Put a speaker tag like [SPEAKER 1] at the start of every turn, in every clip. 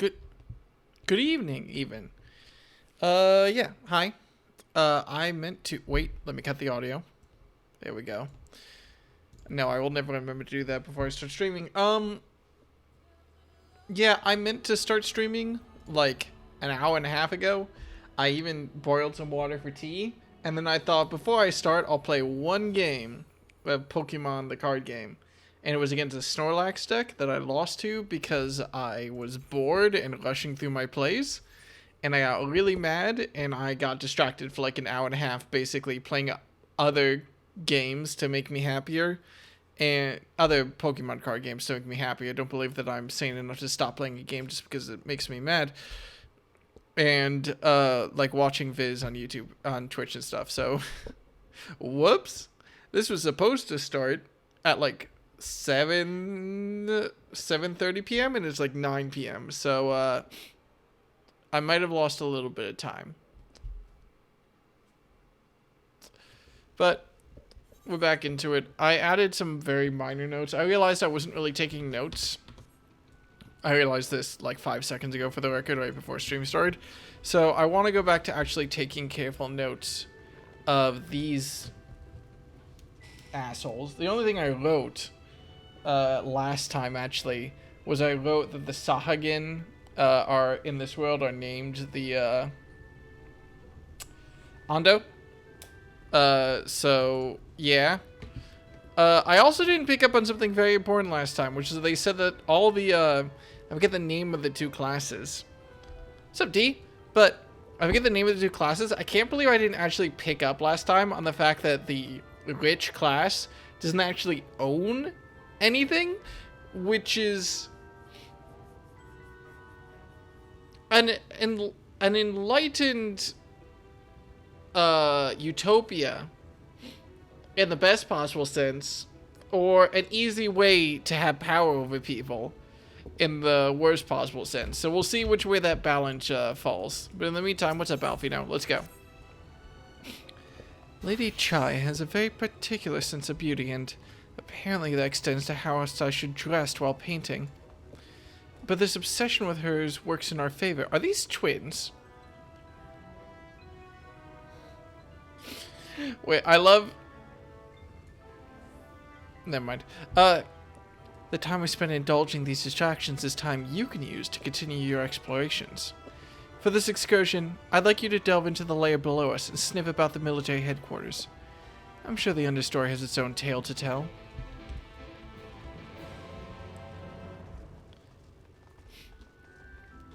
[SPEAKER 1] Good good evening even. Yeah, hi. I meant to wait, let me cut the audio. There we go. No, I will never remember to do that before I start streaming. Yeah, I meant to start streaming like an hour and a half ago. I even boiled some water for tea, and then I thought before I start, I'll play one game of Pokemon the card game. And it was against a Snorlax deck that I lost to because I was bored and rushing through my plays. And I got really mad and I got distracted for like an hour and a half basically playing other games to make me happier and other Pokemon card games to make me happy. I don't believe that I'm sane enough to stop playing a game just because it makes me mad. And like watching viz on YouTube, on Twitch and stuff. So whoops. This was supposed to start at like 7:30 p.m. and it's like 9 p.m. So I might have lost a little bit of time. But we're back into it. I added some very minor notes. I realized I wasn't really taking notes. I realized this like 5 seconds ago for the record, right before stream started. So I want to go back to actually taking careful notes of these assholes. The only thing I wrote last time actually was I wrote that the Sahagin are in this world are named the Ando. So yeah. I also didn't pick up on something very important last time, which is they said that all the I forget the name of the two classes. What's up, D? But I forget the name of the two classes. I can't believe I didn't actually pick up last time on the fact that the rich class doesn't actually own anything, which is an enlightened utopia in the best possible sense, or an easy way to have power over people in the worst possible sense. So we'll see which way that balance falls. But in the meantime, what's up, Alfino? Let's go. Lady Chai has a very particular sense of beauty, and apparently that extends to how else I should dress while painting. But this obsession with hers works in our favor. Are these twins? Wait, I love... Never mind. The time we spend indulging these distractions is time you can use to continue your explorations. For this excursion, I'd like you to delve into the layer below us and sniff about the military headquarters. I'm sure the understory has its own tale to tell.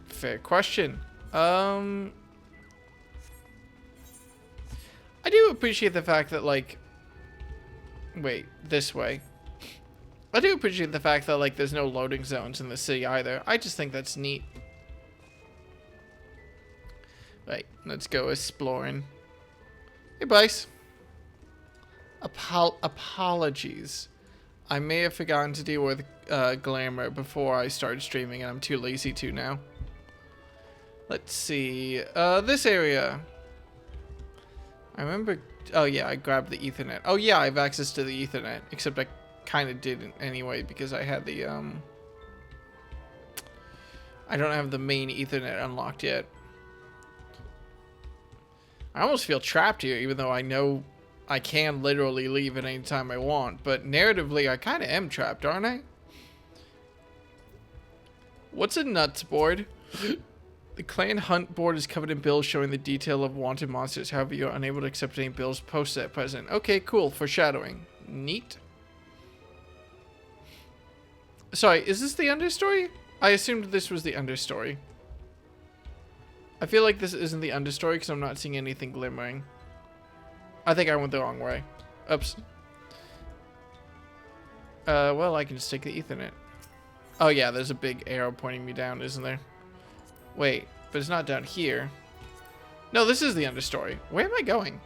[SPEAKER 1] Fair question. I do appreciate the fact that, like... Wait, this way. I do appreciate the fact that, like, there's no loading zones in the city either. I just think that's neat. Right, let's go exploring. Hey, Bryce. Apologies. I may have forgotten to deal with glamour before I started streaming, and I'm too lazy to now. Let's see. This area. I remember... Oh, yeah, I grabbed the Ethernet. Oh, yeah, I have access to the Ethernet. Except I kind of didn't anyway because I had the, I don't have the main Ethernet unlocked yet. I almost feel trapped here, even though I know I can literally leave at any time I want. But narratively, I kind of am trapped, aren't I? What's a nuts board? The clan hunt board is covered in bills showing the detail of wanted monsters. However, you're unable to accept any bills posted at present. Okay, cool. Foreshadowing. Neat. Sorry, is this the understory? I assumed this was the understory. I feel like this isn't the understory because I'm not seeing anything glimmering. I think I went the wrong way. Oops. Well, I can just take the Ethernet. Oh yeah, there's a big arrow pointing me down, isn't there? Wait, but it's not down here. No, this is the understory. Where am I going?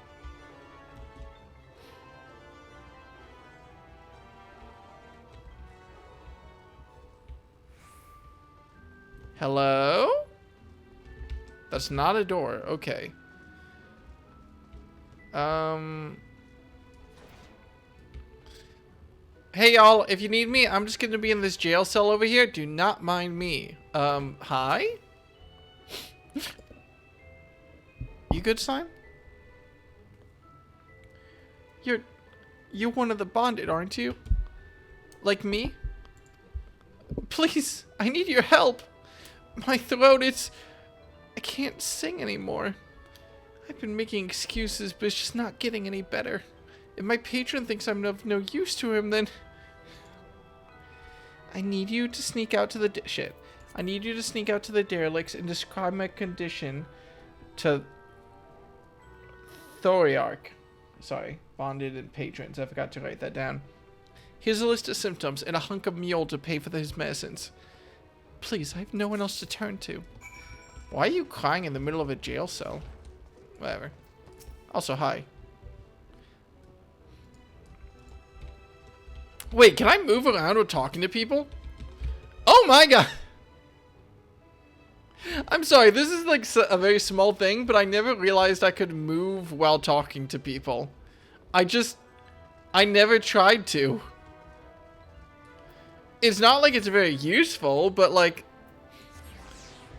[SPEAKER 1] Hello? That's not a door. Okay. Hey y'all, if you need me, I'm just gonna be in this jail cell over here. Do not mind me. Hi? You good, Slime? You're one of the bonded, aren't you? Like me? Please, I need your help. My throat, I can't sing anymore. I've been making excuses, but it's just not getting any better. If my patron thinks I'm of no use to him, then... I need you to sneak out to the... Shit. I need you to sneak out to the derelicts and describe my condition to... Thoriarch. Sorry. Bonded and patrons. I forgot to write that down. Here's a list of symptoms and a hunk of mule to pay for his medicines. Please, I have no one else to turn to. Why are you crying in the middle of a jail cell? Whatever. Also, hi. Wait, can I move around while talking to people? Oh my god! I'm sorry, this is like a very small thing, but I never realized I could move while talking to people. I never tried to. It's not like it's very useful, but like,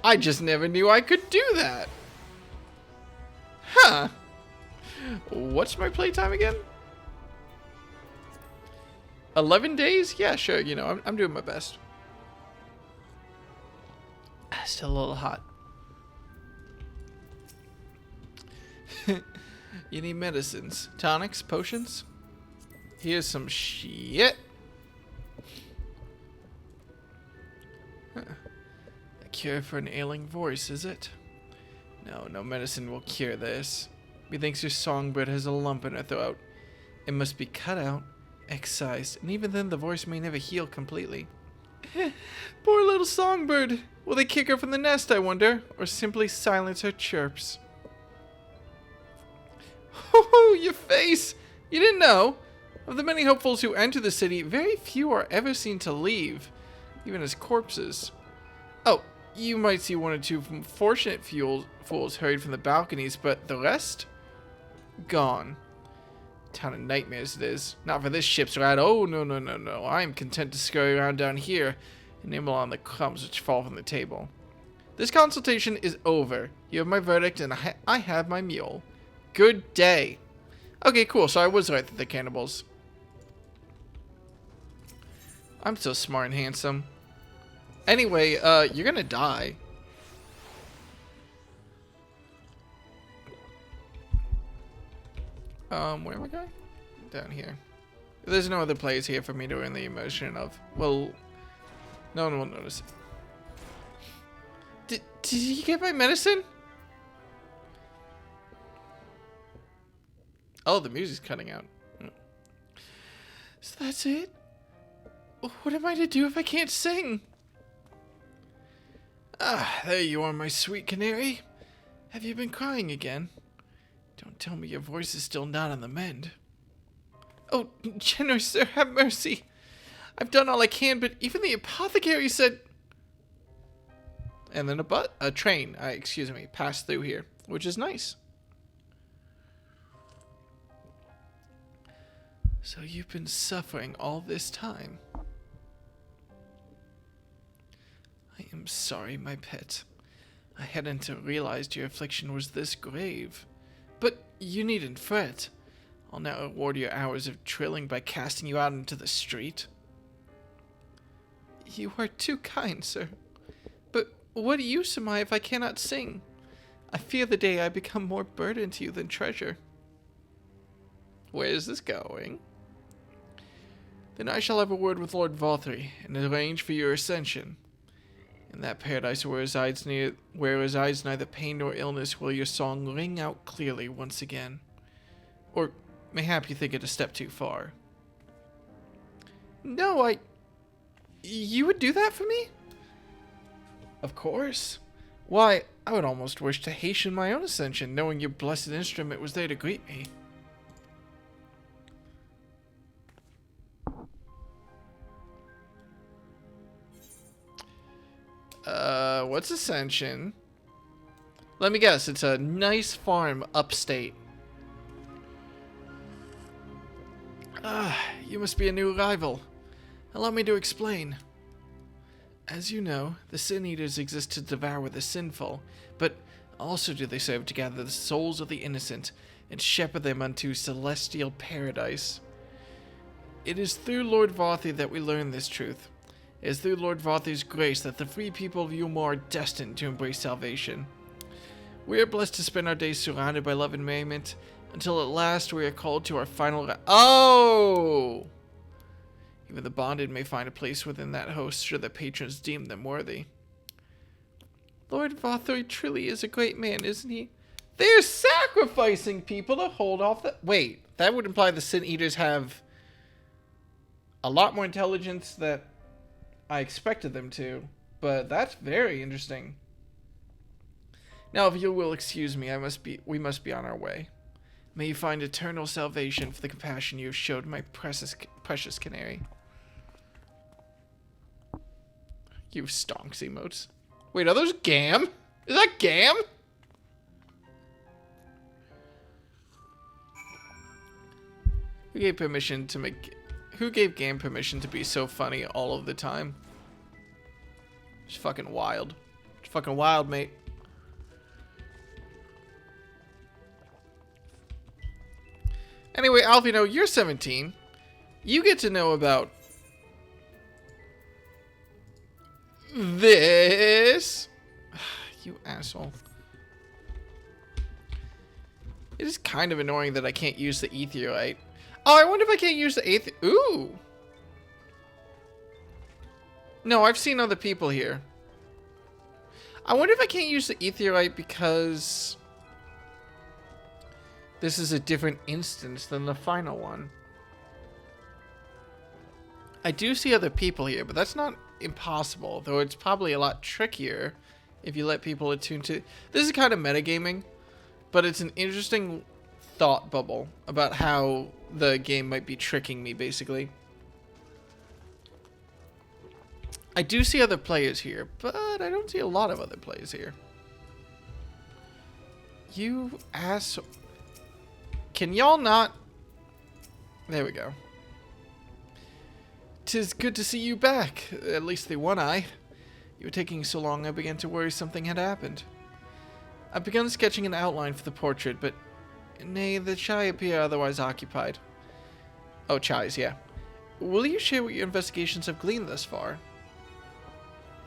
[SPEAKER 1] I just never knew I could do that. Huh. What's my playtime again? 11 days? Yeah, sure, you know, I'm doing my best. Still a little hot. You need medicines. Tonics? Potions? Here's some shit. Huh. A cure for an ailing voice, is it? No, no medicine will cure this. Methinks your songbird has a lump in her throat. It must be cut out, excised, and even then the voice may never heal completely. Poor little songbird. Will they kick her from the nest, I wonder? Or simply silence her chirps? Oh, your face! You didn't know? Of the many hopefuls who enter the city, very few are ever seen to leave, even as corpses. Oh, you might see one or two fortunate fools hurried from the balconies, but the rest? Gone. Town of nightmares it is. Not for this ship's rat. Oh, no, no, no, no. I am content to scurry around down here and nibble on the crumbs which fall from the table. This consultation is over. You have my verdict, and I have my mule. Good day. Okay, cool. So I was right that they're cannibals. I'm so smart and handsome. Anyway, you're gonna die. Where am I going? Down here. There's no other place here for me to earn the emotion of. Well, no one will notice it. Did you get my medicine? Oh, the music's cutting out. So that's it? What am I to do if I can't sing? Ah, there you are, my sweet canary. Have you been crying again? Don't tell me your voice is still not on the mend. Oh, generous sir, have mercy. I've done all I can, but even the apothecary said... And then a train, excuse me, passed through here, which is nice. So you've been suffering all this time. I am sorry, my pet. I hadn't realized your affliction was this grave. But you needn't fret. I'll now reward your hours of trilling by casting you out into the street. You are too kind, sir. But what use am I if I cannot sing? I fear the day I become more burden to you than treasure. Where is this going? Then I shall have a word with Lord Valtry and arrange for your ascension. In that paradise where resides neither pain nor illness will your song ring out clearly once again. Or mayhap you think it a step too far. No, You would do that for me? Of course. Why, I would almost wish to hasten my own ascension, knowing your blessed instrument was there to greet me. What's ascension? Let me guess, it's a nice farm upstate. you must be a new arrival. Allow me to explain. As you know, the Sin Eaters exist to devour the sinful, but also do they serve to gather the souls of the innocent and shepherd them unto celestial paradise. It is through Lord Varthy that we learn this truth. It is through Lord Varthy's grace that the free people of Yulmore are destined to embrace salvation. We are blessed to spend our days surrounded by love and merriment, until at last we are called to our final... Oh! Even the bonded may find a place within that host should the patrons deem them worthy. Lord Varthy truly is a great man, isn't he? They're sacrificing people to hold off the... Wait, that would imply the Sin Eaters have a lot more intelligence than I expected them to, but that's very interesting. Now, if you will excuse me, we must be on our way. May you find eternal salvation for the compassion you have showed my precious canary. You stonks emotes. Wait, are those Gam? Is that Gam? Who gave Gam permission to be so funny all of the time? It's fucking wild. It's fucking wild, mate. Anyway, Alfino, you're 17. You get to know about this. You asshole. It is kind of annoying that I can't use the Aetherite. Oh, I wonder if I can't use the Aether... Ooh. No, I've seen other people here. I wonder if I can't use the Aetherite because this is a different instance than the final one. I do see other people here, but that's not impossible, though it's probably a lot trickier if you let people attune to... This is kind of metagaming, but it's an interesting thought bubble about how the game might be tricking me, basically. I do see other players here, but I don't see a lot of other players here. You ass... Can y'all not... There we go. 'Tis good to see you back, at least the one eye. You were taking so long I began to worry something had happened. I've begun sketching an outline for the portrait, but... Nay, the Chai appear otherwise occupied. Oh, Chais, yeah. Will you share what your investigations have gleaned thus far?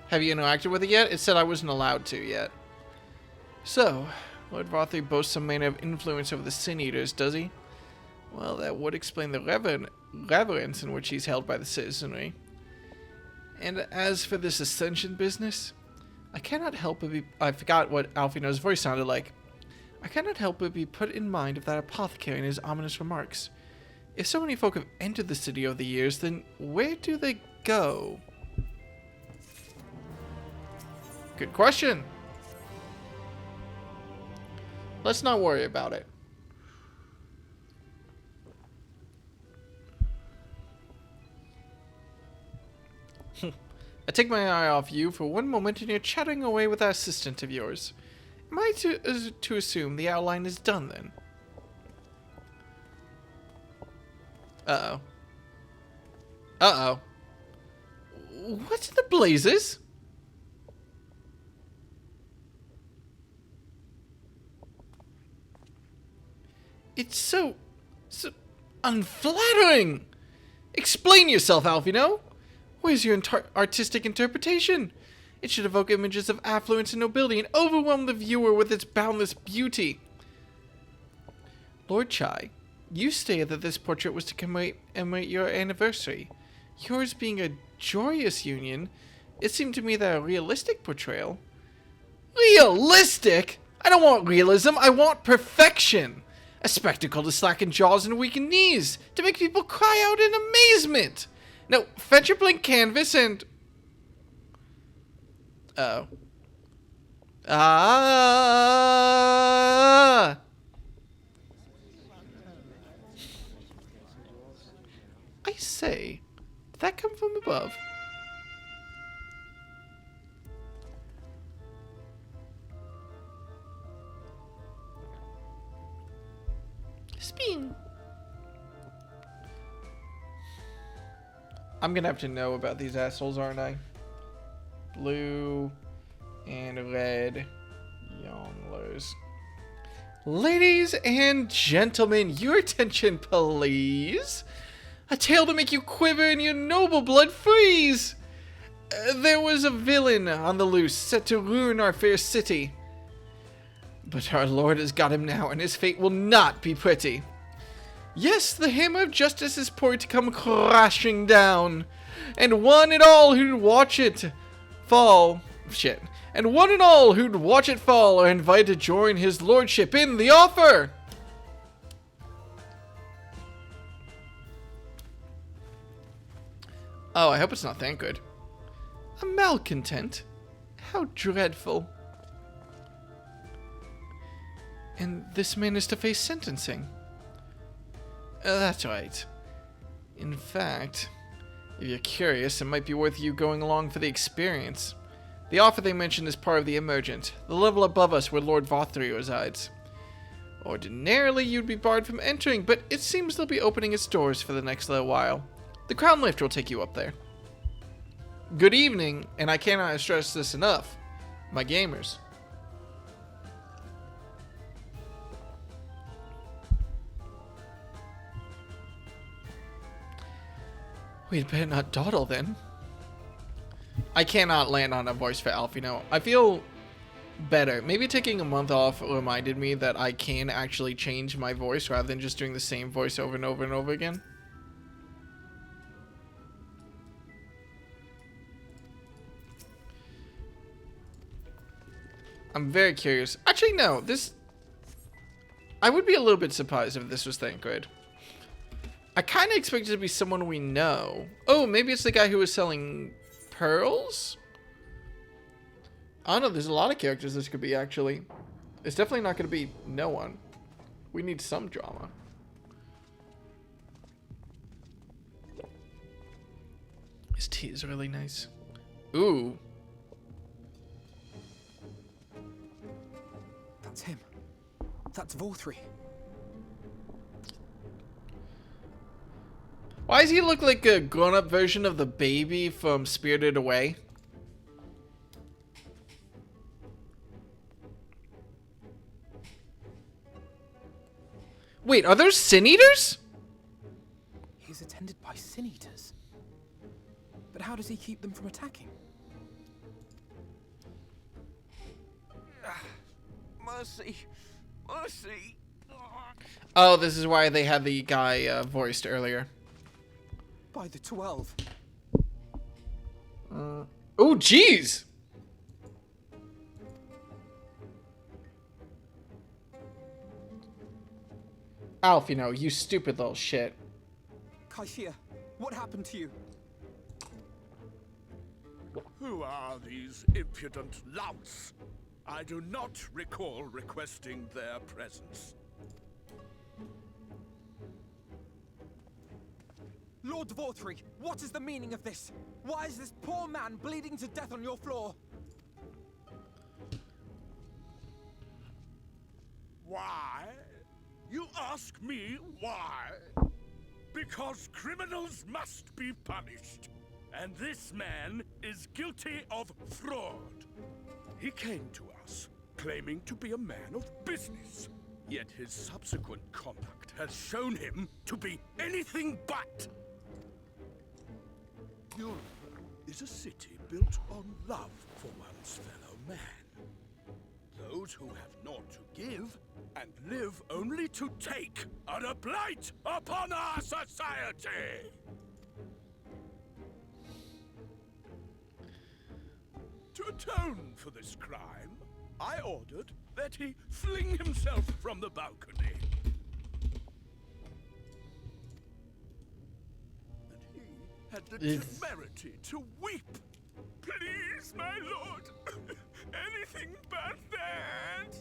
[SPEAKER 1] Have you interacted with it yet? It said I wasn't allowed to yet. So, Lord Varthy boasts some manner of influence over the Sin Eaters, does he? Well, that would explain the reverence in which he's held by the citizenry. And as for this ascension business, I cannot help but be... I forgot what Alfino's voice sounded like. I cannot help but be put in mind of that apothecary and his ominous remarks. If so many folk have entered the city over the years, then where do they go? Good question. Let's not worry about it. I take my eye off you for one moment and you're chattering away with that assistant of yours. Am I to assume the outline is done then? Uh-oh. Uh-oh. What's in the blazes? It's so unflattering. Explain yourself, Alfino. Where's your artistic interpretation? It should evoke images of affluence and nobility and overwhelm the viewer with its boundless beauty. Lord Chai, you stated that this portrait was to commemorate your anniversary. Yours being a joyous union, it seemed to me that a realistic portrayal... Realistic? I don't want realism, I want perfection! A spectacle to slacken jaws and weaken knees, to make people cry out in amazement! Now, fetch your blank canvas and... Uh-oh. Ah! I say, did that come from above? Spin. I'm gonna have to know about these assholes, aren't I? Blue and red Younglers. Ladies and gentlemen, your attention, please. A tale to make you quiver and your noble blood freeze. There was a villain on the loose, set to ruin our fair city. But our Lord has got him now, and his fate will not be pretty. Yes, the hammer of justice is poised to come crashing down, and one and all who'd watch it fall, and one and all who'd watch it fall are invited to join his lordship in the offer. Oh, I hope it's not that good. A malcontent? How dreadful. And this man is to face sentencing. That's right. In fact, if you're curious, it might be worth you going along for the experience. The offer they mentioned is part of the emergent, the level above us where Lord Vothri resides. Ordinarily, you'd be barred from entering, but it seems they'll be opening its doors for the next little while. The crown lift will take you up there. Good evening, and I cannot stress this enough, my gamers. We'd better not dawdle then. I cannot land on a voice for Alfino. I feel better. Maybe taking a month off reminded me that I can actually change my voice rather than just doing the same voice over and over and over again. I'm very curious. Actually, no. I would be a little bit surprised if this was Thancred. I kind of expected it to be someone we know. Oh, maybe it's the guy who was selling pearls? I don't know. There's a lot of characters this could be, actually. It's definitely not going to be no one. We need some drama. His tea is really nice. Ooh.
[SPEAKER 2] That's him. That's Vothri.
[SPEAKER 1] Why does he look like a grown-up version of the baby from Spirited Away? Wait, are those sin eaters?
[SPEAKER 2] He's attended by sin eaters. But how does he keep them from attacking? Mercy. Mercy.
[SPEAKER 1] Oh, this is why they had the guy voiced earlier.
[SPEAKER 2] By the 12.
[SPEAKER 1] Oh, jeez! Alf, you know, you stupid little shit.
[SPEAKER 2] Kaishia, what happened to you?
[SPEAKER 3] Who are these impudent louts? I do not recall requesting their presence.
[SPEAKER 2] Lord Vothri, what is the meaning of this? Why is this poor man bleeding to death on your floor?
[SPEAKER 3] Why? You ask me why? Because criminals must be punished. And this man is guilty of fraud. He came to us, claiming to be a man of business. Yet his subsequent conduct has shown him to be anything but. Europe is a city built on love for one's fellow man. Those who have naught to give and live only to take are a blight upon our society. To atone for this crime, I ordered that he fling himself from the balcony. And he had the temerity to weep. Please, my lord, anything but that.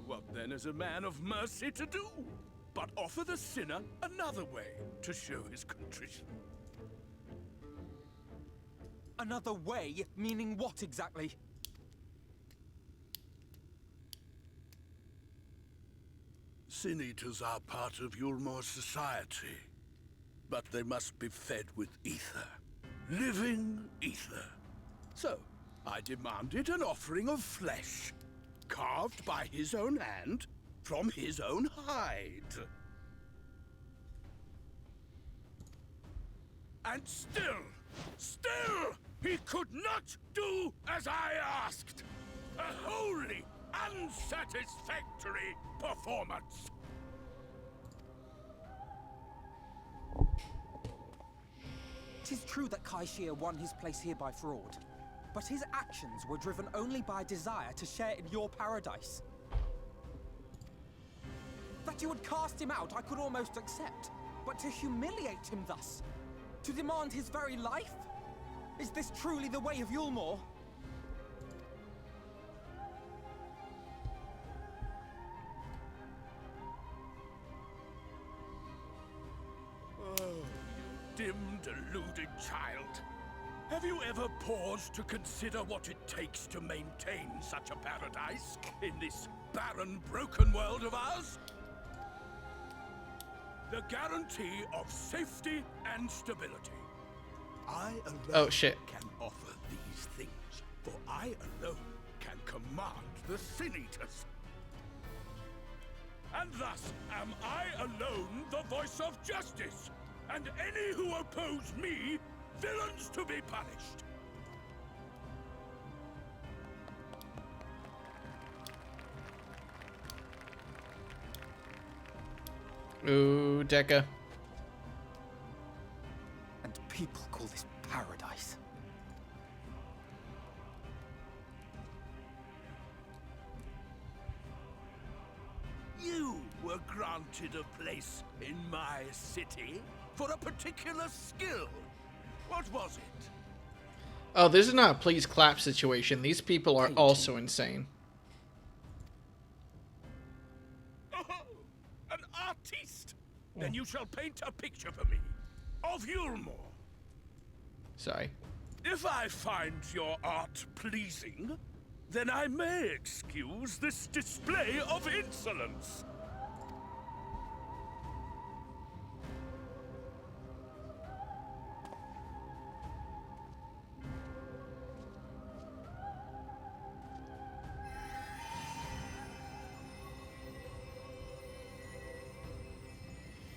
[SPEAKER 3] What then is a man of mercy to do? But offer the sinner another way to show his contrition.
[SPEAKER 2] Another way? Meaning what exactly?
[SPEAKER 3] Sin eaters are part of Yulmor's society, but they must be fed with ether. living ether. So, I demanded an offering of flesh, carved by his own hand, from his own hide. And still, he could not do as I asked. A wholly unsatisfactory performance.
[SPEAKER 2] It is true that Kaishia won his place here by fraud, but his actions were driven only by a desire to share in your paradise. That you would cast him out, I could almost accept, but to humiliate him thus, to demand his very life? Is this truly the way of Yulmore?
[SPEAKER 3] Oh, you dim, deluded child. Have you ever paused to consider what it takes to maintain such a paradise in this barren, broken world of ours? The guarantee of safety and stability. I alone can offer these things, for I alone can command the Sin Eaters. And thus am I alone the voice of justice, and any who oppose me, villains to be punished.
[SPEAKER 1] Ooh, Deca.
[SPEAKER 2] And people call this paradise.
[SPEAKER 3] You were granted a place in my city for a particular skill. What was it?
[SPEAKER 1] Oh, this is not a please clap situation. These people are also insane.
[SPEAKER 3] Oh, an artiste! Then you shall paint a picture for me of Yulmore.
[SPEAKER 1] Sorry.
[SPEAKER 3] If I find your art pleasing, then I may excuse this display of insolence.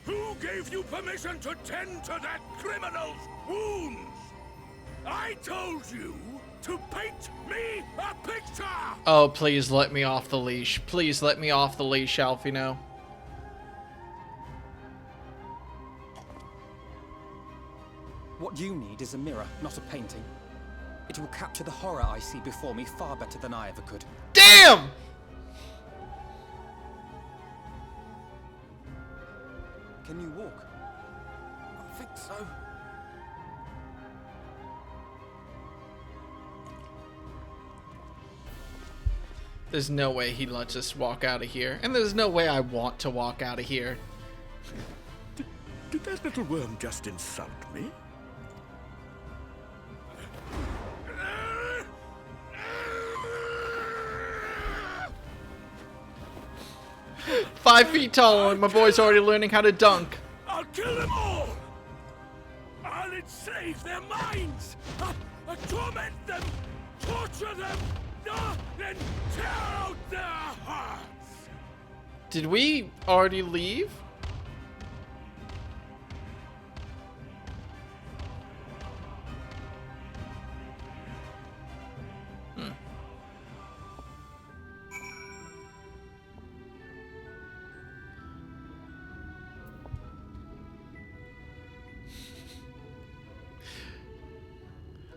[SPEAKER 3] Who gave you permission to tend to that criminal's wounds? I told you to paint me a picture!
[SPEAKER 1] Oh, please let me off the leash. Please let me off the leash, Alfino.
[SPEAKER 2] What you need is a mirror, not a painting. It will capture the horror I see before me far better than I ever could.
[SPEAKER 1] Damn!
[SPEAKER 2] Can you walk?
[SPEAKER 3] I think so.
[SPEAKER 1] There's no way he lets us walk out of here. And there's no way I want to walk out of here.
[SPEAKER 3] Did that little worm just insult me?
[SPEAKER 1] 5 feet tall and my boy's already learning how to dunk.
[SPEAKER 3] I'll kill them all! I'll enslave their minds! I'll torment them! Torture them! Then tear out their hearts!
[SPEAKER 1] Did we already leave?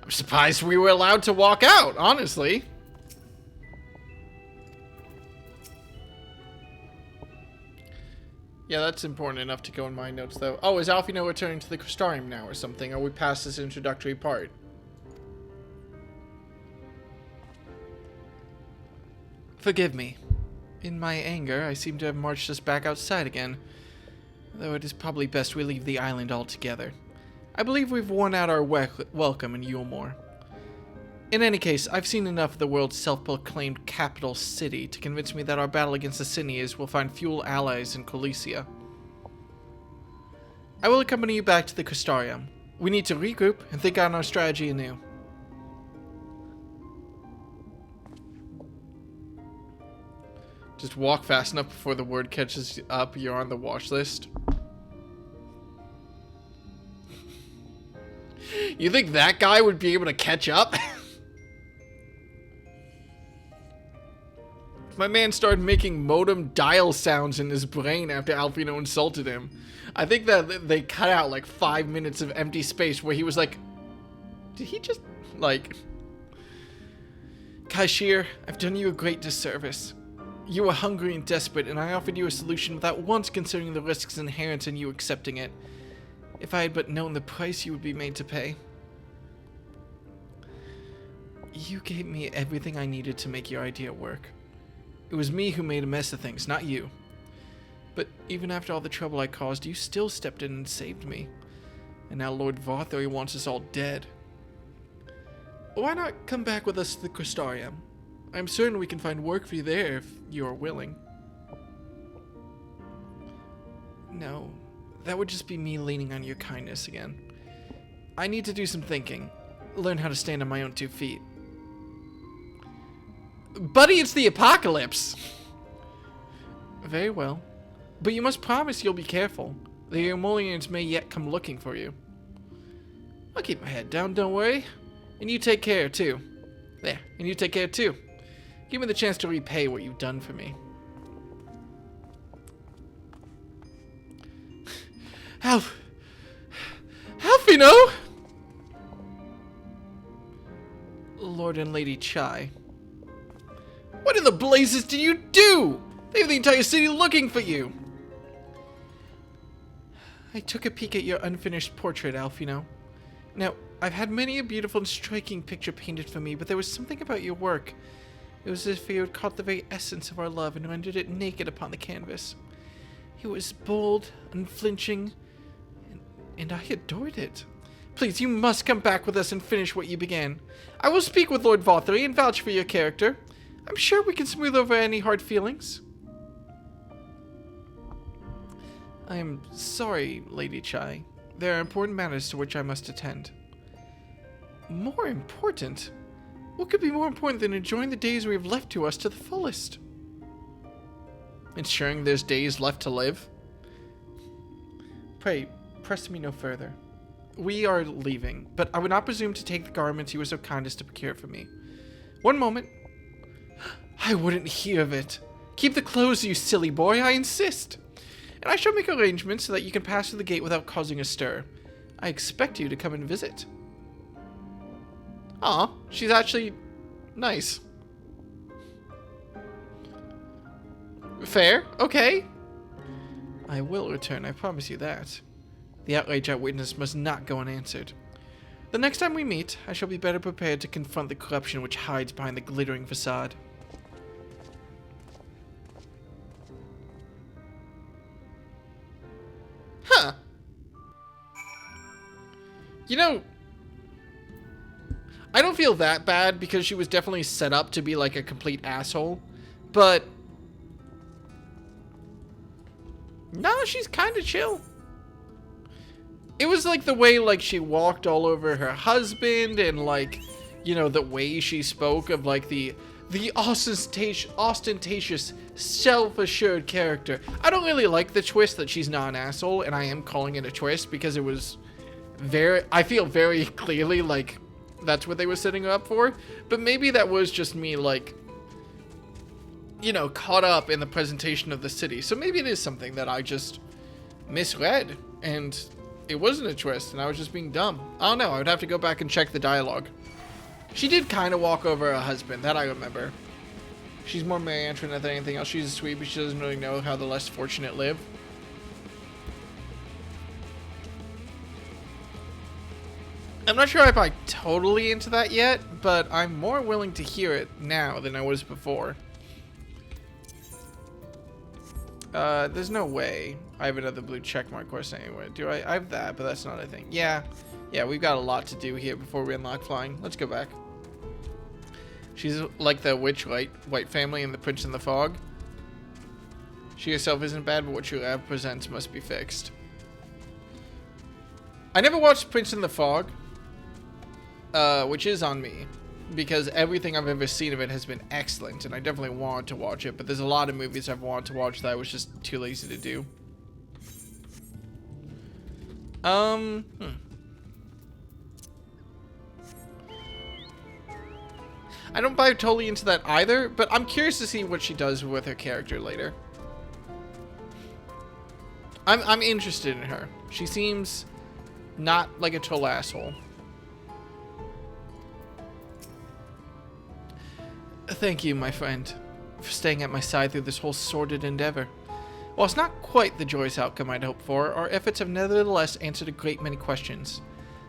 [SPEAKER 1] I'm surprised we were allowed to walk out, honestly. Yeah, that's important enough to go in my notes, though. Oh, is Alfino returning to the Crystarium now or something? Are we past this introductory part? Forgive me. In my anger, I seem to have marched us back outside again. Though it is probably best we leave the island altogether. I believe we've worn out our welcome in Yulmore. In any case, I've seen enough of the world's self-proclaimed capital city to convince me that our battle against the Sinias will find few allies in Colicia. I will accompany you back to the Crystarium. We need to regroup and think on our strategy anew. Just walk fast enough before the word catches up you're on the watch list. You think that guy would be able to catch up? My man started making modem dial sounds in his brain after Alfino insulted him. I think that they cut out like 5 minutes of empty space where he was like, did he just, like... Kashir, I've done you a great disservice. You were hungry and desperate, and I offered you a solution without once considering the risks inherent in you accepting it. If I had but known the price you would be made to pay. You gave me everything I needed to make your idea work. It was me who made a mess of things, not you. But even after all the trouble I caused, you still stepped in and saved me. And now Lord Varthory wants us all dead. Why not come back with us to the Crystarium? I'm certain we can find work for you there if you are willing. No, that would just be me leaning on your kindness again. I need to do some thinking. Learn how to stand on my own 2 feet. Buddy, it's the apocalypse! Very well. But you must promise you'll be careful. The Emolians may yet come looking for you. I'll keep my head down, don't worry. And you take care, too. There, and you take care, too. Give me the chance to repay what you've done for me. Alfino! Lord and Lady Chai. What in the blazes did you do? They have the entire city looking for you. I took a peek at your unfinished portrait, Alfino. Now, I've had many a beautiful and striking picture painted for me, but there was something about your work. It was as if you had caught the very essence of our love and rendered it naked upon the canvas. It was bold, unflinching, and I adored it. Please, you must come back with us and finish what you began. I will speak with Lord Varthory and vouch for your character. I'm sure we can smooth over any hard feelings. I am sorry, Lady Chai. There are important matters to which I must attend. More important? What could be more important than enjoying the days we have left to us to the fullest? Ensuring there's days left to live? Pray, press me no further. We are leaving, but I would not presume to take the garments you were so kind as to procure for me. One moment. I wouldn't hear of it. Keep the clothes, you silly boy, I insist. And I shall make arrangements so that you can pass through the gate without causing a stir. I expect you to come and visit. Aw, she's actually nice. Fair, okay. I will return, I promise you that. The outrage I witnessed must not go unanswered. The next time we meet, I shall be better prepared to confront the corruption which hides behind the glittering facade. Huh. You know, I don't feel that bad because she was definitely set up to be like a complete asshole, but no, she's kind of chill. It was like the way like she walked all over her husband and like, you know, the way she spoke of like the ostentatious, self-assured character. I don't really like the twist that she's not an asshole, and I am calling it a twist because it was I feel very clearly like that's what they were setting her up for, but maybe that was just me like, you know, caught up in the presentation of the city. So maybe it is something that I just misread and it wasn't a twist and I was just being dumb. I don't know, I would have to go back and check the dialogue. She did kind of walk over her husband, that I remember. She's more Mary Antoinette than anything else. She's a sweet, but she doesn't really know how the less fortunate live. I'm not sure if I'm totally into that yet, but I'm more willing to hear it now than I was before. There's no way I have another blue checkmark course anyway. Do I? I have that, but that's not a thing. Yeah, we've got a lot to do here before we unlock flying. Let's go back. She's like the witch white family in The Prince in the Fog. She herself isn't bad, but what she presents must be fixed. I never watched Prince in the Fog, which is on me, because everything I've ever seen of it has been excellent, and I definitely wanted to watch it, but there's a lot of movies I've wanted to watch that I was just too lazy to do. I don't buy totally into that either, but I'm curious to see what she does with her character later. I'm interested in her. She seems not like a total asshole. Thank you, my friend, for staying at my side through this whole sordid endeavor. While it's not quite the joyous outcome I'd hoped for, our efforts have nevertheless answered a great many questions.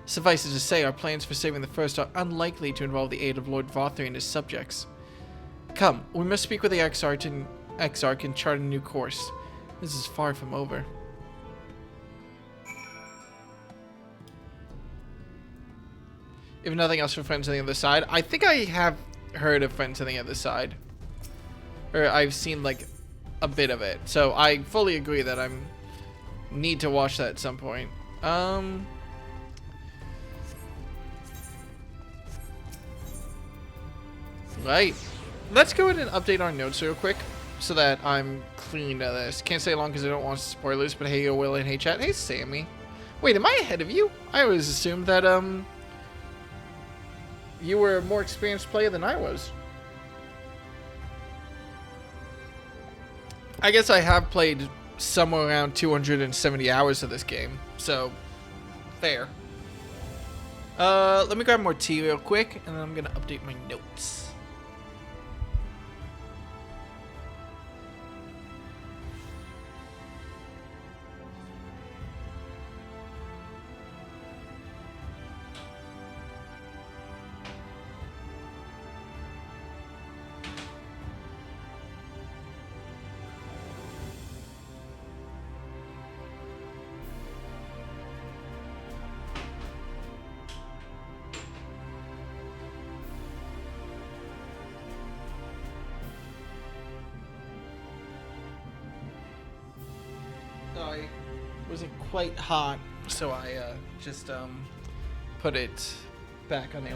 [SPEAKER 1] Suffice it to say, our plans for saving the First are unlikely to involve the aid of Lord Vothri and his subjects. Come, we must speak with the Exarch and chart a new course. This is far from over. If nothing else for Friends on the Other Side, I think I have heard of Friends on the Other Side. Or I've seen like a bit of it. So I fully agree that I need to watch that at some point. Right. Let's go ahead and update our notes real quick so that I'm clean of this. Can't say long because I don't want spoilers, but hey, Will, and hey, chat. Hey, Sammy. Wait, am I ahead of you? I always assumed that, you were a more experienced player than I was. I guess I have played somewhere around 270 hours of this game, so fair. Let me grab more tea real quick, and then I'm gonna update my notes. I wasn't quite hot, so I just put it back on the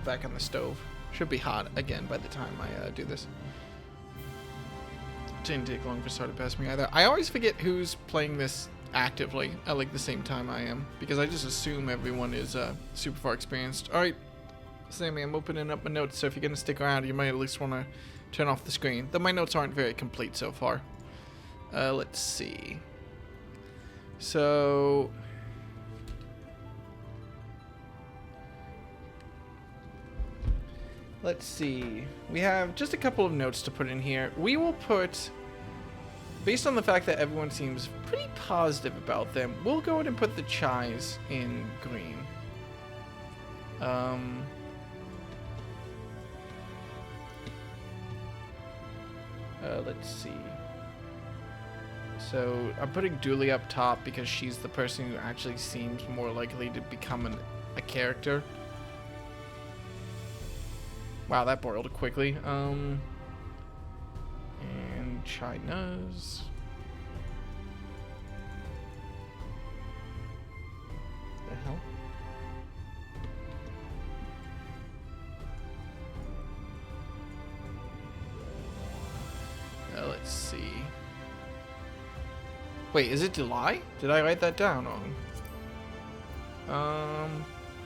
[SPEAKER 1] back on the stove. Should be hot again by the time I do this. Didn't take long for Star to pass me either. I always forget who's playing this actively at like the same time I am, because I just assume everyone is super far experienced. All right, Sammy, I'm opening up my notes, so if you're gonna stick around, you might at least want to turn off the screen. Though my notes aren't very complete so far. Let's see. So let's see. We have just a couple of notes to put in here. We will put, based on the fact that everyone seems pretty positive about them, we'll go ahead and put the Chais in green. Let's see. So I'm putting Dooley up top because she's the person who actually seems more likely to become a character. Wow, that boiled quickly. And China's. The hell? Let's see. Wait, is it July? Did I write that down wrong?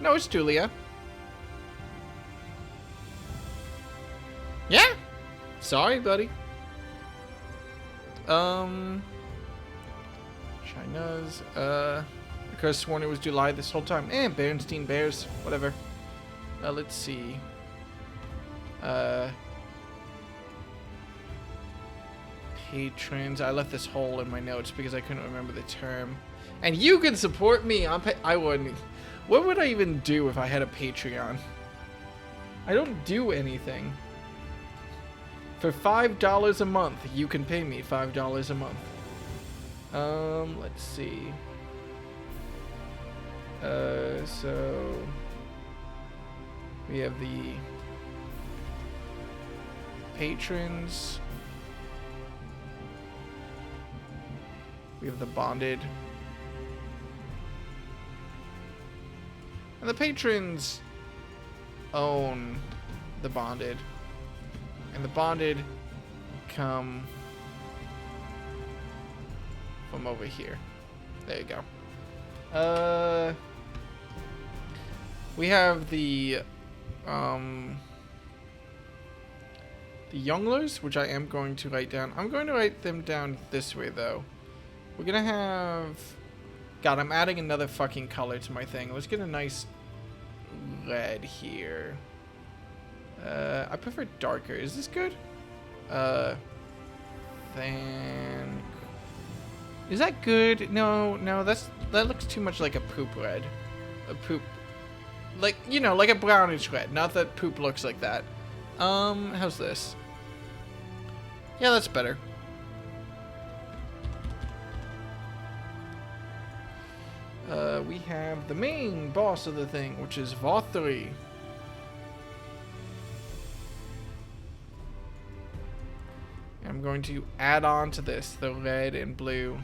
[SPEAKER 1] No, it's Julia. Yeah? Sorry, buddy. China's, I could have sworn it was July this whole time. Berenstein Bears, whatever. Let's see. Patrons. I left this hole in my notes because I couldn't remember the term. And you can support me on I wouldn't. What would I even do if I had a Patreon? I don't do anything. For $5 a month, you can pay me $5 a month. Let's see. So we have the patrons. We have the bonded. And the patrons own the bonded. And the bonded come from over here. There you go. We have the younglers, which I am going to write down. I'm going to write them down this way, though. We're gonna have... God, I'm adding another fucking color to my thing. Let's get a nice red here. I prefer darker. Is this good? Then... Is that good? No, that looks too much like a poop red. A poop... Like, you know, like a brownish red. Not that poop looks like that. How's this? Yeah, that's better. We have the main boss of the thing, which is pt3. I'm going to add on to this the red and blue.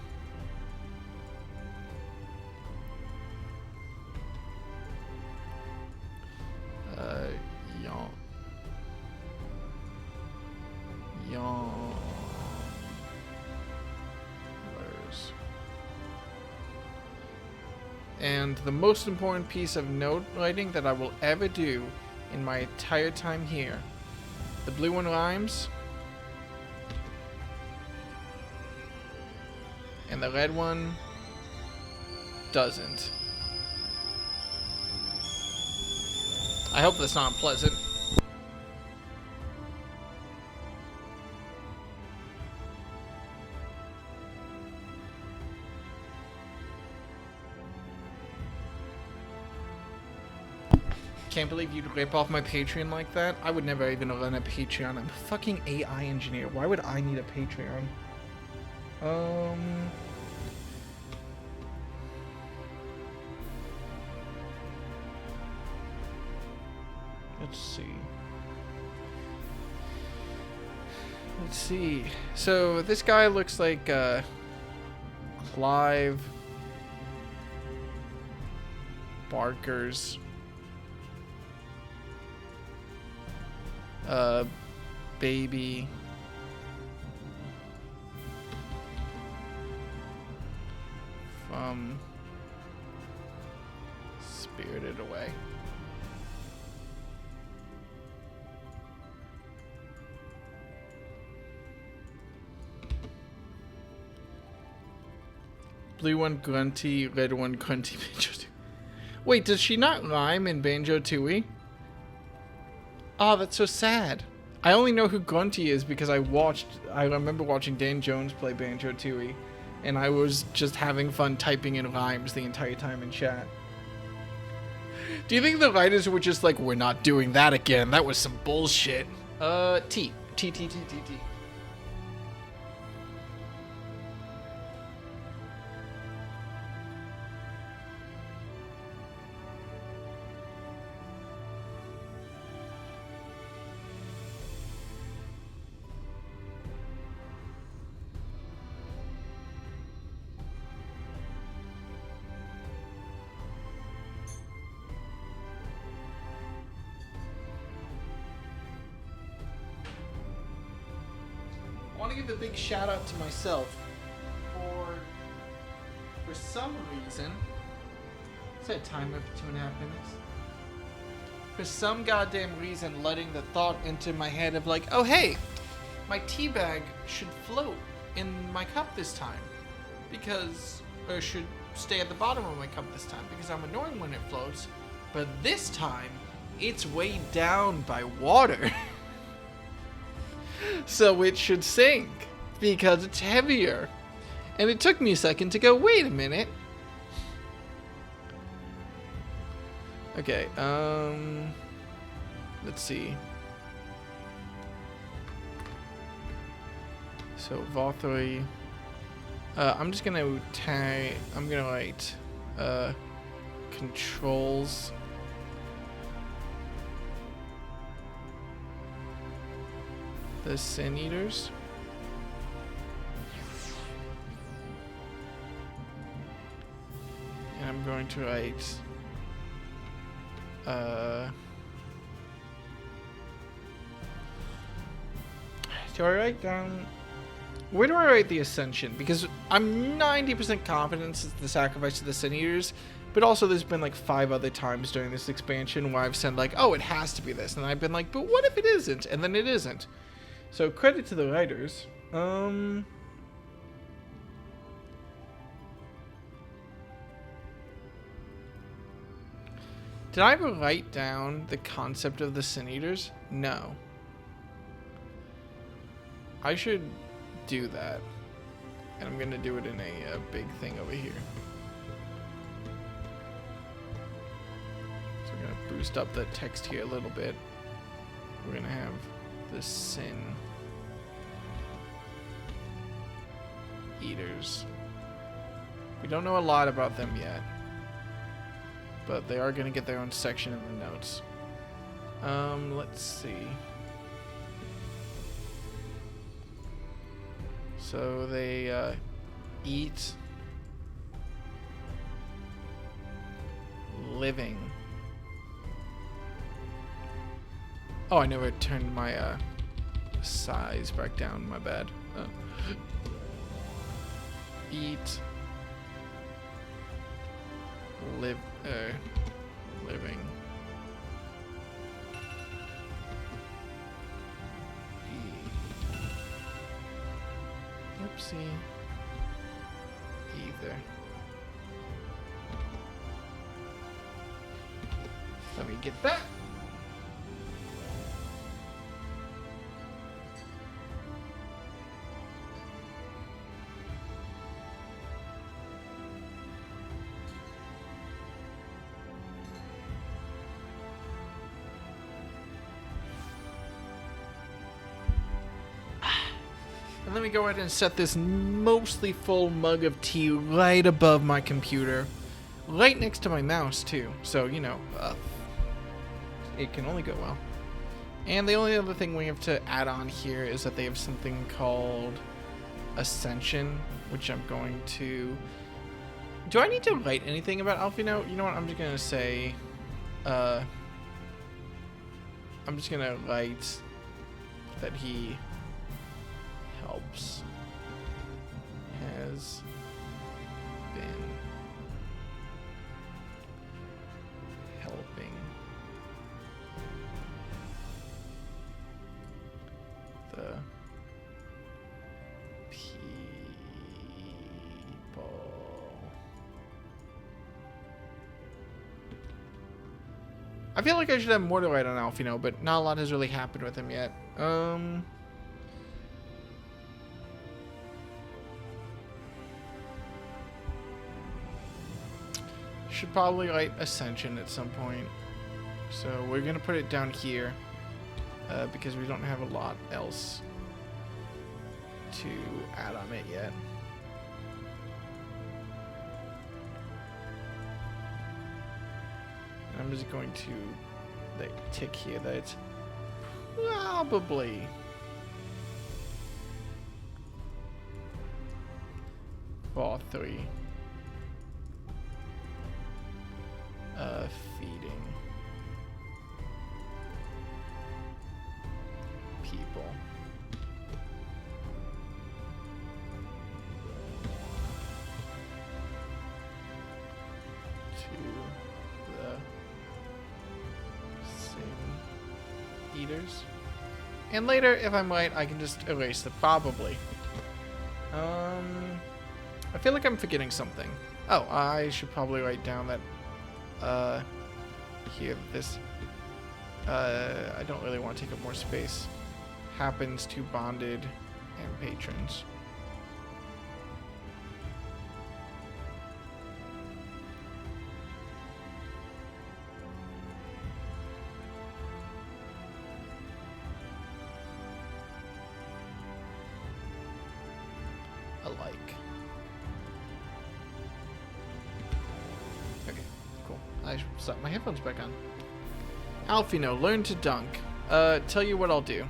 [SPEAKER 1] And the most important piece of note writing that I will ever do in my entire time here. The blue one rhymes. And the red one doesn't. I hope that's not pleasant. Can't believe you'd rip off my Patreon like that. I would never even run a Patreon. I'm a fucking AI engineer. Why would I need a Patreon? Let's see. So this guy looks like Clive Barker's baby from Spirited Away. Blue one grunty, red one grunty, Banjo Tooie. Wait, does she not rhyme in Banjo Tooie? Oh, that's so sad. I only know who Grunty is because I remember watching Dan Jones play Banjo Tooie, and I was just having fun typing in rhymes the entire time in chat. Do you think the writers were just like, we're not doing that again, that was some bullshit? T. I want to give a big shout out to myself for some reason. Is that a timer for 2.5 minutes? For some goddamn reason, letting the thought into my head of like, oh hey, my tea bag should float in my cup this time, or should stay at the bottom of my cup this time because I'm annoying when it floats, but this time it's weighed down by water. So it should sink because it's heavier. And it took me a second to go, wait a minute. Okay, let's see. So pt3. I'm just gonna write controls. The Sin Eaters. And I'm going to write Do I write down... Where do I write the Ascension? Because I'm 90% confident it's the sacrifice of the Sin Eaters, but also there's been like 5 other times during this expansion where I've said like, oh, it has to be this, and I've been like, but what if it isn't? And then it isn't. So credit to the writers. Did I ever write down the concept of the Sin Eaters? No. I should do that. And I'm gonna do it in a big thing over here. So we're gonna boost up the text here a little bit. We're gonna have the Sin Eaters. We don't know a lot about them yet, but they are gonna get their own section in the notes. Let's see. So they eat living. Oh, I never turned my size back down. My bad. Eat living. Oopsie. Either. Let me get that. And let me go ahead and set this mostly full mug of tea right above my computer. Right next to my mouse, too. So, you know, it can only go well. And the only other thing we have to add on here is that they have something called Ascension, which I'm going to... Do I need to write anything about Alphino? You know what, I'm just going to say... I'm just going to write that he... helps, has been helping the people. I feel like I should have more to write on Alphino, but not a lot has really happened with him yet. Should probably write Ascension at some point. So we're gonna put it down here because we don't have a lot else to add on it yet. And I'm just going to tick here that it's probably for 3. Feeding people. To the Sin Eaters. And later, if I'm right, I can just erase the probably. I feel like I'm forgetting something. Oh, I should probably write down that here this I don't really want to take up more space. Happens to bonded and patrons. Alike. Okay, cool. I should slap my headphones back on. Alphino, learn to dunk. Tell you what I'll do.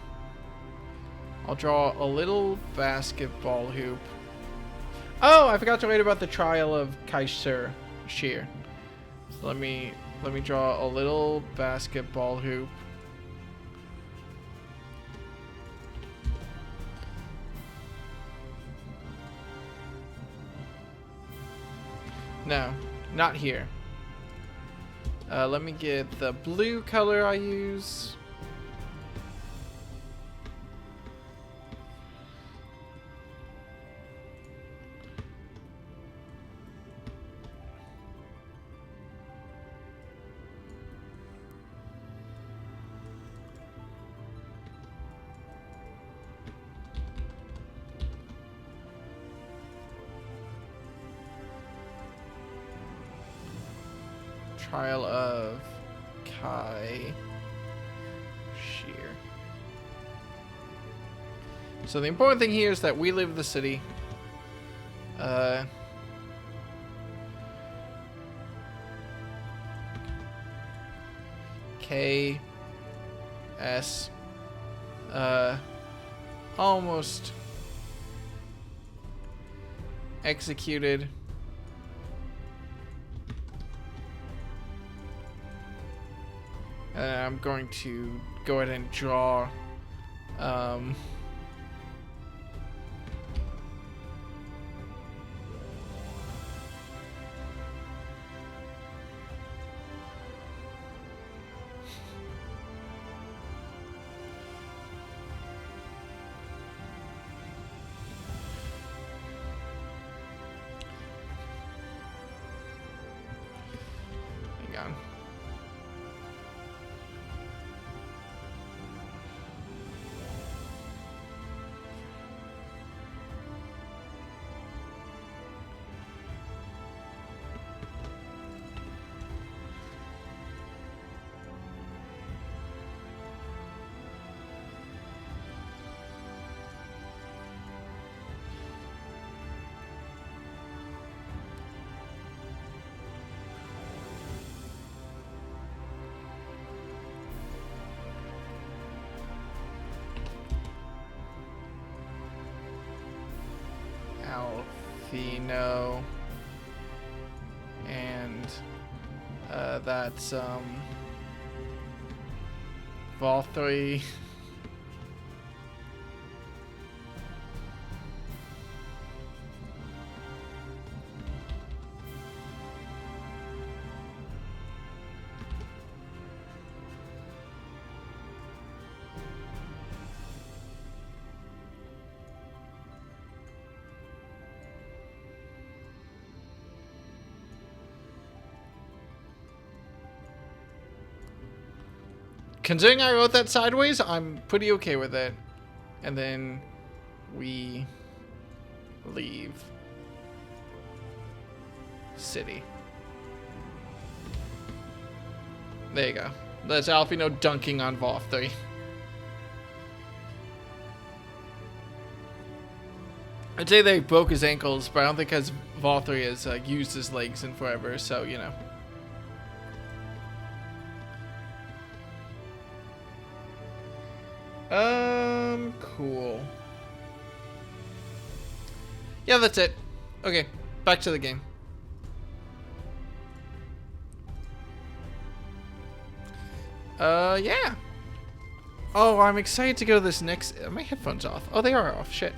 [SPEAKER 1] I'll draw a little basketball hoop. Oh, I forgot to write about the trial of Kaiser Shear. So let me Let me draw a little basketball hoop. No, not here. Let me get the blue color I use. Trial of Kai Shear. So the important thing here is that we live in the city. K S almost executed. I'm going to go ahead and draw hang on. Alfino, and that's Vol 3. Considering I wrote that sideways, I'm pretty okay with it. And then we leave city. There you go. That's Alfino dunking on Vol 3. I'd say they broke his ankles, but I don't think because Vol 3 has used his legs in forever, so you know. Cool. Yeah, that's it. Okay, back to the game. Yeah. Oh, I'm excited to go to this next... Are my headphones off? Oh, they are off. Shit.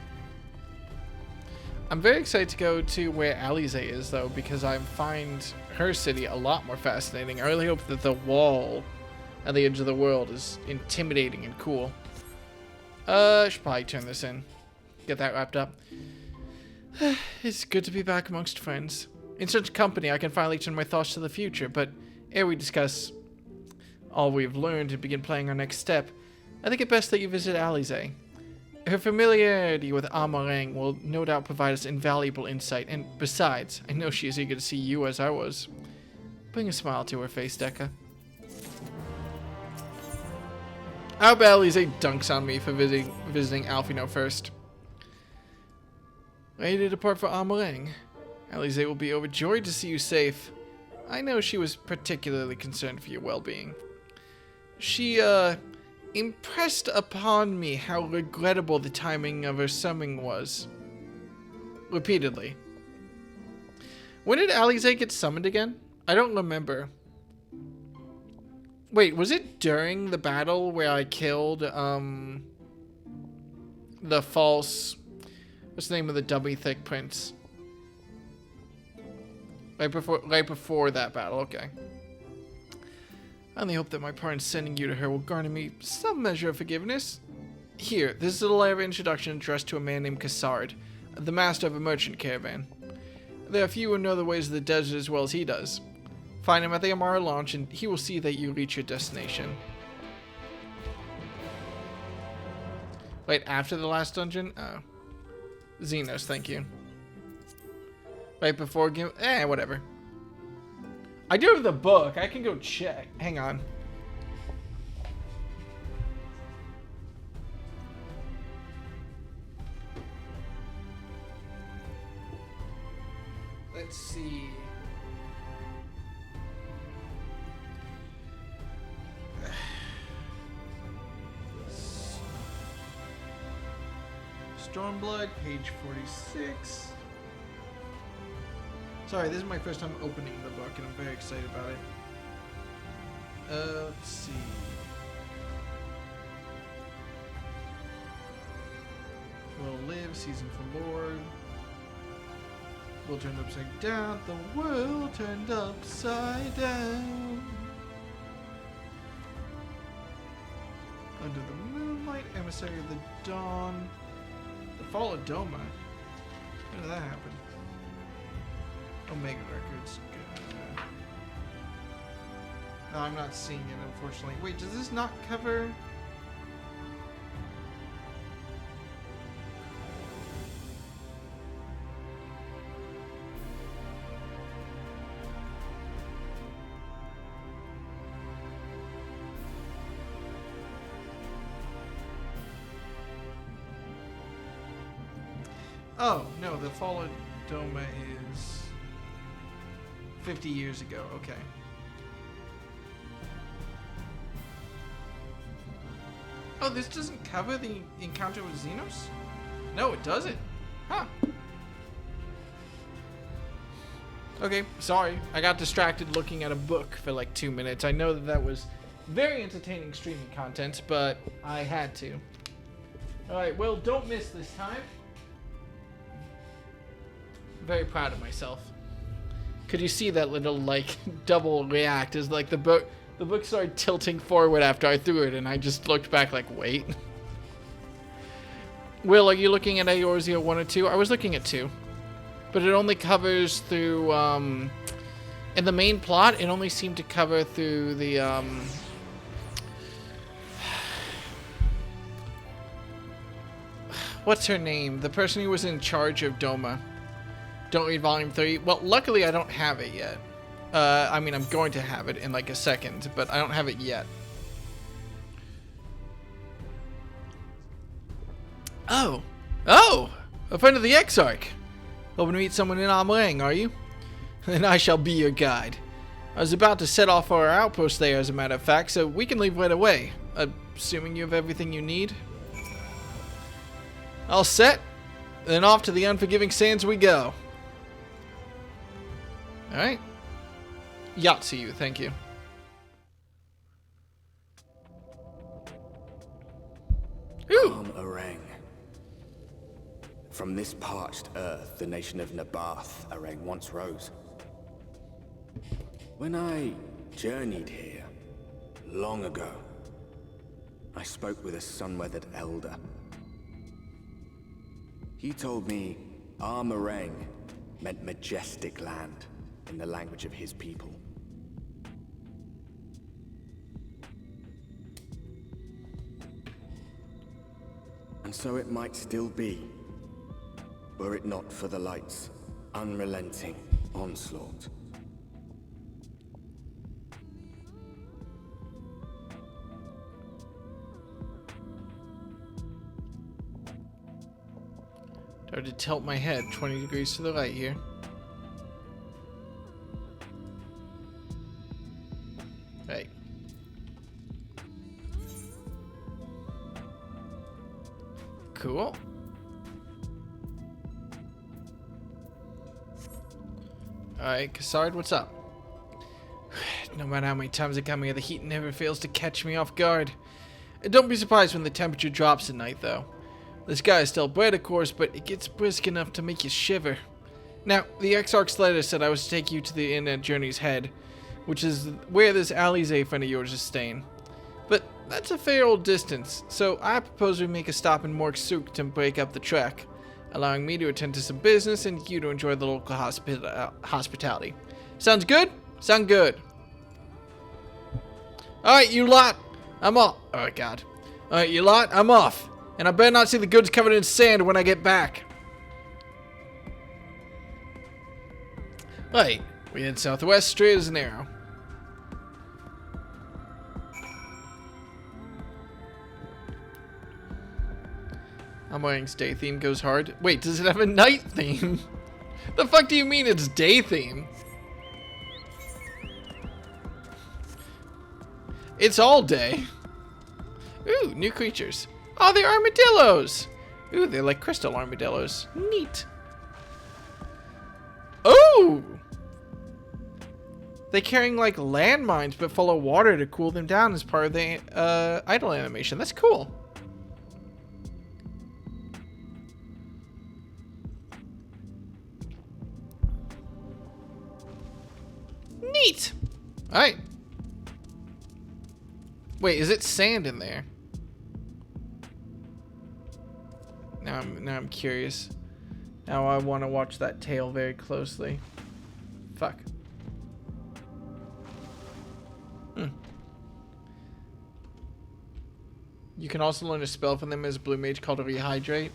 [SPEAKER 1] I'm very excited to go to where Alize is, though, because I find her city a lot more fascinating. I really hope that the wall at the edge of the world is intimidating and cool. I should probably turn this in. Get that wrapped up. It's good to be back amongst friends. In such company, I can finally turn my thoughts to the future, but ere we discuss all we've learned and begin planning our next step, I think it best that you visit Alize. Her familiarity with Amarang will no doubt provide us invaluable insight, and besides, I know she is eager to see you as I was. Bring a smile to her face, Dekka. I hope Alize dunks on me for visiting Alfino first. Ready to depart for Amarang? Alize will be overjoyed to see you safe. I know she was particularly concerned for your well-being. She, impressed upon me how regrettable the timing of her summoning was. Repeatedly. When did Alize get summoned again? I don't remember. Wait, was it during the battle where I killed the false... What's the name of the dummy thick prince? Right before that battle, okay. I only hope that my part in sending you to her will garner me some measure of forgiveness. Here, this is a letter of introduction addressed to a man named Cassard, the master of a merchant caravan. There are few who know the ways of the desert as well as he does. Find him at the Amara launch and he will see that you reach your destination. Wait, after the last dungeon? Oh. Xenos, thank you. Right before game... whatever. I do have the book. I can go check. Hang on. Let's see. Stormblood, page 46. Sorry, this is my first time opening the book, and I'm very excited about it. Let's see. Will live, season for Lord. World turned upside down. The world turned upside down. Under the moonlight, emissary of the dawn. The fall of Doma. When did that happen? Omega Records. No, I'm not seeing it, unfortunately. Wait, does this not cover... Oh, no, the fall of Doma is 50 years ago. Okay. Oh, this doesn't cover the encounter with Xenos? No, it doesn't. Huh. Okay, sorry. I got distracted looking at a book for like 2 minutes. I know that that was very entertaining streaming content, but I had to. Alright, well, don't miss this time. Very proud of myself. Could you see that little like double react as like the book started tilting forward after I threw it and I just looked back like, wait. Will, are you looking at Eorzea 1 or 2? I was looking at 2. But it only covers through in the main plot it only seemed to cover through the what's her name? The person who was in charge of Doma. Don't read volume 3. Well, luckily I don't have it yet. I mean, I'm going to have it in like a second, but I don't have it yet. Oh! A friend of the Exarch! Hoping to meet someone in Amrang, are you? Then I shall be your guide. I was about to set off for our outpost there, as a matter of fact, so we can leave right away. Assuming you have everything you need. All set? Then off to the unforgiving sands we go. Alright. Yahtzee you, thank you. Ooh!
[SPEAKER 4] Arang. From this parched earth, the nation of Nabath, Arang once rose. When I journeyed here, long ago, I spoke with a sun-weathered elder. He told me Armarang meant majestic land in the language of his people. And so it might still be, were it not for the light's unrelenting onslaught.
[SPEAKER 1] Tried to tilt my head 20 degrees to the right here. Right. Cool. Alright, Cassard, what's up? No matter how many times I come here, the heat never fails to catch me off guard. And don't be surprised when the temperature drops at night, though. The sky is still bright, of course, but it gets brisk enough to make you shiver. Now, the Exarch's letter said I was to take you to the inn at Journey's Head, which is where this Alize friend of yours is staying. But that's a fair old distance, so I propose we make a stop in Morksuk to break up the trek, allowing me to attend to some business and you to enjoy the local hospitality. Sounds good? Sound good. Alright, you lot, I'm off. Oh, God. Alright, you lot, I'm off. And I better not see the goods covered in sand when I get back. Right, we head southwest straight as an arrow. Amoyang's day theme goes hard. Wait, does it have a night theme? The fuck do you mean it's day theme? It's all day. Ooh, new creatures. Oh, they're armadillos. Ooh, they're like crystal armadillos. Neat. Oh! They're carrying like landmines but full of water to cool them down as part of the idle animation. That's cool. Neat. All right. Wait, is it sand in there? Now I'm curious. Now I want to watch that tail very closely. Fuck. You can also learn a spell from them as Blue Mage called Rehydrate.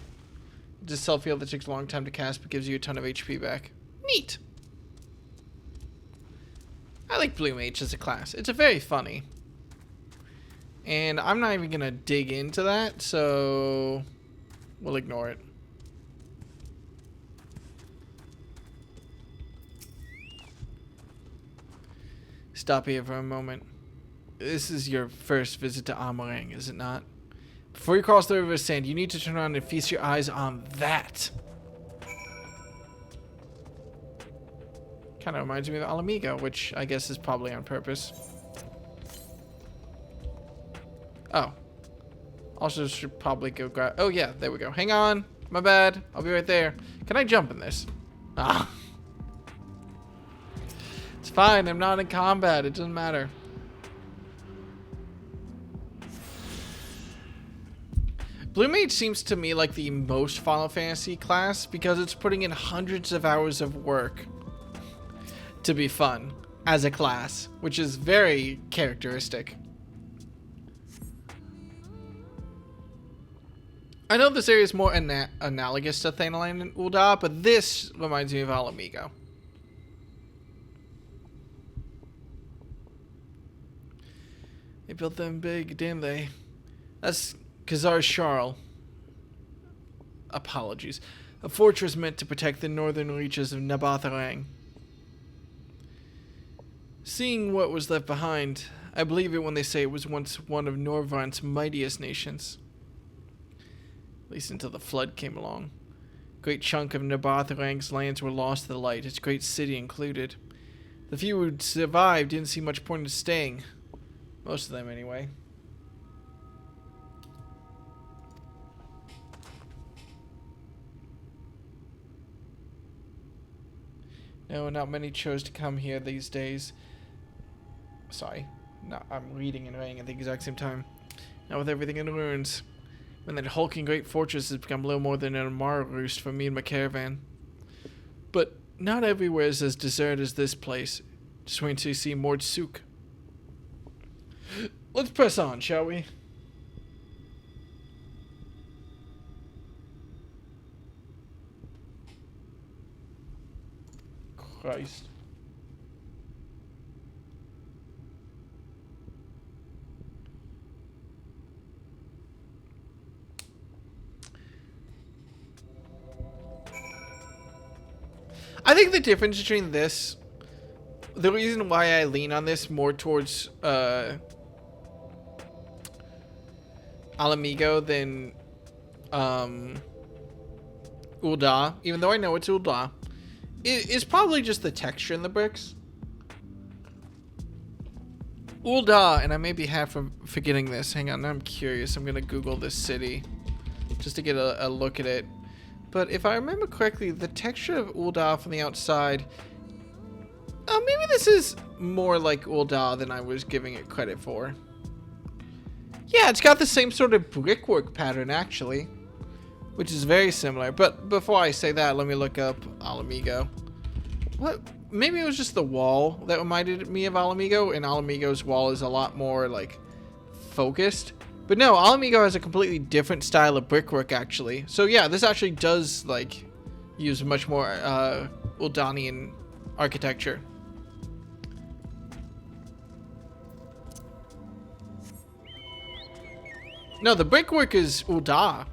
[SPEAKER 1] It's a self heal that takes a long time to cast but gives you a ton of HP back. Neat. I like Blue Mage as a class. It's a very funny. And I'm not even gonna dig into that, so we'll ignore it. Stop here for a moment. This is your first visit to Amarang, is it not? Before you cross the river of sand, you need to turn around and feast your eyes on that. Kind of reminds me of Alamigo, which I guess is probably on purpose. Oh. Also should probably go grab... Oh, yeah, there we go. Hang on. My bad. I'll be right there. Can I jump in this? Ah. It's fine. I'm not in combat. It doesn't matter. Blue Mage seems to me like the most Final Fantasy class because it's putting in hundreds of hours of work to be fun as a class, which is very characteristic. I know this area is more analogous to Thanalan and Ul'dah, but this reminds me of Alamigo. They built them big, didn't they? That's Khazar Sharl. Apologies. A fortress meant to protect the northern reaches of Nabatharang. Seeing what was left behind, I believe it when they say it was once one of Norvrant's mightiest nations. At least until the flood came along. A great chunk of Nabatharang's lands were lost to the light, its great city included. The few who survived didn't see much point in staying. Most of them, anyway. No, not many chose to come here these days. Sorry. No, I'm reading and writing at the exact same time. Now with everything in ruins. When that hulking great fortress has become little more than an Amara roost for me and my caravan. But not everywhere is as deserted as this place. Just wait until you see Mordsuk. Let's press on, shall we? Christ. I think the difference between this, the reason why I lean on this more towards Alamigo than Ul'dah, even though I know it's Ul'dah, is probably just the texture in the bricks. Ul'dah, and I may be half forgetting this. Hang on, now I'm curious. I'm gonna Google this city just to get a look at it. But if I remember correctly, the texture of Ul'dah from the outside... Oh, maybe this is more like Ul'dah than I was giving it credit for. Yeah, it's got the same sort of brickwork pattern, actually. Which is very similar. But before I say that, let me look up Alamigo. What? Maybe it was just the wall that reminded me of Alamigo, and Alamigo's wall is a lot more, like, focused. But no, Alamigo has a completely different style of brickwork, actually. So yeah, this actually does, like, use much more Uldanian architecture. No, the brickwork is Ul'dah.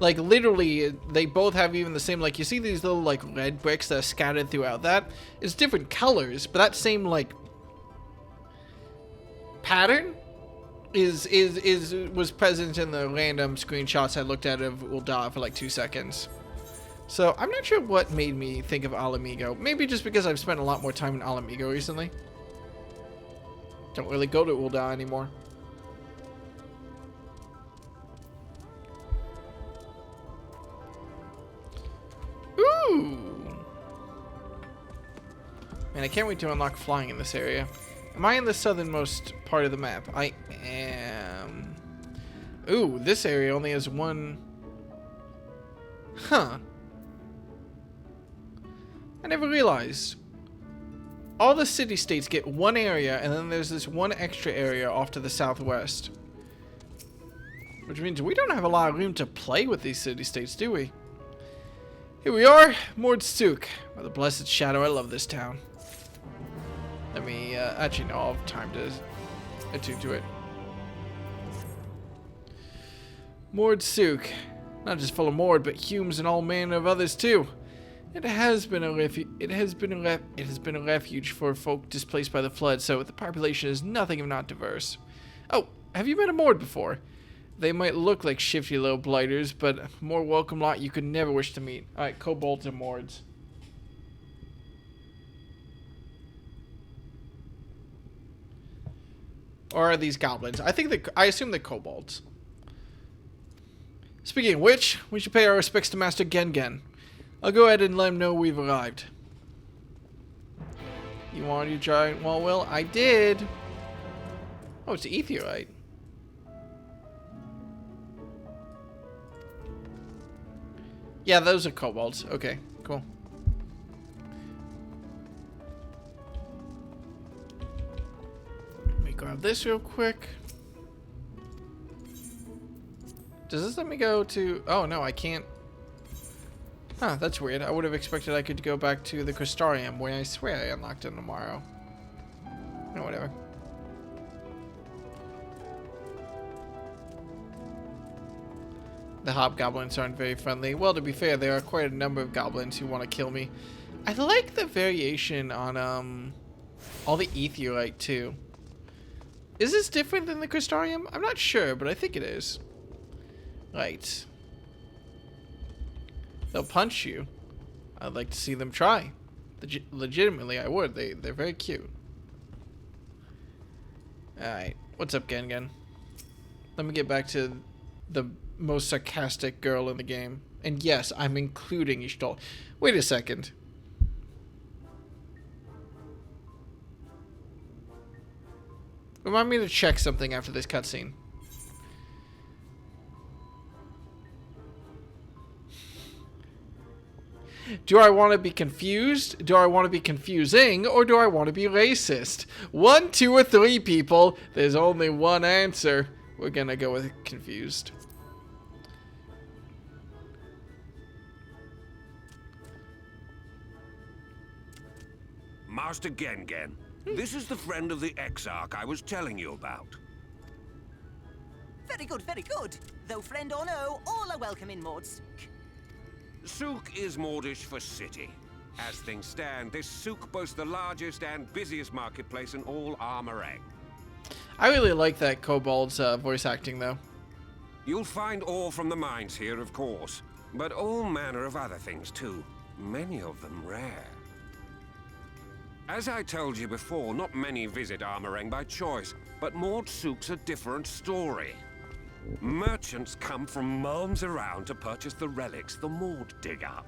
[SPEAKER 1] Like, literally, they both have even the same, like, you see these little, like, red bricks that are scattered throughout that? It's different colors, but that same, like, pattern was present in the random screenshots I looked at of Ul'dah for, like, 2 seconds. So, I'm not sure what made me think of Alamigo. Maybe just because I've spent a lot more time in Alamigo recently. Don't really go to Ul'dah anymore. Ooh! Man, I can't wait to unlock flying in this area. Am I in the southernmost part of the map? I am. Ooh, this area only has one... Huh. I never realized. All the city-states get one area, and then there's this one extra area off to the southwest. Which means we don't have a lot of room to play with these city-states, do we? Here we are, Mordsuk. By the blessed shadow, I love this town. Let me, actually, no, I'll have time to attune to it. Mordsuk. Not just full of Mord, but Humes and all manner of others, too. It has been a refuge for folk displaced by the flood, so the population is nothing if not diverse. Oh, have you met a Mord before? They might look like shifty little blighters, but a more welcome lot you could never wish to meet. Alright, kobolds and Mords. Or are these goblins? I assume they're kobolds. Speaking of which, we should pay our respects to Master Gengen. I'll go ahead and let him know we've arrived. You wanted your giant wall will? I did. Oh, it's Etherite. Yeah, those are kobolds. Okay, cool. Let me grab this real quick. Does this let me go to... Oh, no, I can't. Huh, that's weird. I would have expected I could go back to the Crystarium, where I swear I unlocked it tomorrow. No, whatever. The hobgoblins aren't very friendly. Well, to be fair, there are quite a number of goblins who want to kill me. I like the variation on all the Etherite too. Is this different than the Crystarium? I'm not sure, but I think it is. Right. They'll punch you. I'd like to see them try. Legitimately, I would. They're very cute. Alright. What's up, Gengen? Let me get back to the most sarcastic girl in the game. And yes, I'm including Ishtal. Wait a second. Remind me to check something after this cutscene. Do I want to be confused? Do I want to be confusing? Or do I want to be racist? 1, 2, or 3, people. There's only one answer. We're gonna go with confused.
[SPEAKER 5] Master Gengen, this is the friend of the Exarch I was telling you about.
[SPEAKER 6] Very good, very good. Though friend or no, all are welcome in Mords.
[SPEAKER 5] Souk is Mordish for city. As things stand, this souk boasts the largest and busiest marketplace in all Armoreg.
[SPEAKER 1] I really like that Kobold's voice acting, though.
[SPEAKER 5] You'll find ore from the mines here, of course, but all manner of other things, too. Many of them rare. As I told you before, not many visit Armoreng by choice, but Mord Sook's a different story. Merchants come from miles around to purchase the relics the Mord dig up.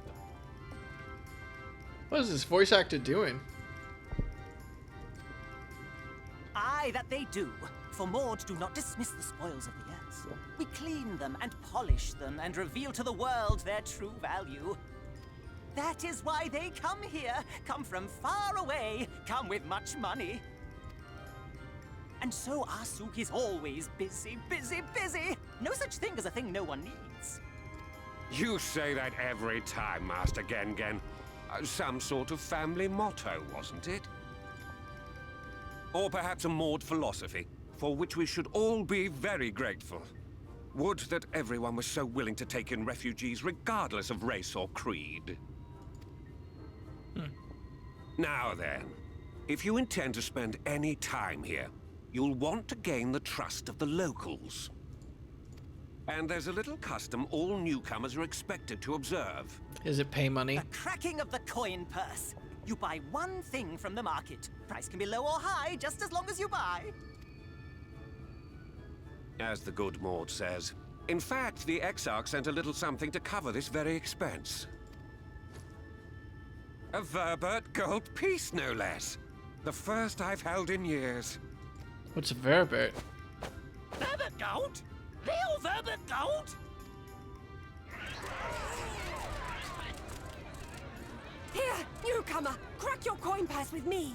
[SPEAKER 1] What is this voice actor doing?
[SPEAKER 6] Aye, that they do. For Mord do not dismiss the spoils of the earth. We clean them and polish them and reveal to the world their true value. That is why they come here, come from far away, come with much money. And so our souk is always busy, busy, busy. No such thing as a thing no one needs.
[SPEAKER 5] You say that every time, Master Gengen. Some sort of family motto, wasn't it? Or perhaps a Mord philosophy, for which we should all be very grateful. Would that everyone was so willing to take in refugees regardless of race or creed. Now then, if you intend to spend any time here, you'll want to gain the trust of the locals. And there's a little custom all newcomers are expected to observe.
[SPEAKER 1] Is it pay money?
[SPEAKER 6] The cracking of the coin purse. You buy one thing from the market. Price can be low or high, just as long as you buy.
[SPEAKER 5] As the good Mord says. In fact, the Exarch sent a little something to cover this very expense. A Verbert gold piece, no less. The first I've held in years.
[SPEAKER 1] What's a Verbert?
[SPEAKER 2] Verbert gold? Real Verbert gold?
[SPEAKER 7] Here, newcomer, crack your coin purse with me.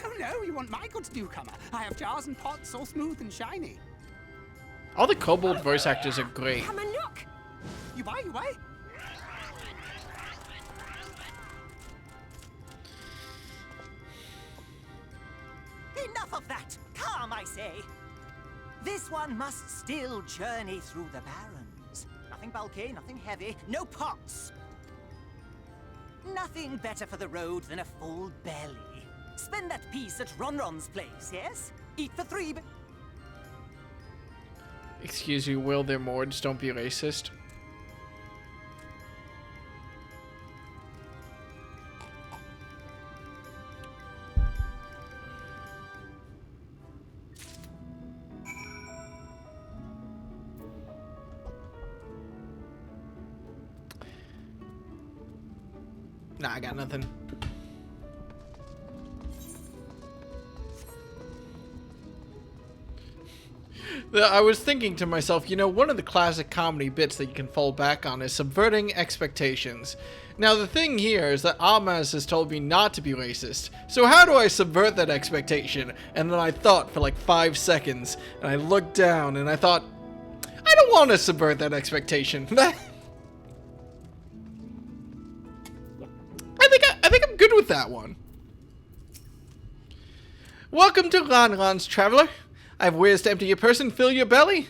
[SPEAKER 2] Oh no, you want my goods, newcomer. I have jars and pots, all smooth and shiny.
[SPEAKER 1] All the kobold voice actors are great.
[SPEAKER 7] Come and look.
[SPEAKER 2] You buy, you buy.
[SPEAKER 6] Enough of that! Calm, I say! This one must still journey through the barrens. Nothing bulky, nothing heavy, no pots. Nothing better for the road than a full belly. Spend that piece at Ronron's place, yes? Eat for 3
[SPEAKER 1] Excuse you, Will, they're Mords, don't be racist. Nah, I got nothing. I was thinking to myself, you know, one of the classic comedy bits that you can fall back on is subverting expectations. Now, the thing here is that Amaz has told me not to be racist, so how do I subvert that expectation? And then I thought for like 5 seconds, and I looked down, and I thought, I don't want to subvert that expectation. I think I'm good with that one. Welcome to Ronron's, traveler. I have wares to empty your purse and fill your belly.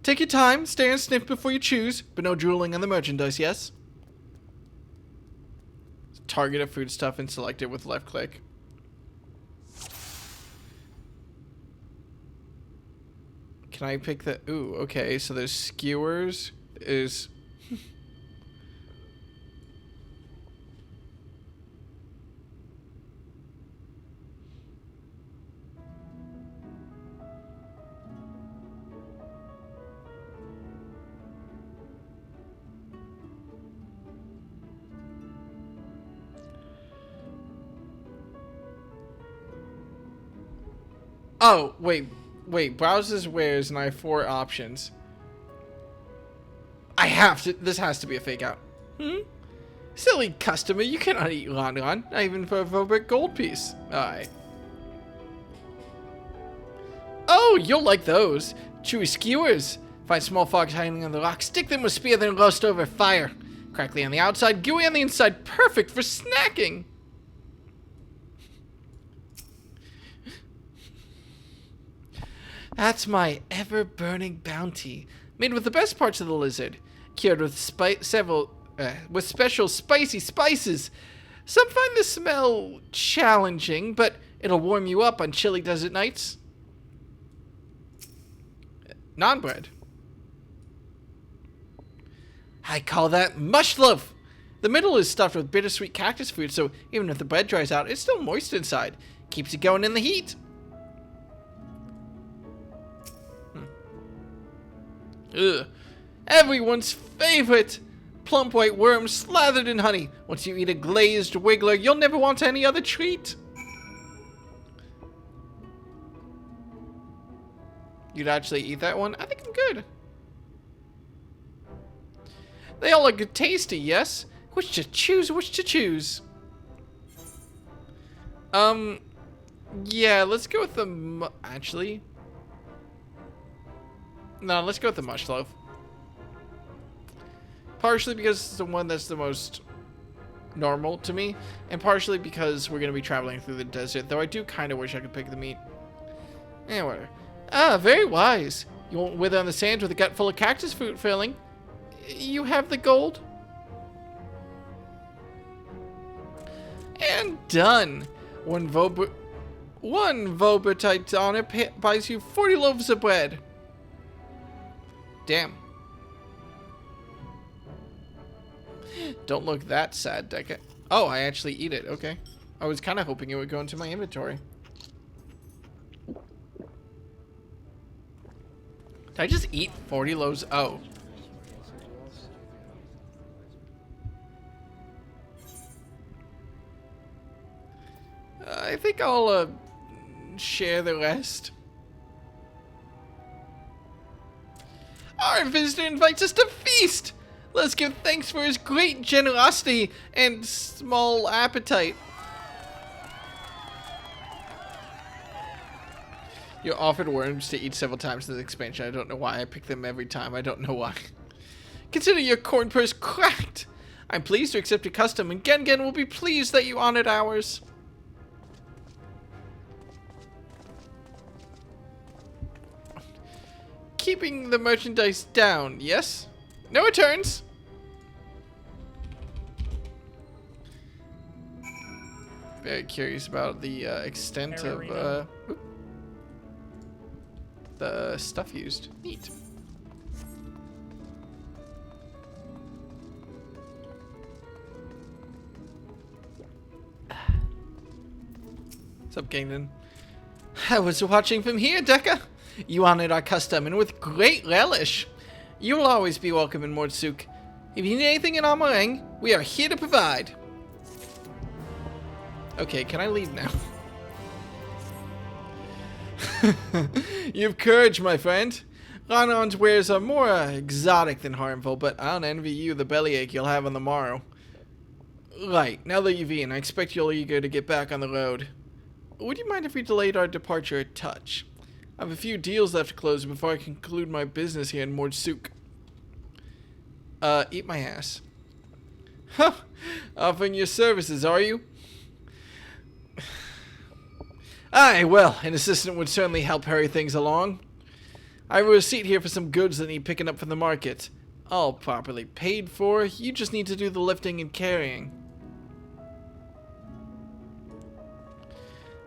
[SPEAKER 1] Take your time, stare and sniff before you choose, but no drooling on the merchandise, yes? Target a foodstuff and select it with left click. Can I pick the... Ooh, okay, so there's skewers. Is... Oh, wait. Browses wares and I have 4 options. I have to. This has to be a fake out. Silly customer, you cannot eat Ronron, not even for a Verbert gold piece. Alright. Oh, you'll like those. Chewy skewers. Find small frogs hiding on the rocks, stick them with spear, then roast over fire. Crackly on the outside, gooey on the inside, perfect for snacking. That's my ever-burning bounty, made with the best parts of the lizard, cured with with special spicy spices. Some find the smell challenging, but it'll warm you up on chilly desert nights. Non-bread. I call that mush loaf. The middle is stuffed with bittersweet cactus food, so even if the bread dries out, it's still moist inside. Keeps it going in the heat. Ugh. Everyone's favorite! Plump white worms slathered in honey. Once you eat a glazed wiggler, you'll never want any other treat. You'd actually eat that one? I think I'm good. They all look tasty, yes? Which to choose, which to choose? Yeah, let's go with the actually. No, let's go with the mush loaf. Partially because it's the one that's the most normal to me, and partially because we're going to be traveling through the desert, though I do kind of wish I could pick the meat. Eh, whatever. Ah, very wise. You won't wither on the sand with a gut full of cactus fruit filling. You have the gold. And done. One Vobertite honor buys you 40 loaves of bread. Damn. Don't look that sad, Deca. Oh, I actually eat it. Okay. I was kind of hoping it would go into my inventory. Did I just eat 40 loaves? Oh. I think I'll share the rest. Our visitor invites us to feast! Let's give thanks for his great generosity and small appetite. You're offered worms to eat several times in this expansion. I don't know why. I pick them every time. I don't know why. Consider your corn purse cracked. I'm pleased to accept your custom, and Gengen will be pleased that you honored ours. Keeping the merchandise down, yes? No returns. Very curious about the extent of the stuff used. Neat. What's up, Gangden? I was watching from here, Deca. You honored our custom, and with great relish. You will always be welcome in Mordsuk. If you need anything in Amarang, we are here to provide. Okay, can I leave now? You have courage, my friend. Ranon's wares are more exotic than harmful, but I don't envy you the bellyache you'll have on the morrow. Right, now that you've eaten, I expect you're eager to get back on the road. Would you mind if we delayed our departure a touch? I have a few deals left to close before I conclude my business here in Mordsuk. Eat my ass. Huh, offering your services, are you? Aye, well, an assistant would certainly help hurry things along. I have a receipt here for some goods that need picking up from the market. All properly paid for, you just need to do the lifting and carrying.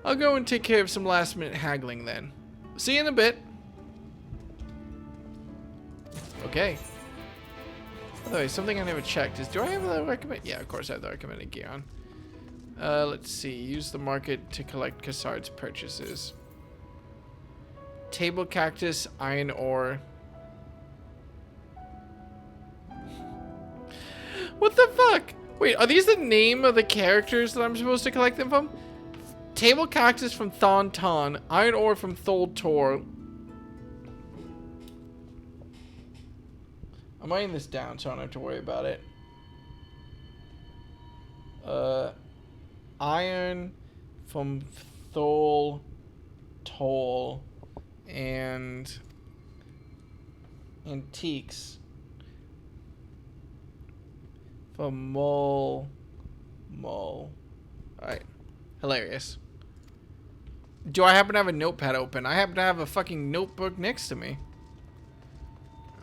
[SPEAKER 1] I'll go and take care of some last minute haggling then. See you in a bit. Okay. By the way, something I never checked is, do I have the recommend? Yeah, of course I have the recommended gear on. Let's see. Use the market to collect Cassard's purchases. Table cactus, iron ore. What the fuck? Wait, are these the name of the characters that I'm supposed to collect them from? Table cactus from Thon Ton, iron ore from Thol Tor. I'm writing this down so I don't have to worry about it. Iron from Thol Tol and antiques from Mol. Alright. Hilarious. Do I happen to have a notepad open? I happen to have a fucking notebook next to me.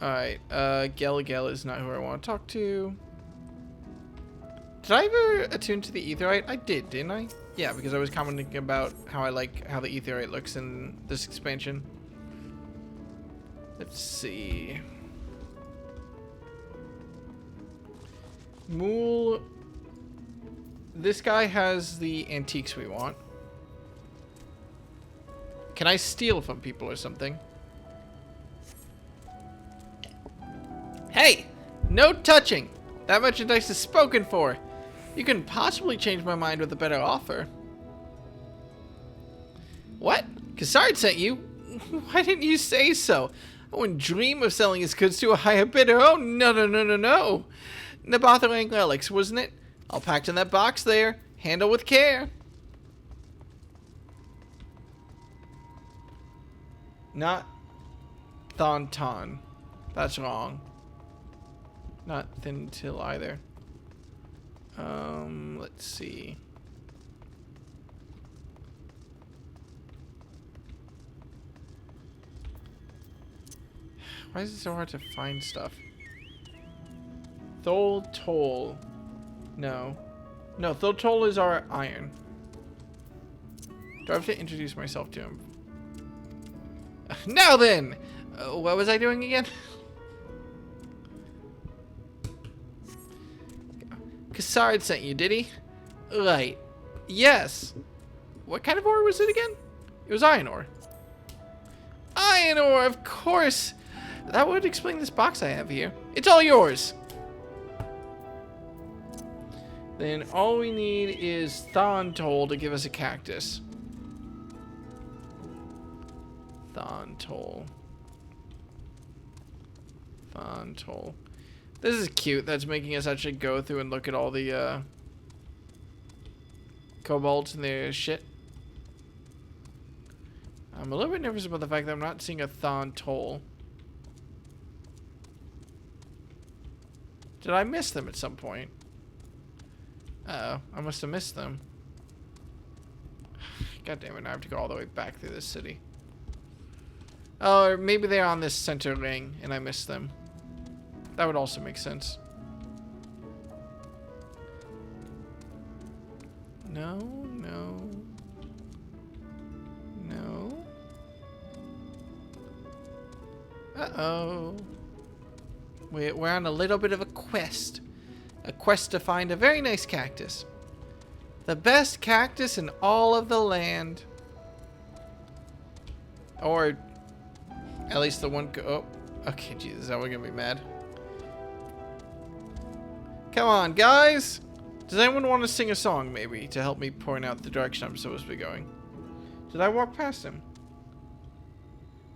[SPEAKER 1] Alright, Gel is not who I want to talk to. Did I ever attune to the Aetheryte? I did, didn't I? Yeah, because I was commenting about how I like how the Aetheryte looks in this expansion. Let's see. Mool. This guy has the antiques we want. Can I steal from people or something? Hey! No touching! That merchandise is spoken for. You can possibly change my mind with a better offer. What? Cassard sent you? Why didn't you say so? I wouldn't dream of selling his goods to a higher bidder. Oh, no, no, no, no, no. Nabothering relics, wasn't it? All packed in that box there. Handle with care. Not Thonton. That's wrong. Not Thin Till either. Let's see. Why is it so hard to find stuff? Thol Toll. No. No, Thol Toll is our iron. Do I have to introduce myself to him? Now then! What was I doing again? Cassard sent you, did he? Right. Yes. What kind of ore was it again? It was iron ore. Iron ore, of course! That would explain this box I have here. It's all yours! Then all we need is Thontol to give us a cactus. Thontol. Thontol. This is cute. That's making us actually go through and look at all the kobolds and their shit. I'm a little bit nervous about the fact that I'm not seeing a Thontol. Did I miss them at some point? Uh-oh. I must have missed them. God damn it. I have to go all the way back through this city. Oh, or maybe they're on this center ring and I missed them. That would also make sense. No, no. No. Uh-oh. We're on a little bit of a quest. A quest to find a very nice cactus. The best cactus in all of the land. Or at least the one... Oh, okay, Jesus, are we gonna be mad? Come on, guys! Does anyone want to sing a song, maybe, to help me point out the direction I'm supposed to be going? Did I walk past him?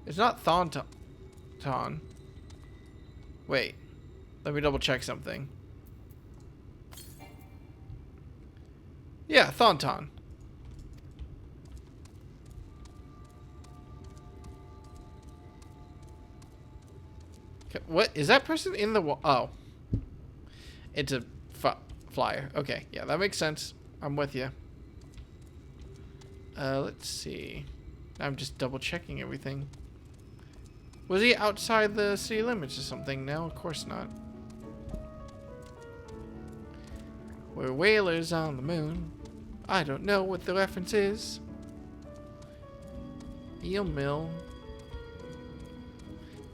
[SPEAKER 1] It's not Thonton. Wait. Let me double check something. Yeah, Thonton. What? Is that person in the wall? Oh. It's a flyer. Okay, yeah, that makes sense. I'm with you. Let's see. I'm just double checking everything. Was he outside the city limits or something? No, of course not. We're whalers on the moon. I don't know what the reference is. Eel mill.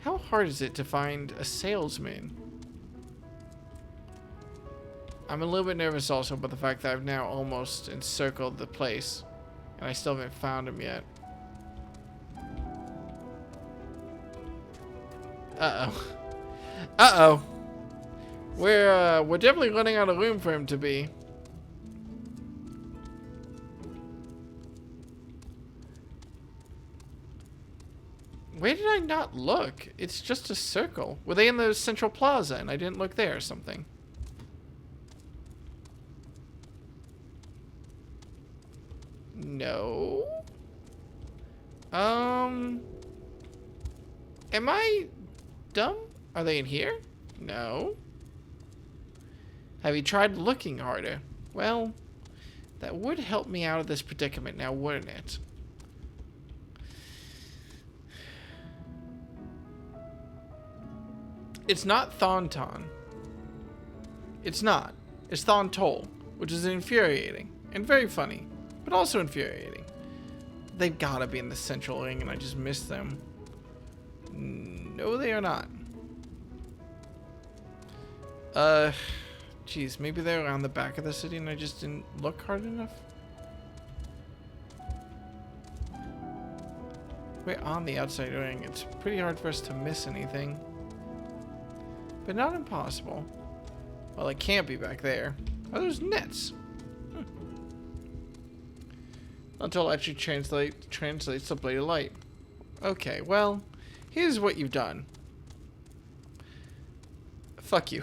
[SPEAKER 1] How hard is it to find a salesman? I'm a little bit nervous also about the fact that I've now almost encircled the place. And I still haven't found him yet. Uh-oh. Uh-oh. We're definitely running out of room for him to be. Where did I not look? It's just a circle. Were they in the central plaza and I didn't look there or something? No. Am I dumb? Are they in here? No. Have you tried looking harder? Well, that would help me out of this predicament now, wouldn't it? It's not Thonton. It's not. It's Thontol, which is infuriating and very funny, but also infuriating. They've got to be in the central ring and I just missed them. No, they are not. Jeez, maybe they're around the back of the city and I just didn't look hard enough. We're on the outside ring. It's pretty hard for us to miss anything. But not impossible. Well, it can't be back there. Oh, there's nets. Until it actually translates the blade of light. Okay, well, here's what you've done. Fuck you.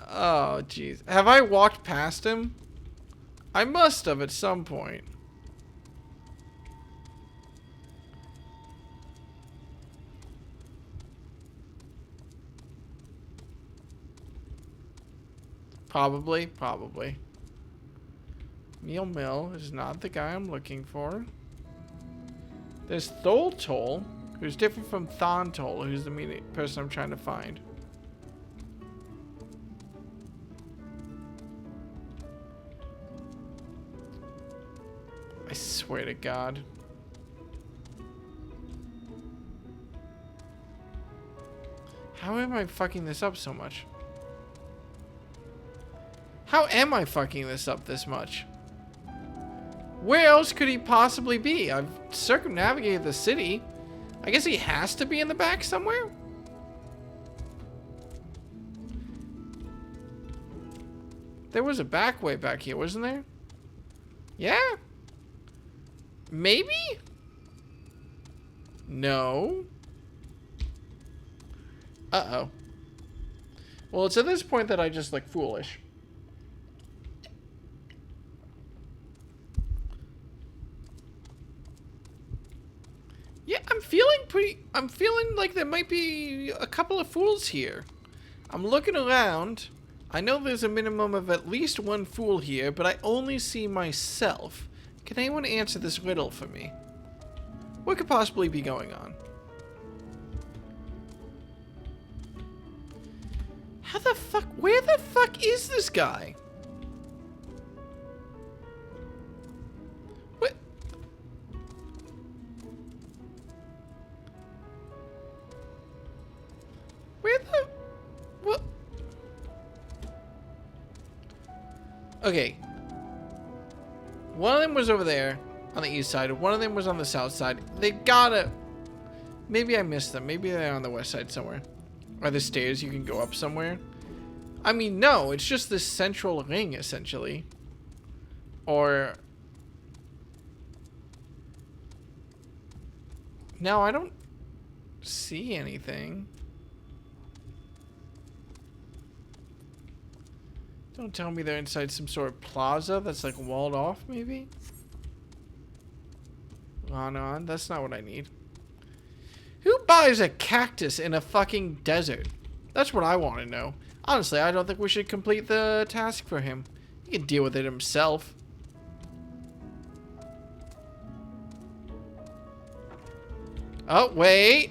[SPEAKER 1] Oh, jeez. Have I walked past him? I must have at some point. Probably. Neil Mill is not the guy I'm looking for. There's Tholtol, who's different from Thontol, who's the person I'm trying to find. I swear to God. How am I fucking this up so much? How am I fucking this up this much? Where else could he possibly be? I've circumnavigated the city. I guess he has to be in the back somewhere? There was a back way back here, wasn't there? Yeah? Maybe? No. Uh-oh. Well, it's at this point that I just look foolish. Yeah, I'm feeling like there might be a couple of fools here. I'm looking around. I know there's a minimum of at least one fool here, but I only see myself. Can anyone answer this riddle for me? What could possibly be going on? How the fuck? Where the fuck is this guy? What? Where the? What? Okay. One of them was over there on the east side. One of them was on the south side. They gotta... Maybe I missed them. Maybe they're on the west side somewhere. Are there stairs you can go up somewhere? I mean, no. It's just this central ring, essentially. Or... No, I don't see anything. Don't tell me they're inside some sort of plaza that's like walled off, maybe? On. That's not what I need. Who buys a cactus in a fucking desert? That's what I want to know. Honestly, I don't think we should complete the task for him. He can deal with it himself. Oh, wait.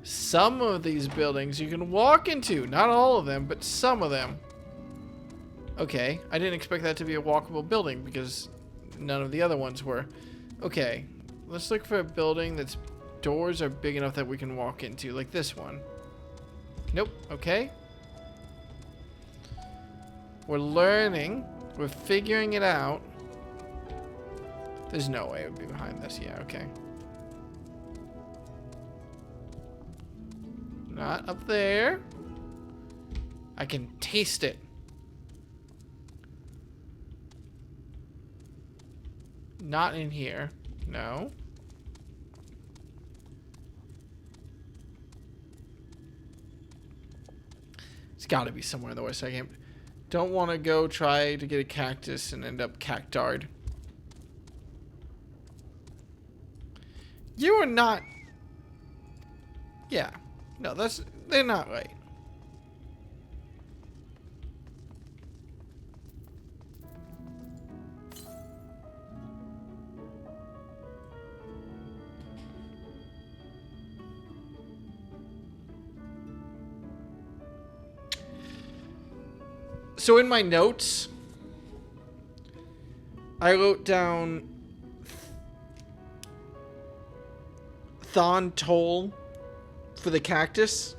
[SPEAKER 1] Some of these buildings you can walk into. Not all of them, but some of them. Okay, I didn't expect that to be a walkable building because none of the other ones were. Okay, let's look for a building that's doors are big enough that we can walk into, like this one. Nope, okay. We're learning. We're figuring it out. There's no way it would be behind this. Yeah, okay. Not up there. I can taste it. Not in here. No. It's got to be somewhere in the west. I can't. Don't want to go try to get a cactus and end up cactarred. You are not. Yeah. No, they're not right. So in my notes, I wrote down Thon Toll for the cactus.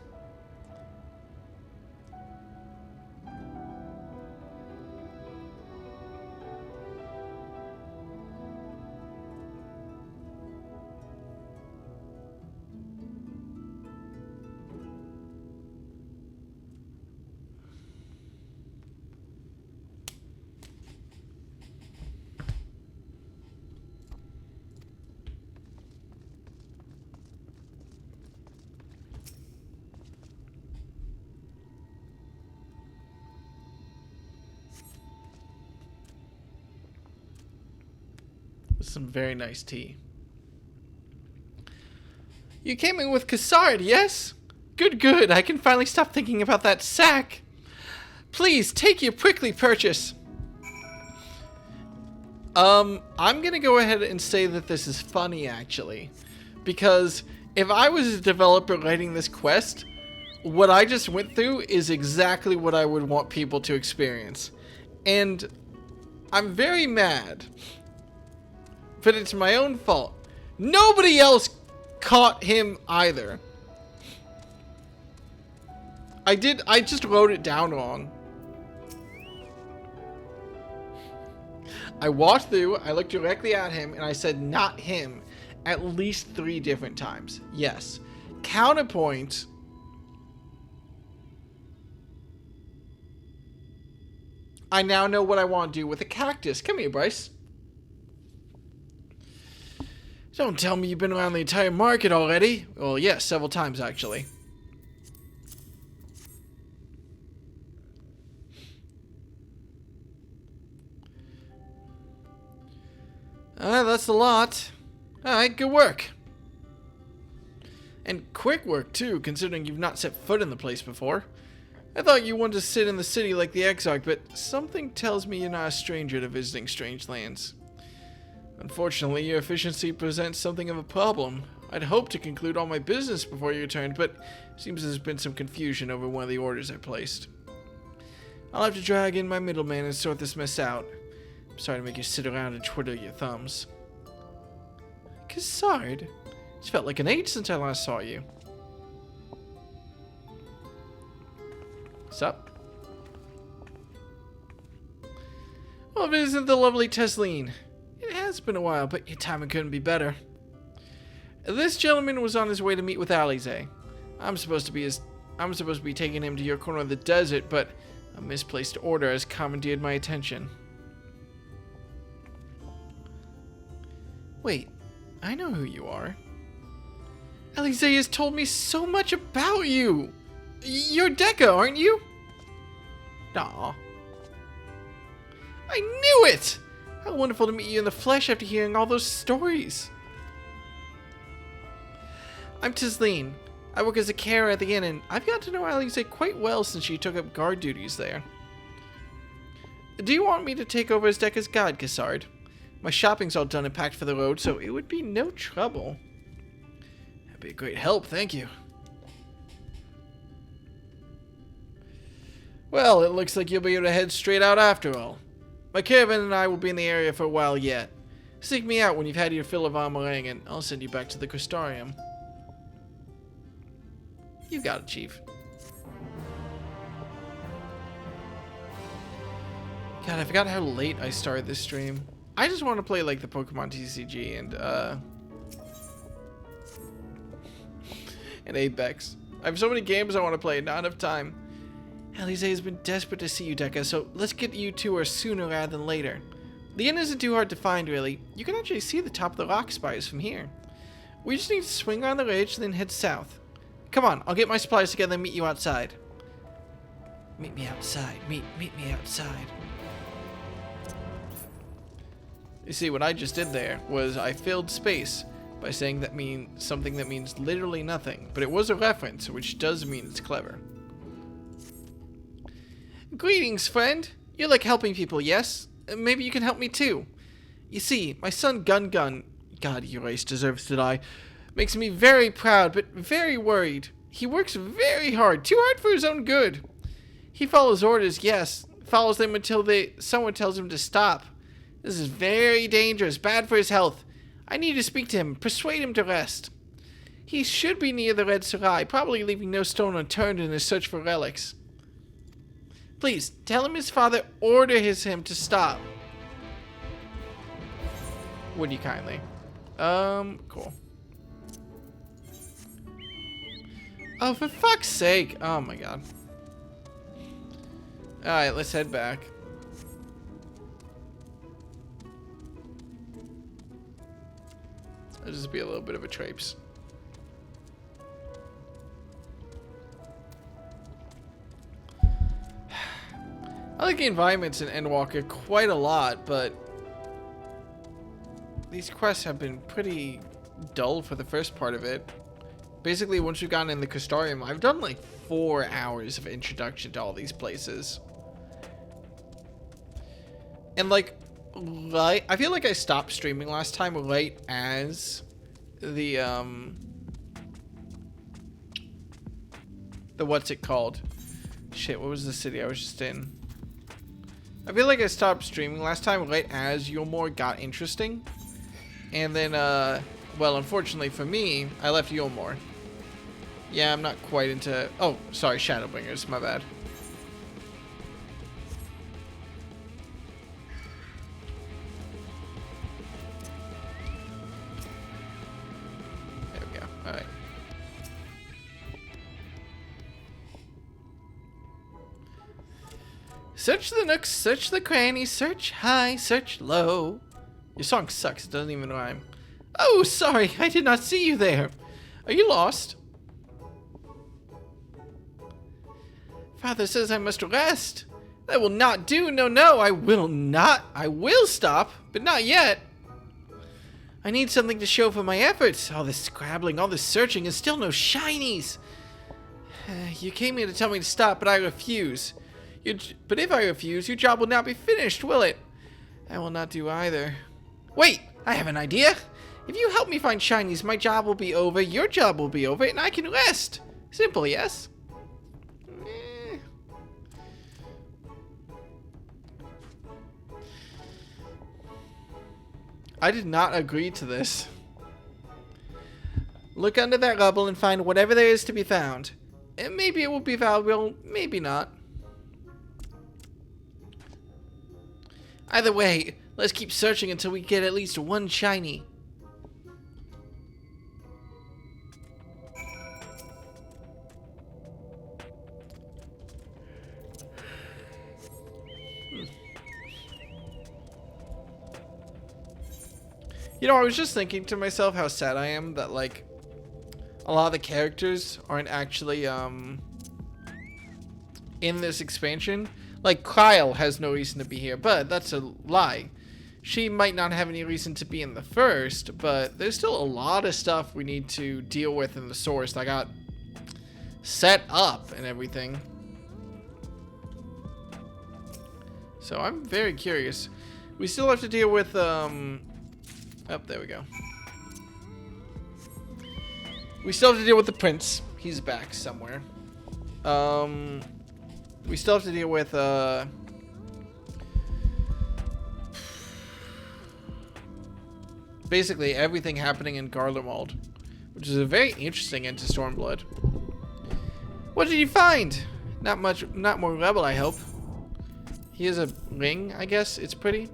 [SPEAKER 1] Some very nice tea. You came in with Cassard, yes? Good, good. I can finally stop thinking about that sack. Please, take your prickly purchase. I'm gonna go ahead and say that this is funny, actually. Because if I was a developer writing this quest, what I just went through is exactly what I would want people to experience. And I'm very mad. But it's my own fault. Nobody else caught him either. I just wrote it down wrong. I walked through, I looked directly at him, and I said, not him, at least 3 different times. Yes. Counterpoint. I now know what I want to do with a cactus. Come here, Bryce. Don't tell me you've been around the entire market already. Well, yes, several times, actually. That's a lot. Alright, good work. And quick work, too, considering you've not set foot in the place before. I thought you wanted to sit in the city like the Exarch, but something tells me you're not a stranger to visiting strange lands. Unfortunately, your efficiency presents something of a problem. I'd hoped to conclude all my business before you returned, but it seems there's been some confusion over one of the orders I placed. I'll have to drag in my middleman and sort this mess out. I'm sorry to make you sit around and twiddle your thumbs. Cassard, it's felt like an age since I last saw you. What's up? Well, if it isn't the lovely Tesleen. It has been a while, but your timing couldn't be better. This gentleman was on his way to meet with Alize. I'm supposed to be taking him to your corner of the desert, but a misplaced order has commandeered my attention. Wait, I know who you are. Alize has told me so much about you. You're Deca, aren't you? Aw. I knew it! How wonderful to meet you in the flesh after hearing all those stories. I'm Tesleen. I work as a carer at the inn, and I've got to know Alize quite well since she took up guard duties there. Do you want me to take over as Deca's guide, Cassard? My shopping's all done and packed for the road, so it would be no trouble. That'd be a great help, thank you. Well, it looks like you'll be able to head straight out after all. My caravan and I will be in the area for a while yet. Seek me out when you've had your fill of armorang, and I'll send you back to the Crystarium. You got it, Chief. God, I forgot how late I started this stream. I just want to play like the Pokemon TCG and Apex. I have so many games I want to play, not enough time. Alize has been desperate to see you, Deca, so let's get you to her sooner rather than later. The inn isn't too hard to find, really. You can actually see the top of the rock spires from here. We just need to swing around the ridge and then head south. Come on, I'll get my supplies together and meet you outside. Meet me outside. Meet me outside. You see, what I just did there was I filled space by saying something that means literally nothing, but it was a reference, which does mean it's clever. Greetings, friend. You like helping people, yes? Maybe you can help me too. You see, my son Gun, God, your race deserves to die, makes me very proud, but very worried. He works very hard, too hard for his own good. He follows orders, yes, follows them until someone tells him to stop. This is very dangerous, bad for his health. I need to speak to him, persuade him to rest. He should be near the Red Sarai, probably leaving no stone unturned in his search for relics. Please, tell him his father orders him to stop. Would you kindly? Cool. Oh, for fuck's sake. Oh my god. Alright, let's head back. It'll just be a little bit of a traipse. I like the environments in Endwalker quite a lot, but these quests have been pretty dull for the first part of it. Basically, once we've gotten in the Crystarium, I've done like 4 hours of introduction to all these places. And like, I feel like I stopped streaming last time right as the what's it called? Shit, what was the city I was just in? I feel like I stopped streaming last time right as Yulmore got interesting. And then, well, unfortunately for me, I left Yulmore. Yeah, I'm not quite into... Oh, sorry, Shadowbringers, my bad. There we go, alright. Search the nooks, search the crannies, search high, search low. Your song sucks, it doesn't even rhyme. Oh, sorry, I did not see you there. Are you lost? Father says I must rest. That will not do. No, no, I will not. I will stop, but not yet. I need something to show for my efforts. All this scrabbling, all this searching, and still no shinies. You came here to tell me to stop, but I refuse. But if I refuse, your job will not be finished, will it? I will not do either. Wait, I have an idea. If you help me find shinies, my job will be over, your job will be over, and I can rest. Simple, yes? I did not agree to this. Look under that rubble and find whatever there is to be found. And maybe it will be valuable, maybe not. Either way, let's keep searching until we get at least one shiny. You know, I was just thinking to myself how sad I am that, like, a lot of the characters aren't actually, in this expansion. Like, Kyle has no reason to be here, but that's a lie. She might not have any reason to be in the first, but there's still a lot of stuff we need to deal with in the source that got set up and everything. So I'm very curious. We still have to deal with, oh, there we go. We still have to deal with the prince. He's back somewhere. We still have to deal with, basically everything happening in Garlemald, which is a very interesting end to Stormblood. What did you find? Not much, not more rebel, I hope. He has a ring, I guess. It's pretty.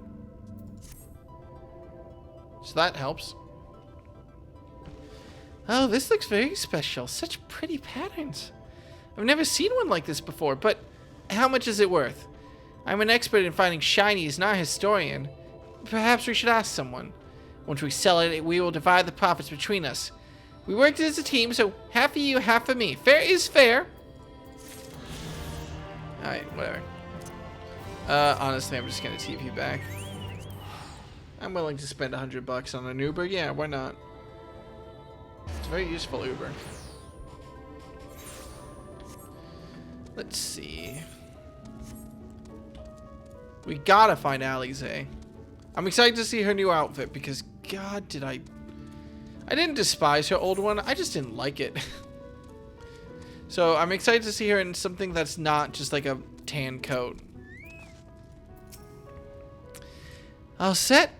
[SPEAKER 1] So that helps. Oh, this looks very special. Such pretty patterns. I've never seen one like this before, but how much is it worth? I'm an expert in finding shinies, not a historian. Perhaps we should ask someone. Once we sell it, we will divide the profits between us. We worked as a team, so half for you, half for me. Fair is fair. Alright, whatever. Honestly, I'm just gonna TP back. I'm willing to spend $100 on an Uber. Yeah, why not? It's a very useful Uber. Let's see. We gotta find Alize. I'm excited to see her new outfit because, God, did I didn't despise her old one. I just didn't like it. So I'm excited to see her in something that's not just like a tan coat. All set?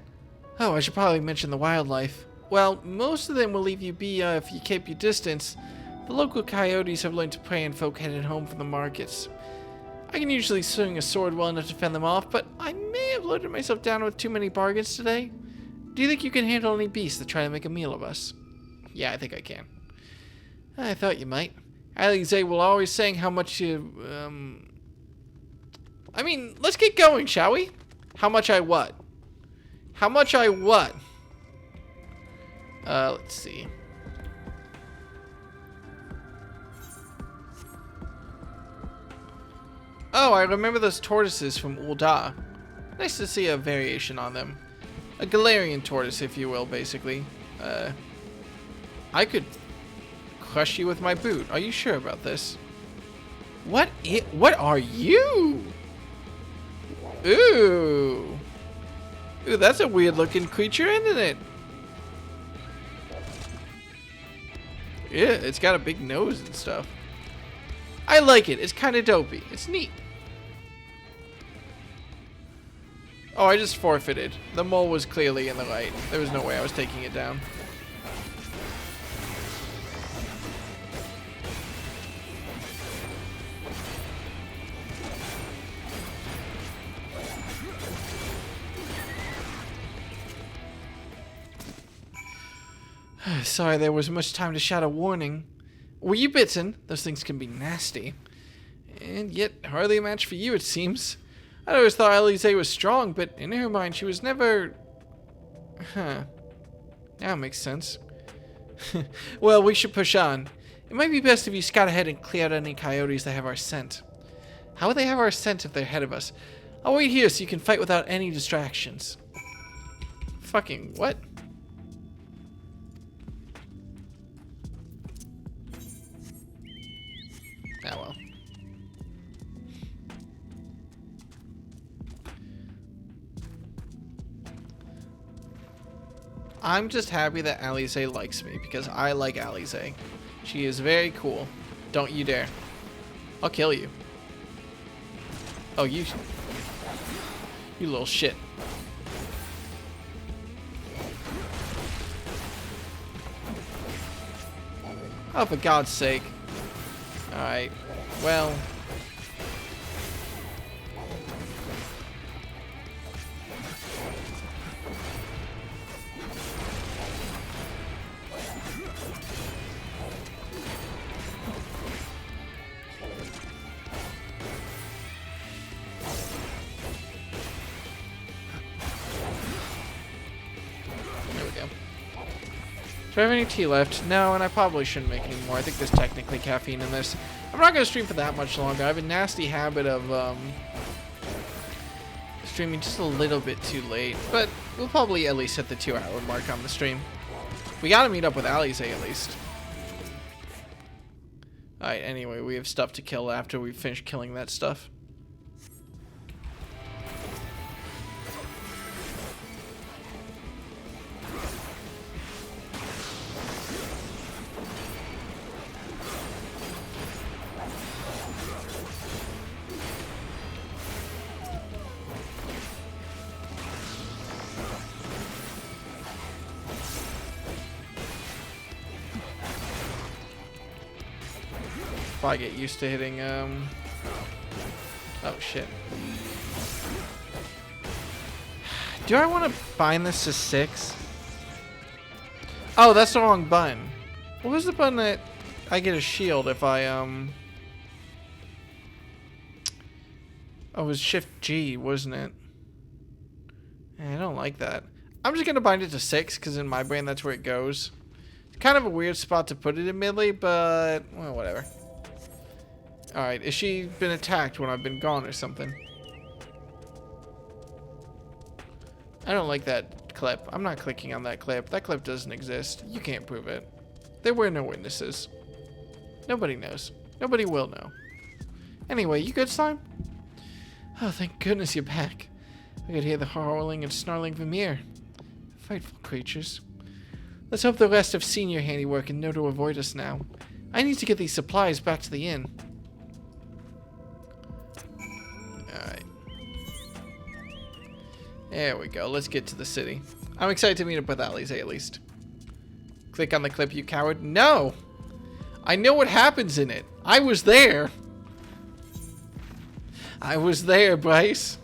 [SPEAKER 1] Oh, I should probably mention the wildlife. Well, most of them will leave you be if you keep your distance. The local coyotes have learned to prey on folk headed home from the markets. I can usually swing a sword well enough to fend them off, but I may have loaded myself down with too many bargains today. Do you think you can handle any beasts that try to make a meal of us? Yeah, I think I can. I thought you might. Alize will always saying how much you, I mean, let's get going, shall we? How much I what? How much I what? Let's see. Oh, I remember those tortoises from Ul'dah. Nice to see a variation on them. A Galarian tortoise, if you will, basically. I could crush you with my boot. Are you sure about this? What are you? Ooh. Ooh, that's a weird looking creature, isn't it? Yeah, it's got a big nose and stuff. I like it. It's kind of dopey. It's neat. Oh, I just forfeited. The mole was clearly in the light. There was no way I was taking it down. Sorry there was much time to shout a warning. Were you bitten? Those things can be nasty. And yet, hardly a match for you, it seems. I always thought Alize was strong, but in her mind, she was never... Huh. Now it makes sense. Well, we should push on. It might be best if you scout ahead and clear out any coyotes that have our scent. How would they have our scent if they're ahead of us? I'll wait here so you can fight without any distractions. Fucking what? Ah, well. I'm just happy that Alize likes me because I like Alize. She is very cool. Don't you dare. I'll kill you. Oh, you little shit. Oh, for God's sake. Alright, well... There we go. Do I have any tea left? No, and I probably shouldn't make any more. I think there's technically caffeine in this. I'm not going to stream for that much longer. I have a nasty habit of streaming just a little bit too late. But we'll probably at least hit the 2-hour mark on the stream. We got to meet up with Alize at least. Alright, anyway, we have stuff to kill after we finish killing that stuff. I get used to hitting, oh shit. Do I want to bind this to 6? Oh, that's the wrong button. What was the button that I get a shield if I, Oh, it was Shift G, wasn't it? I don't like that. I'm just gonna bind it to 6, because in my brain that's where it goes. It's kind of a weird spot to put it, admittedly, but, well, whatever. Alright, has she been attacked when I've been gone or something? I don't like that clip. I'm not clicking on that clip. That clip doesn't exist. You can't prove it. There were no witnesses. Nobody knows. Nobody will know. Anyway, you good, Slime? Oh, thank goodness you're back. I could hear the howling and snarling from here. Frightful creatures. Let's hope the rest have seen your handiwork and know to avoid us now. I need to get these supplies back to the inn. Alright. There we go. Let's get to the city. I'm excited to meet up with Alize at least. Click on the clip, you coward. No! I know what happens in it. I was there. I was there, Bryce.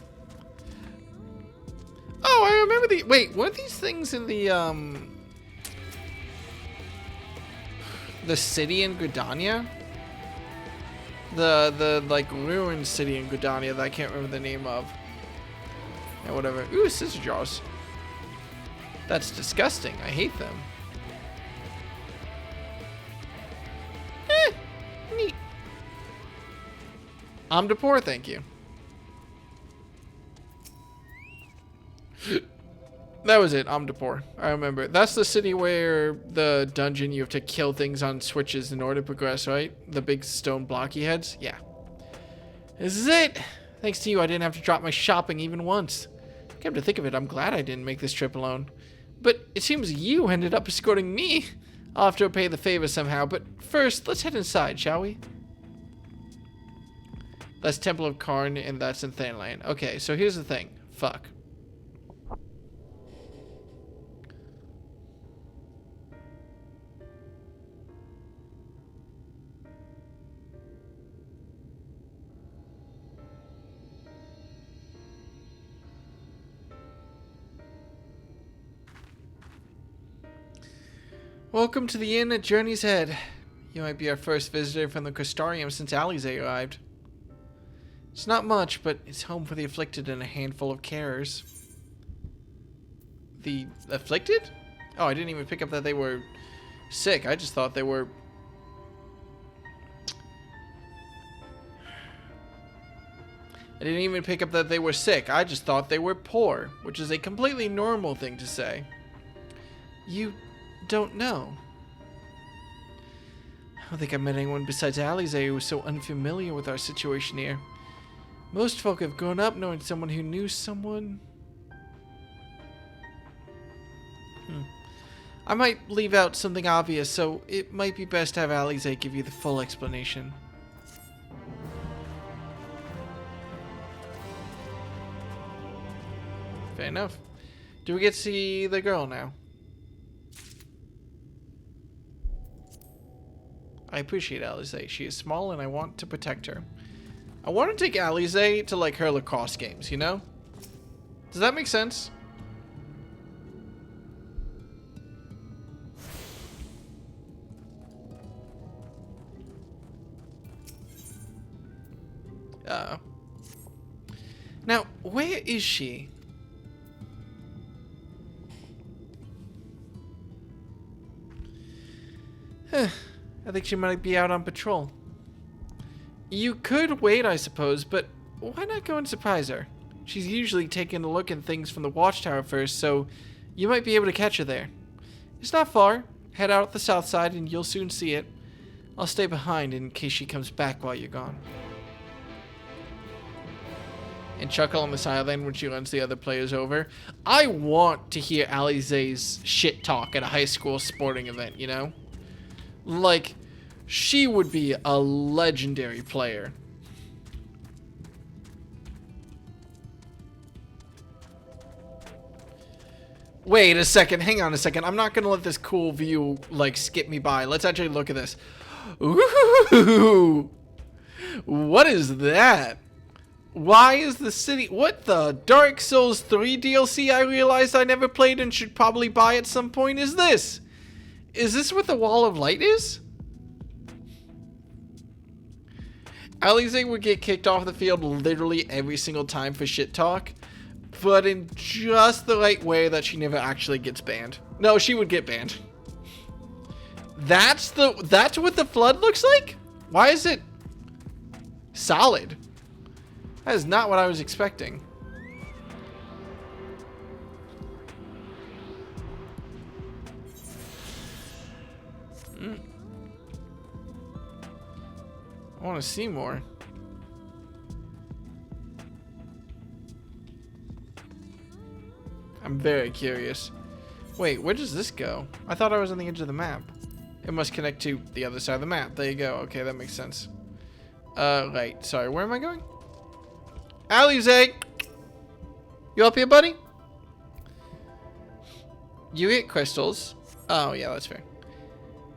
[SPEAKER 1] Oh, I remember the... Wait, weren't these things in the city in Gridania? The like ruined city in Gridania that I can't remember the name of. Yeah, whatever. Ooh, scissor jaws. That's disgusting. I hate them. Neat. I'm to poor, thank you. That was it, Omnipore. I remember. That's the city where the dungeon you have to kill things on switches in order to progress, right? The big stone blocky heads? Yeah. This is it! Thanks to you, I didn't have to drop my shopping even once. Come to think of it, I'm glad I didn't make this trip alone. But it seems you ended up escorting me. I'll have to repay the favor somehow, but first, let's head inside, shall we? That's Temple of Karn, and that's in Thaneland. Okay, so here's the thing. Fuck. Welcome to the inn at Journey's Head. You might be our first visitor from the Crystarium since Alize arrived. It's not much, but it's home for the afflicted and a handful of carers. The afflicted? Oh, I didn't even pick up that they were sick. I just thought they were... I didn't even pick up that they were sick. I just thought they were poor, which is a completely normal thing to say. You don't know. I don't think I met anyone besides Alize who was so unfamiliar with our situation here. Most folk have grown up knowing someone who knew someone. I might leave out something obvious, so it might be best to have Alize give you the full explanation. Fair enough. Do we get to see the girl now? I appreciate Alize. She is small and I want to protect her. I want to take Alize to like her lacrosse games, you know? Does that make sense? Now, where is she? I think she might be out on patrol. You could wait, I suppose, but why not go and surprise her? She's usually taking a look at things from the watchtower first, so you might be able to catch her there. It's not far. Head out the south side and you'll soon see it. I'll stay behind in case she comes back while you're gone. And chuckle on the sideline when she runs the other players over. I want to hear Alize's shit talk at a high school sporting event, you know? Like, she would be a legendary player. Wait a second, hang on a second. I'm not gonna let this cool view, like, skip me by. Let's actually look at this. Ooh! What is that? Why is the city... What the Dark Souls 3 DLC I realized I never played and should probably buy at some point is this? Is this what the Wall of Light is? Alize would get kicked off the field literally every single time for shit talk, but in just the right way that she never actually gets banned. No, she would get banned. That's what the flood looks like? Why is it solid? That is not what I was expecting. I want to see more. I'm very curious. Wait, where does this go? I thought I was on the edge of the map. It must connect to the other side of the map. There you go. Okay, that makes sense. Right. Sorry, where am I going? Alize! You up here, buddy? You get crystals. Oh, yeah, that's fair.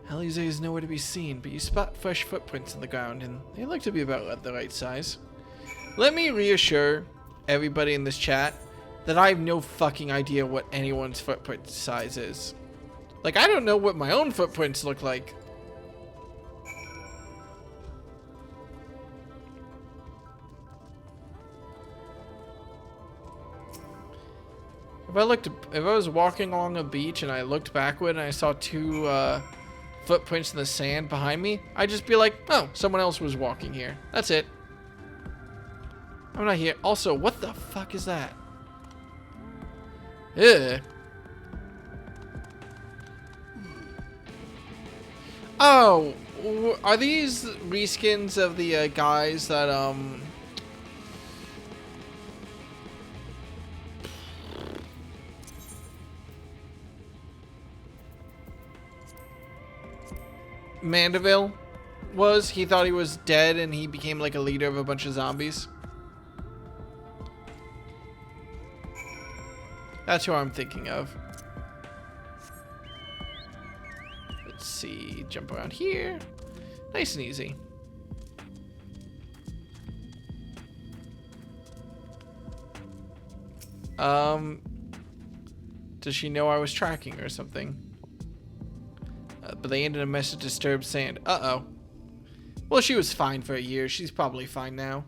[SPEAKER 1] Alize is nowhere to be seen, but you spot fresh footprints in the ground, and they look to be about the right size. Let me reassure everybody in this chat that I have no fucking idea what anyone's footprint size is. Like, I don't know what my own footprints look like. If I was walking along a beach and I looked backward and I saw two footprints in the sand behind me, I'd just be like, oh, someone else was walking here. That's it. I'm not here. Also, what the fuck is that? Ugh. Oh, are these reskins of the guys that Mandeville was? He thought he was dead and he became like a leader of a bunch of zombies. That's who I'm thinking of. Let's see, jump around here. Nice and easy. Does she know I was tracking or something? But they ended a message disturbed sand. Uh-oh. Well, she was fine for a year. She's probably fine now.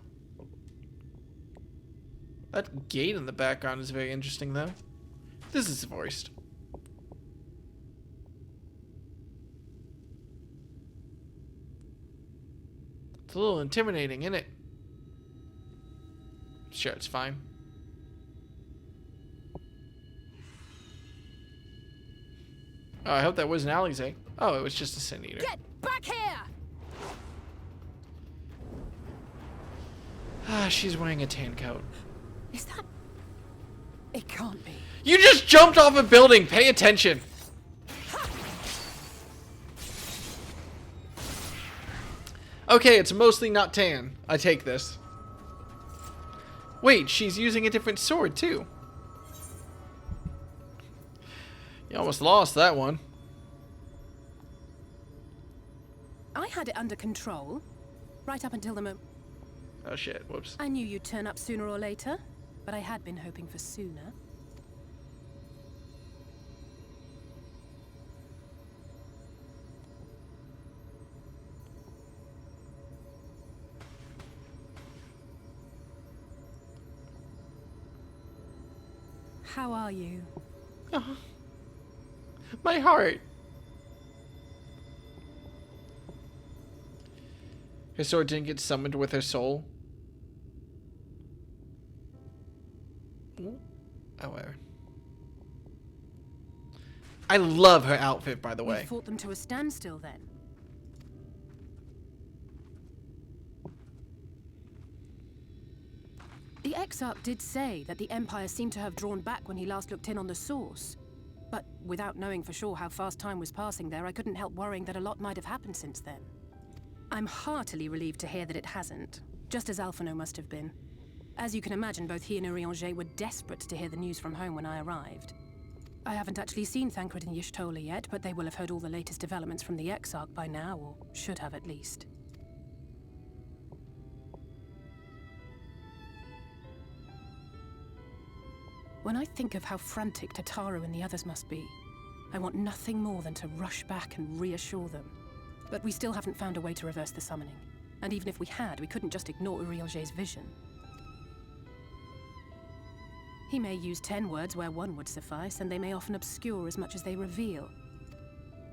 [SPEAKER 1] That gate in the background is very interesting, though. This is voiced. It's a little intimidating, isn't it? Sure, it's fine. Oh, I hope that wasn't Alizé. Oh, it was just a sin eater.
[SPEAKER 7] Get back here!
[SPEAKER 1] Ah, she's wearing a tan coat.
[SPEAKER 7] Is that... It can't be.
[SPEAKER 1] You just jumped off a building! Pay attention! Okay, it's mostly not tan. I take this. Wait, she's using a different sword, too. You almost lost that one.
[SPEAKER 7] I had it under control. Right up until the moment.
[SPEAKER 1] Oh shit, whoops.
[SPEAKER 7] I knew you'd turn up sooner or later, but I had been hoping for sooner. How are you?
[SPEAKER 1] Oh, my heart. Her sword didn't get summoned with her soul. Oh, whatever. I love her outfit, by the way.
[SPEAKER 7] We fought them to a standstill then. The Exarch did say that the Empire seemed to have drawn back when he last looked in on the source. But without knowing for sure how fast time was passing there, I couldn't help worrying that a lot might have happened since then. I'm heartily relieved to hear that it hasn't, just as Alphino must have been. As you can imagine, both he and Urianger were desperate to hear the news from home when I arrived. I haven't actually seen Thancred and Y'shtola yet, but they will have heard all the latest developments from the Exarch by now, or should have at least. When I think of how frantic Tataru and the others must be, I want nothing more than to rush back and reassure them. But we still haven't found a way to reverse the summoning. And even if we had, we couldn't just ignore Urianger's vision. He may use 10 words where one would suffice, and they may often obscure as much as they reveal.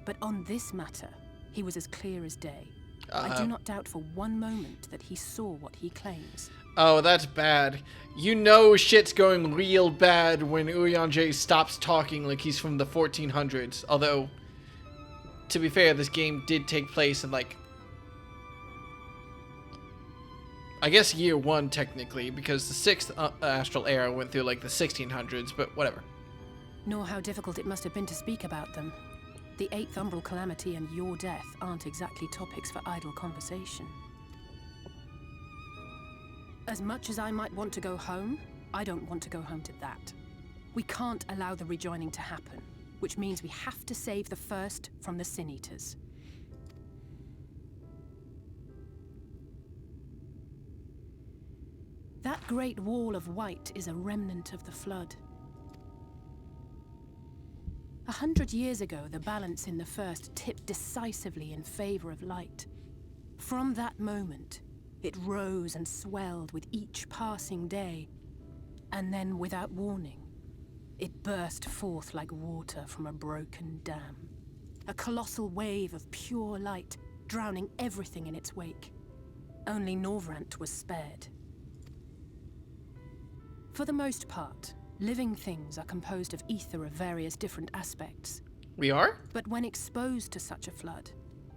[SPEAKER 7] But on this matter, he was as clear as day. I do not doubt for one moment that he saw what he claims.
[SPEAKER 1] Oh, that's bad. You know shit's going real bad when Urianger stops talking like he's from the 1400s. Although, to be fair, this game did take place in, like, I guess year 1 technically, because the 6th Astral Era went through, like, the 1600s, but whatever.
[SPEAKER 7] Nor how difficult it must have been to speak about them. The 8th Umbral Calamity and your death aren't exactly topics for idle conversation. As much as I might want to go home, I don't want to go home to that. We can't allow the rejoining to happen, which means we have to save the first from the Sin Eaters. That great wall of white is a remnant of the Flood. 100 years ago, the balance in the first tipped decisively in favor of light. From that moment, it rose and swelled with each passing day, and then, without warning, it burst forth like water from a broken dam. A colossal wave of pure light, drowning everything in its wake. Only Norvrant was spared. For the most part, living things are composed of ether of various different aspects.
[SPEAKER 1] We are?
[SPEAKER 7] But when exposed to such a flood,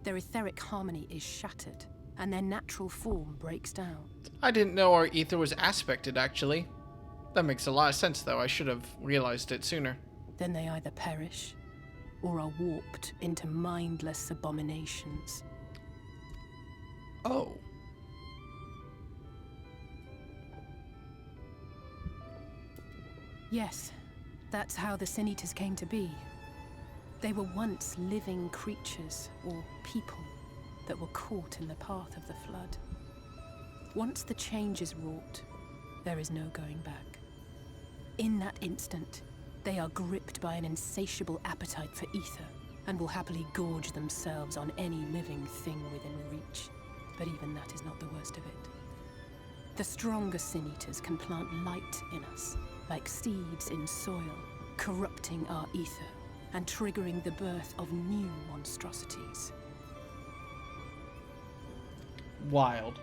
[SPEAKER 7] Their etheric harmony is shattered, and their natural form breaks down.
[SPEAKER 1] I didn't know our ether was aspected, actually. That makes a lot of sense, though. I should have realized it sooner.
[SPEAKER 7] Then they either perish, or are warped into mindless abominations.
[SPEAKER 1] Oh.
[SPEAKER 7] Yes, that's how the Sin Eaters came to be. They were once living creatures, or people, that were caught in the path of the flood. Once the change is wrought, there is no going back. In that instant, they are gripped by an insatiable appetite for ether, and will happily gorge themselves on any living thing within reach. But even that is not the worst of it. The stronger Sin Eaters can plant light in us, like seeds in soil, corrupting our ether and triggering the birth of new monstrosities.
[SPEAKER 1] Wild.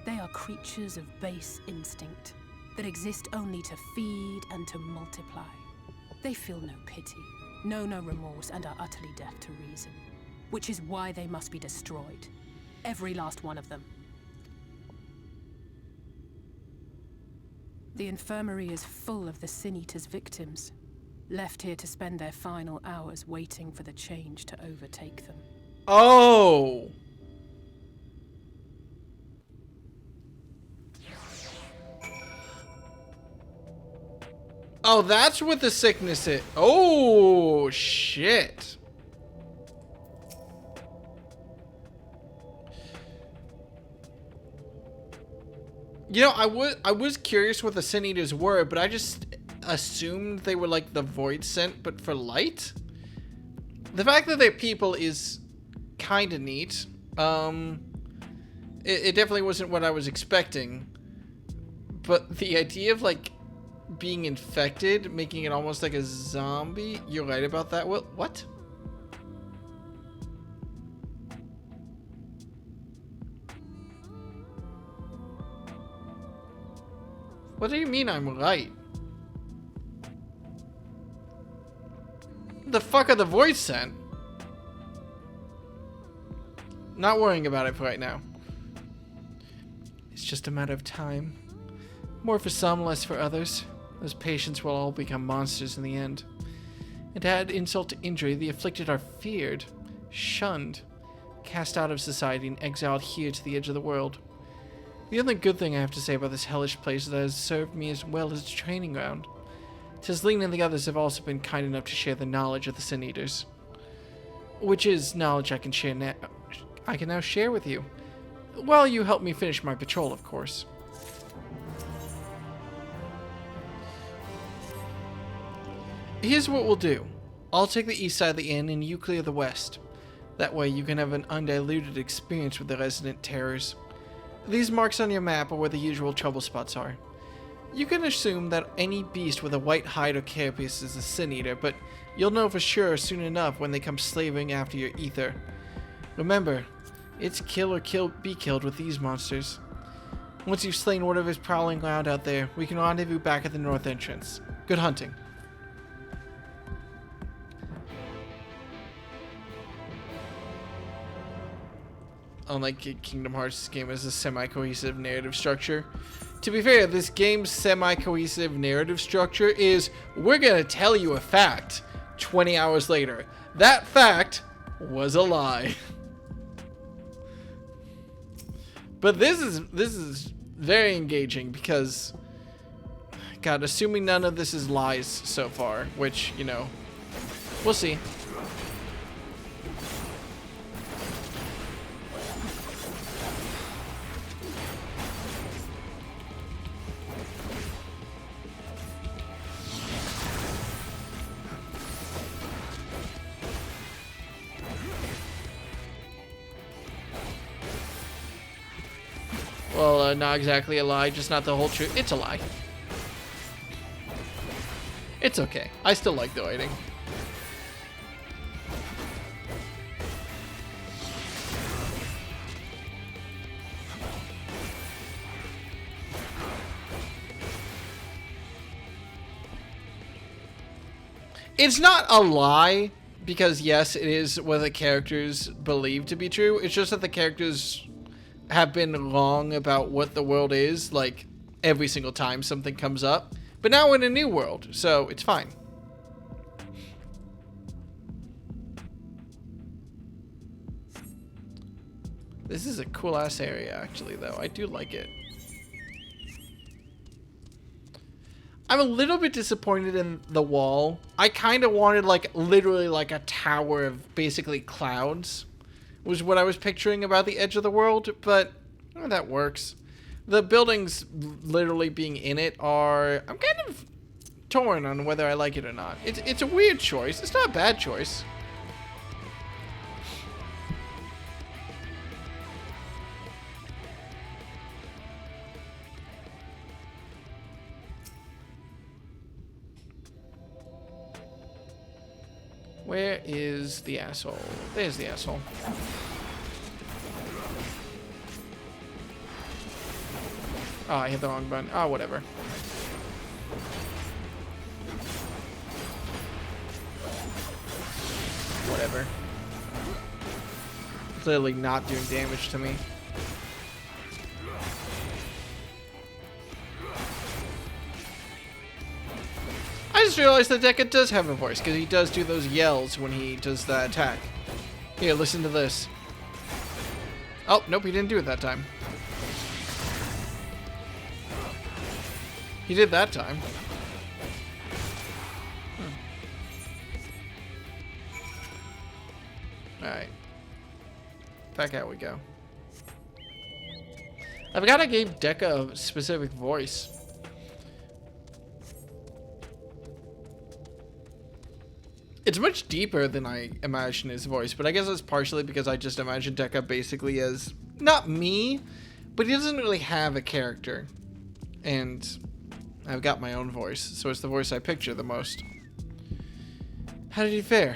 [SPEAKER 7] They are creatures of base instinct that exist only to feed and to multiply. They feel no pity, know no remorse, and are utterly deaf to reason, which is why they must be destroyed. Every last one of them. The infirmary is full of the Sin Eaters' victims, left here to spend their final hours waiting for the change to overtake them.
[SPEAKER 1] Oh! Oh, that's what the sickness is. Oh, shit. You know, I was curious what the Sin Eaters were, but I just assumed they were like the Void Sent, but for light? The fact that they're people is kind of neat. It definitely wasn't what I was expecting. But the idea of, like, being infected, making it almost like a zombie, you're right about that. What? What do you mean I'm right? The fuck are the Void Sent? Not worrying about it for right now. It's just a matter of time. More for some, less for others. Those patients will all become monsters in the end. And to add insult to injury, the afflicted are feared, shunned, cast out of society and exiled here to the edge of the world. The only good thing I have to say about this hellish place is that it has served me as well as a training ground. Tisleen and the others have also been kind enough to share the knowledge of the Sin Eaters. Which is knowledge I can now share with you. While you help me finish my patrol, of course. Here's what we'll do. I'll take the east side of the inn and you clear the west. That way you can have an undiluted experience with the resident terrors. These marks on your map are where the usual trouble spots are. You can assume that any beast with a white hide or carapace is a Sin Eater, but you'll know for sure soon enough when they come slaving after your ether. Remember, it's kill or be killed with these monsters. Once you've slain whatever's prowling around out there, we can rendezvous back at the north entrance. Good hunting. Unlike Kingdom Hearts, this game has a semi-cohesive narrative structure. To be fair, this game's semi-cohesive narrative structure is, we're gonna tell you a fact 20 hours later. That fact was a lie. But this is very engaging because, God, assuming none of this is lies so far, which, you know, we'll see. Well, not exactly a lie, just not the whole truth. It's a lie. It's okay. I still like the writing. It's not a lie, because yes, it is what the characters believe to be true. It's just that the characters have been wrong about what the world is, like, every single time something comes up. But now we're in a new world, so it's fine. This is a cool-ass area, actually, though. I do like it. I'm a little bit disappointed in the wall. I kind of wanted, like, literally, like, a tower of basically clouds was what I was picturing about the edge of the world, but that works. The buildings literally being in it are... I'm kind of torn on whether I like it or not. It's a weird choice. It's not a bad choice. Where is the asshole? There's the asshole. Oh, I hit the wrong button. Oh, whatever. Whatever. Clearly not doing damage to me. I just realized that Deca does have a voice, because he does do those yells when he does that attack. Here, listen to this. Oh, nope, he didn't do it that time. He did that time. Alright. Back out we go. I forgot I gave Deca a specific voice. It's much deeper than I imagined his voice, but I guess it's partially because I just imagined Deca basically as, not me, but he doesn't really have a character. And I've got my own voice, so it's the voice I picture the most. How did he fare?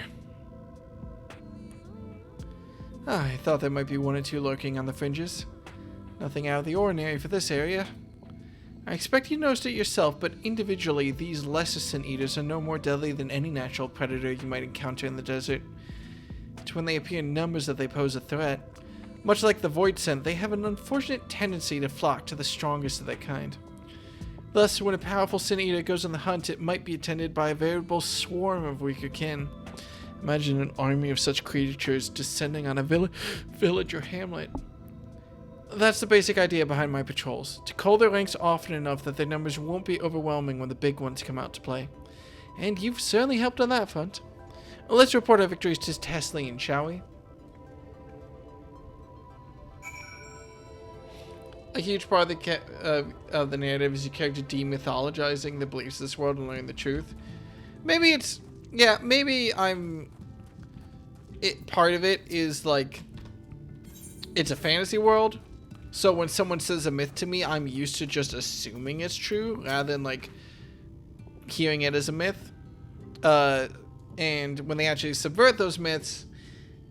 [SPEAKER 1] I thought there might be one or two lurking on the fringes. Nothing out of the ordinary for this area. I expect you noticed it yourself, but individually, these lesser sin eaters are no more deadly than any natural predator you might encounter in the desert. It's when they appear in numbers that they pose a threat. Much like the void scent, they have an unfortunate tendency to flock to the strongest of their kind. Thus, when a powerful sin eater goes on the hunt, it might be attended by a veritable swarm of weaker kin. Imagine an army of such creatures descending on a village or hamlet. That's the basic idea behind my patrols. To cull their ranks often enough that their numbers won't be overwhelming when the big ones come out to play. And you've certainly helped on that front. Let's report our victories to Tesleen, shall we? A huge part of the narrative is your character demythologizing the beliefs of this world and learning the truth. Maybe it's... Yeah, maybe I'm... part of it is, like... It's a fantasy world. So when someone says a myth to me, I'm used to just assuming it's true rather than, like, hearing it as a myth. And when they actually subvert those myths,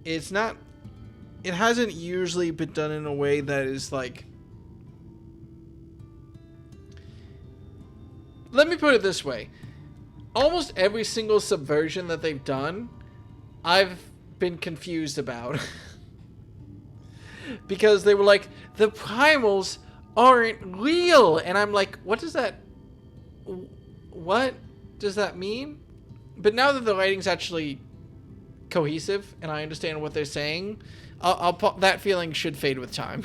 [SPEAKER 1] it's not... It hasn't usually been done in a way that is, like... Let me put it this way. Almost every single subversion that they've done, I've been confused about. Because they were like, the primals aren't real. And I'm like, what does that mean? But now that the writing's actually cohesive and I understand what they're saying, that feeling should fade with time.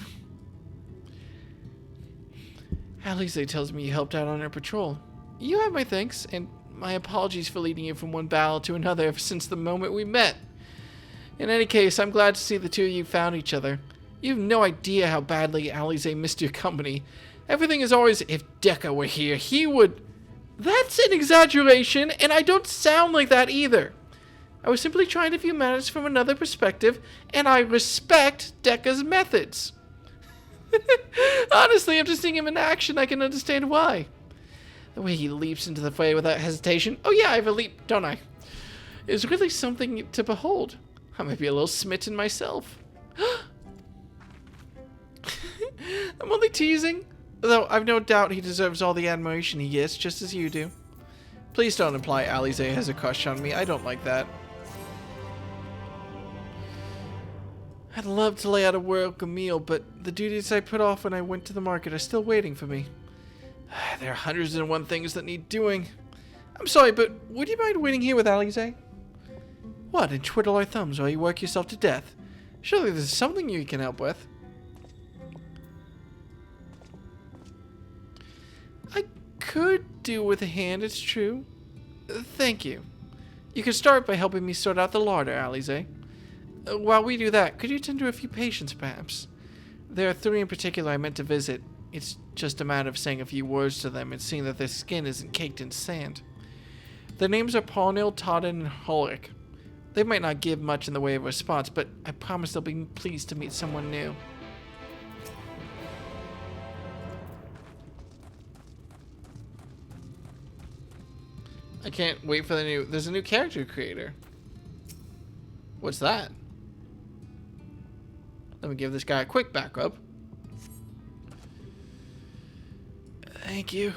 [SPEAKER 1] Alize tells me you helped out on her patrol. You have my thanks, and my apologies for leading you from one battle to another ever since the moment we met. In any case, I'm glad to see the two of you found each other. You have no idea how badly Alize missed your company. Everything is always, if Deca were here, he would... That's an exaggeration, and I don't sound like that either. I was simply trying to view matters from another perspective, and I respect Deca's methods. Honestly, after seeing him in action, I can understand why. The way he leaps into the fray without hesitation, oh yeah, I have a leap, don't I? Is really something to behold. I might be a little smitten myself. I'm only teasing, though I've no doubt he deserves all the admiration he gets, just as you do. Please don't imply Alize has a crush on me. I don't like that. I'd love to lay out a welcome meal, but the duties I put off when I went to the market are still waiting for me. There are hundreds and one things that need doing. I'm sorry, but would you mind waiting here with Alize? What, and twiddle our thumbs while you work yourself to death? Surely there's something you can help with. I could do with a hand, it's true. Thank you. You can start by helping me sort out the larder, Alize. While we do that, could you tend to a few patients, perhaps? There are 3 in particular I meant to visit. It's just a matter of saying a few words to them and seeing that their skin isn't caked in sand. Their names are Pawnil, Todden, and Holrick. They might not give much in the way of a response, but I promise they'll be pleased to meet someone new. I can't wait for the new... There's a new character creator. What's that? Let me give this guy a quick back rub. Thank you.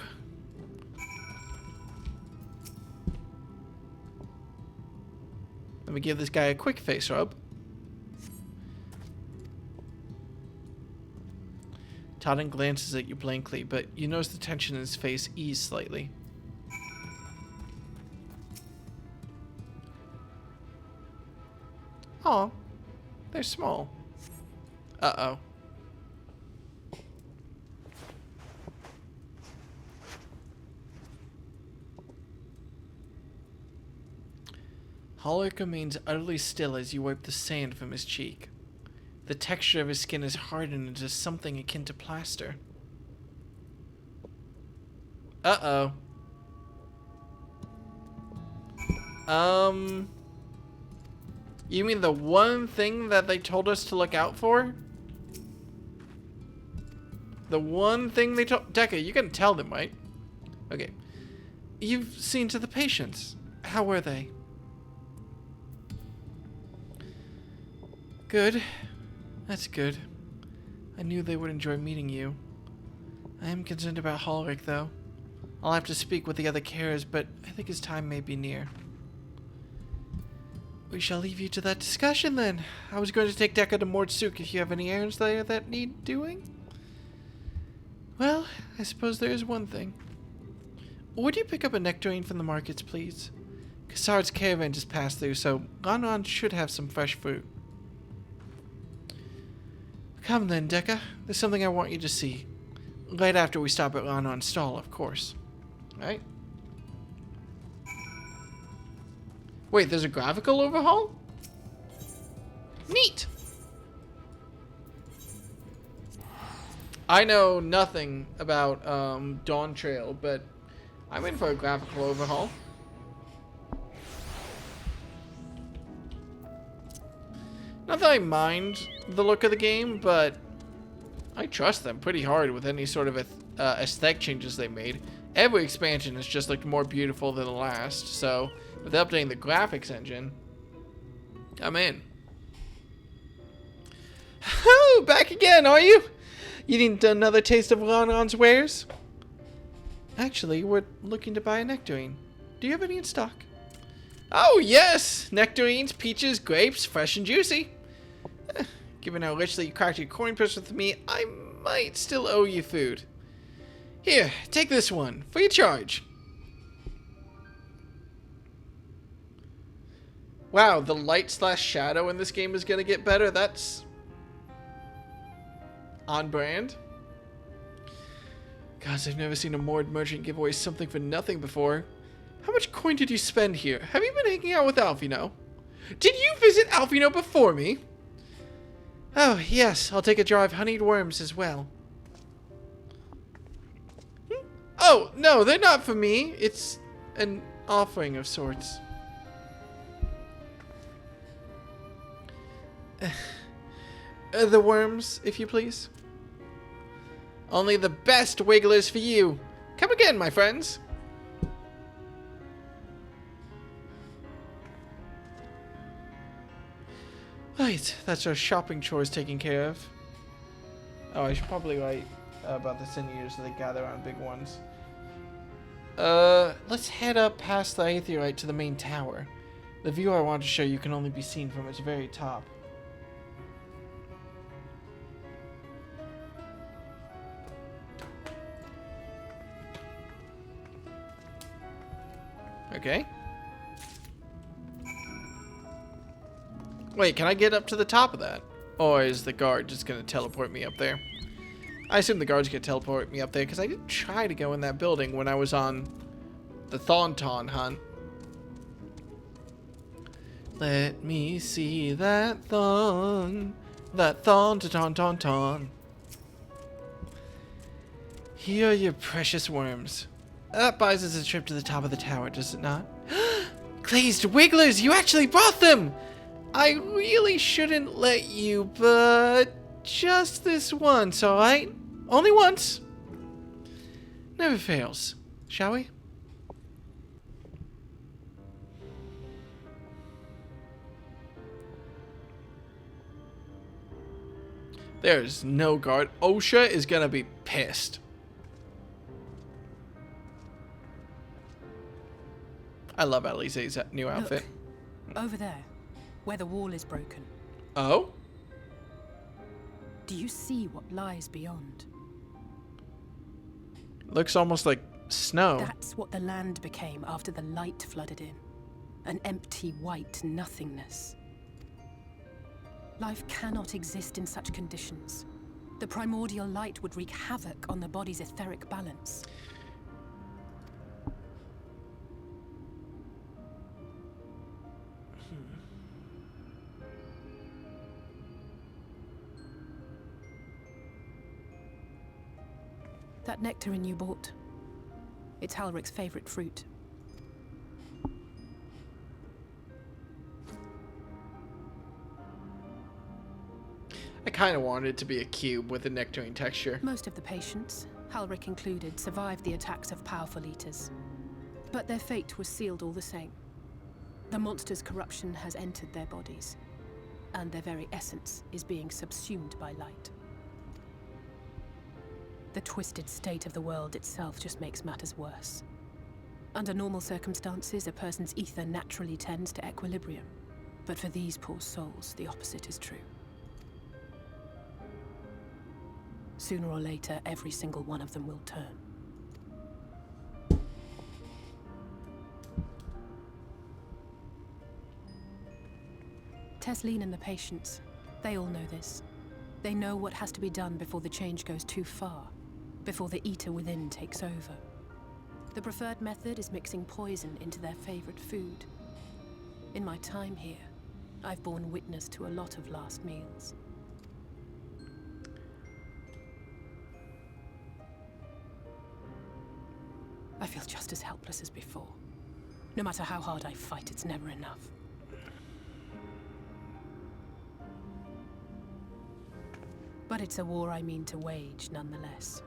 [SPEAKER 1] Let me give this guy a quick face rub. Todden glances at you blankly, but you notice the tension in his face ease slightly. Aw, they're small. Uh-oh. Hollick remains utterly still as you wipe the sand from his cheek. The texture of his skin is hardened into something akin to plaster. Uh-oh. You mean the one thing that they told us to look out for? The one thing they told... Deca, you can tell them, right? Okay. You've seen to the patients. How were they? Good. That's good. I knew they would enjoy meeting you. I am concerned about Holrick, though. I'll have to speak with the other carers, but I think his time may be near. We shall leave you to that discussion, then. I was going to take Deca to Mordsuk if you have any errands there that need doing. Well, I suppose there is one thing. Would you pick up a nectarine from the markets, please? Kassard's caravan just passed through, so Ron should have some fresh fruit. Come then, Deca. There's something I want you to see. Right after we stop at Ronon's stall, of course. Right? Wait, there's a graphical overhaul? Neat! I know nothing about Dawn Trail, but I'm in for a graphical overhaul. Not that I mind the look of the game, but I trust them pretty hard with any sort of aesthetic changes they made. Every expansion has just looked more beautiful than the last, so with updating the graphics engine, I'm in. Oh, back again, are you? You need another taste of Ronron's wares? Actually, we're looking to buy a nectarine. Do you have any in stock? Oh, yes! Nectarines, peaches, grapes, fresh and juicy. Given how richly you cracked your coin purse with me, I might still owe you food. Here, take this one, free of charge. Wow, the light/shadow in this game is going to get better. That's on brand. Gosh, I've never seen a Mord merchant give away something for nothing before. How much coin did you spend here? Have you been hanging out with Alfino? Did you visit Alfino before me? Oh, yes. I'll take a jar of honeyed worms as well. Oh, no, they're not for me. It's an offering of sorts. The worms, if you please. Only the best wigglers for you. Come again, my friends. Right, that's our shopping chores taken care of. Oh, I should probably write about the Sinews so they gather around big ones. Let's head up past the Aetheryte to the main tower. The view I want to show you can only be seen from its very top. Okay. Wait, can I get up to the top of that? Or is the guard just going to teleport me up there? I assume the guard's going to teleport me up there because I did try to go in that building when I was on the Thornton hunt. Let me see that thorn. That thorn. Here are your precious worms. That buys us a trip to the top of the tower, does it not? Glazed wigglers, you actually brought them! I really shouldn't let you, but just this once, alright? Only once. Never fails. Shall we? There's no guard. OSHA is gonna be pissed. I love Alize's new outfit.
[SPEAKER 7] Look, over there, where the wall is broken.
[SPEAKER 1] Oh?
[SPEAKER 7] Do you see what lies beyond?
[SPEAKER 1] Looks almost like snow.
[SPEAKER 7] That's what the land became after the light flooded in. An empty white nothingness. Life cannot exist in such conditions. The primordial light would wreak havoc on the body's etheric balance. That nectarine you bought. It's Halric's favorite fruit.
[SPEAKER 1] I kind of wanted it to be a cube with a nectarine texture.
[SPEAKER 7] Most of the patients, Halric included, survived the attacks of powerful eaters. But their fate was sealed all the same. The monster's corruption has entered their bodies, and their very essence is being subsumed by light. The twisted state of the world itself just makes matters worse. Under normal circumstances, a person's ether naturally tends to equilibrium. But for these poor souls, the opposite is true. Sooner or later, every single one of them will turn. Tesleen and the patients, they all know this. They know what has to be done before the change goes too far. Before the eater within takes over. The preferred method is mixing poison into their favorite food. In my time here, I've borne witness to a lot of last meals. I feel just as helpless as before. No matter how hard I fight, it's never enough. But it's a war I mean to wage, nonetheless.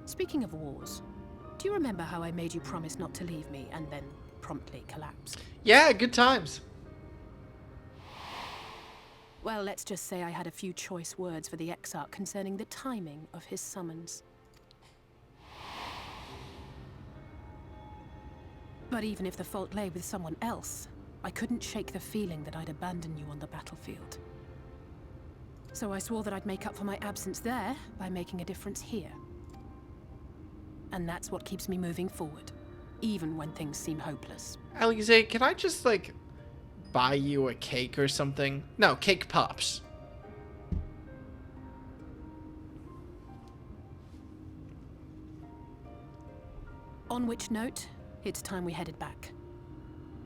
[SPEAKER 7] Speaking of wars, do you remember how I made you promise not to leave me and then promptly collapsed?
[SPEAKER 1] Yeah, good times.
[SPEAKER 7] Well, let's just say I had a few choice words for the Exarch concerning the timing of his summons. But even if the fault lay with someone else, I couldn't shake the feeling that I'd abandon you on the battlefield. So I swore that I'd make up for my absence there by making a difference here. And that's what keeps me moving forward, even when things seem hopeless.
[SPEAKER 1] Alize, can I just, like, buy you a cake or something? No, cake pops.
[SPEAKER 7] On which note, it's time we headed back.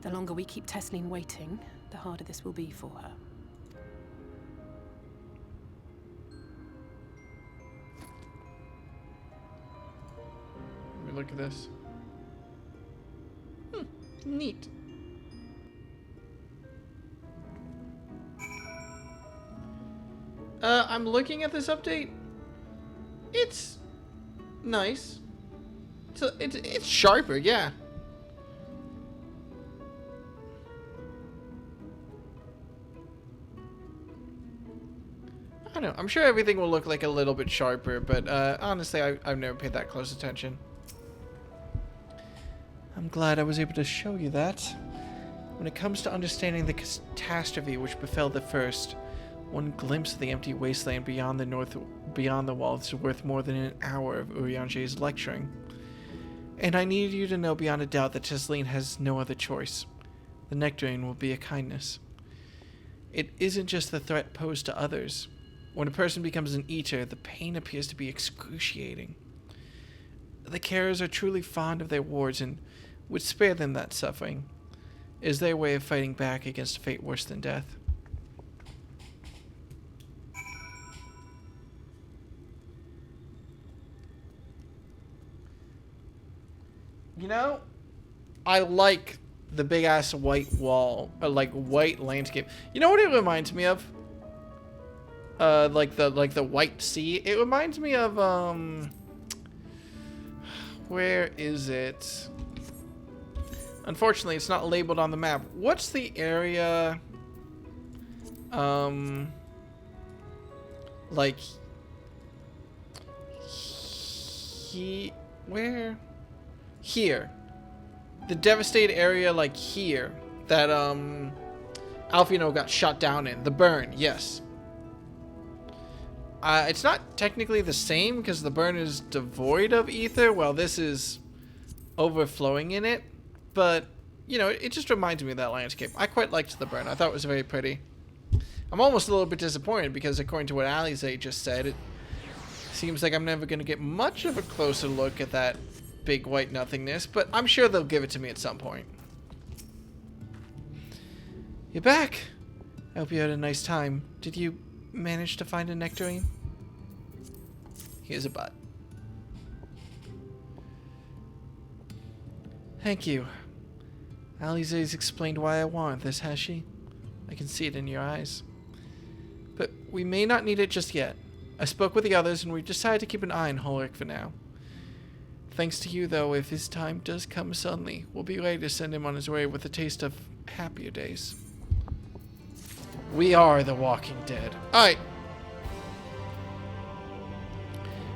[SPEAKER 7] The longer we keep Tesleen waiting, the harder this will be for her.
[SPEAKER 1] Look at this. Neat. I'm looking at this update. It's nice. It's sharper, yeah. I don't know. I'm sure everything will look like a little bit sharper, but honestly, I've never paid that close attention. I'm glad I was able to show you that. When it comes to understanding the catastrophe which befell the first, one glimpse of the empty wasteland beyond the wall is worth more than an hour of Urianger's lecturing. And I need you to know beyond a doubt that Cheseline has no other choice. The nectarine will be a kindness. It isn't just the threat posed to others. When a person becomes an eater, the pain appears to be excruciating. The carers are truly fond of their wards and would spare them that suffering. It is their way of fighting back against a fate worse than death. You know, I like the big ass white wall, or like white landscape. You know what it reminds me of? Like the white sea. It reminds me of where is it? Unfortunately, it's not labeled on the map. What's the area? Like where? Here. The devastated area, like here, that Alfino got shot down in. The burn, yes. It's not technically the same because the burn is devoid of ether, while this is overflowing in it. But, you know, it just reminds me of that landscape. I quite liked the burn. I thought it was very pretty. I'm almost a little bit disappointed because according to what Alize just said, it seems like I'm never going to get much of a closer look at that big white nothingness, but I'm sure they'll give it to me at some point. You're back. I hope you had a nice time. Did you manage to find a nectarine? Here's a butt. Thank you. Alize's explained why I want this, has she? I can see it in your eyes. But we may not need it just yet. I spoke with the others and we've decided to keep an eye on Ulrich for now. Thanks to you, though, if his time does come suddenly, we'll be ready to send him on his way with a taste of happier days. We are the Walking Dead. Alright.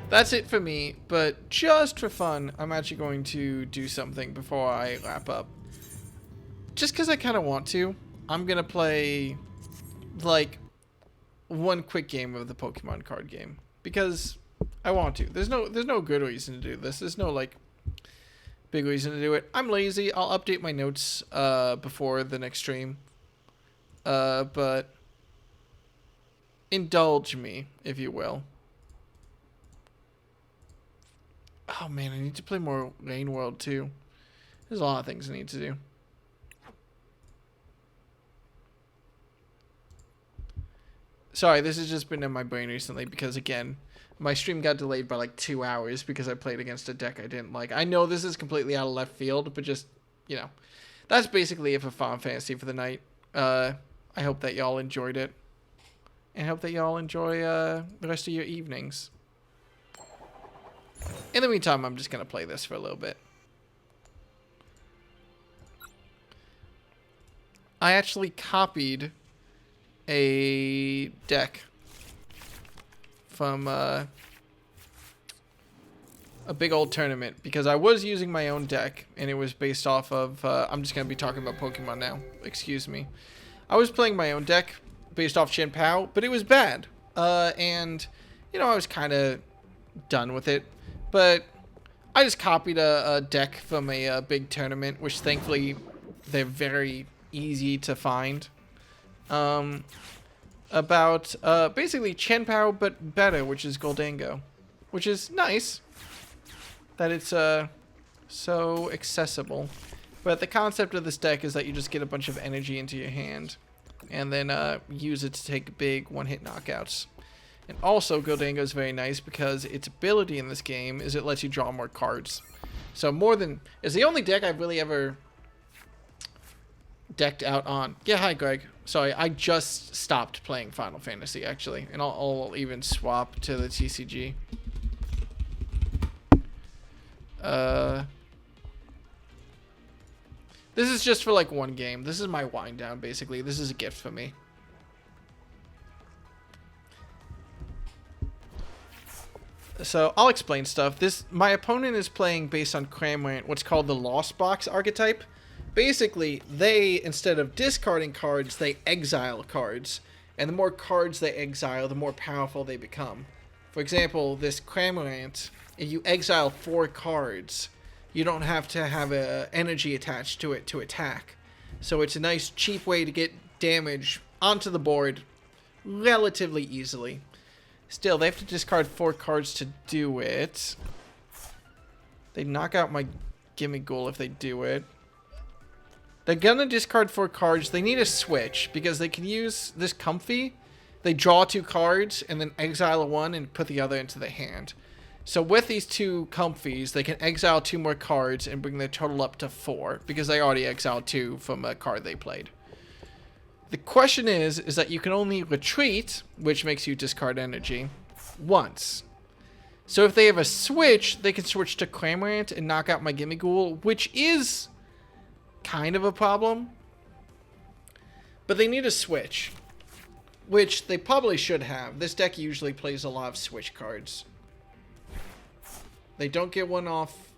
[SPEAKER 1] That's it for me, but just for fun, I'm actually going to do something before I wrap up. Just because I kind of want to, I'm going to play, like, one quick game of the Pokemon card game. Because I want to. There's no good reason to do this. There's no, like, big reason to do it. I'm lazy. I'll update my notes before the next stream. But indulge me, if you will. Oh, man, I need to play more Rain World, too. There's a lot of things I need to do. Sorry, this has just been in my brain recently because, again, my stream got delayed by like 2 hours because I played against a deck I didn't like. I know this is completely out of left field, but just, you know, that's basically it for Final Fantasy for the night. I hope that y'all enjoyed it. And I hope that y'all enjoy the rest of your evenings. In the meantime, I'm just going to play this for a little bit. I actually copied a deck from a big old tournament because I was using my own deck and it was based off of I'm just gonna be talking about Pokemon now, excuse me. I was playing my own deck based off Shin Pao, but it was bad, and you know, I was kind of done with it, but I just copied a deck from a big tournament, which thankfully they're very easy to find. About basically Chien-Pao but better, which is Goldango, which is nice that it's so accessible. But the concept of this deck is that you just get a bunch of energy into your hand and then use it to take big one-hit knockouts. And also Goldango is very nice because its ability in this game is it lets you draw more cards. So more than it's the only deck I've really ever decked out on. Yeah, hi Greg. Sorry, I just stopped playing Final Fantasy actually, and I'll even swap to the TCG. This is just for like one game. This is my wind down basically. This is a gift for me. So I'll explain stuff. My opponent is playing based on Cramorant, what's called the Lost Box archetype. Basically, they, instead of discarding cards, they exile cards. And the more cards they exile, the more powerful they become. For example, this Cramorant, if you exile 4 cards, you don't have to have a energy attached to it to attack. So it's a nice cheap way to get damage onto the board relatively easily. Still, they have to discard 4 cards to do it. They knock out my Gimme Ghoul if they do it. They're gonna discard 4 cards. They need a switch because they can use this Comfy. They draw 2 cards and then exile 1 and put the other into the hand. So with these 2 Comfies, they can exile 2 more cards and bring their total up to 4 because they already exiled 2 from a card they played. The question is that you can only retreat, which makes you discard energy, once. So if they have a switch, they can switch to Cramorant and knock out my Gimme Ghoul, which is kind of a problem. But they need a switch, which they probably should have. This deck usually plays a lot of switch cards. They don't get one off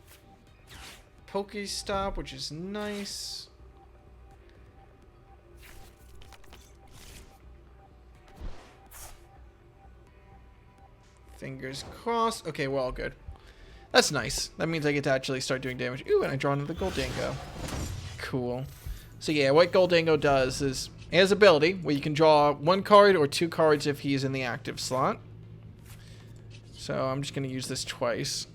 [SPEAKER 1] Pokestop, which is nice. Fingers crossed. Okay, we're all good. That's nice. That means I get to actually start doing damage. Ooh, and I draw another Goldango. Cool. So yeah, what Goldango does is he has ability where you can draw 1 card or 2 cards if he's in the active slot. So I'm just going to use this twice.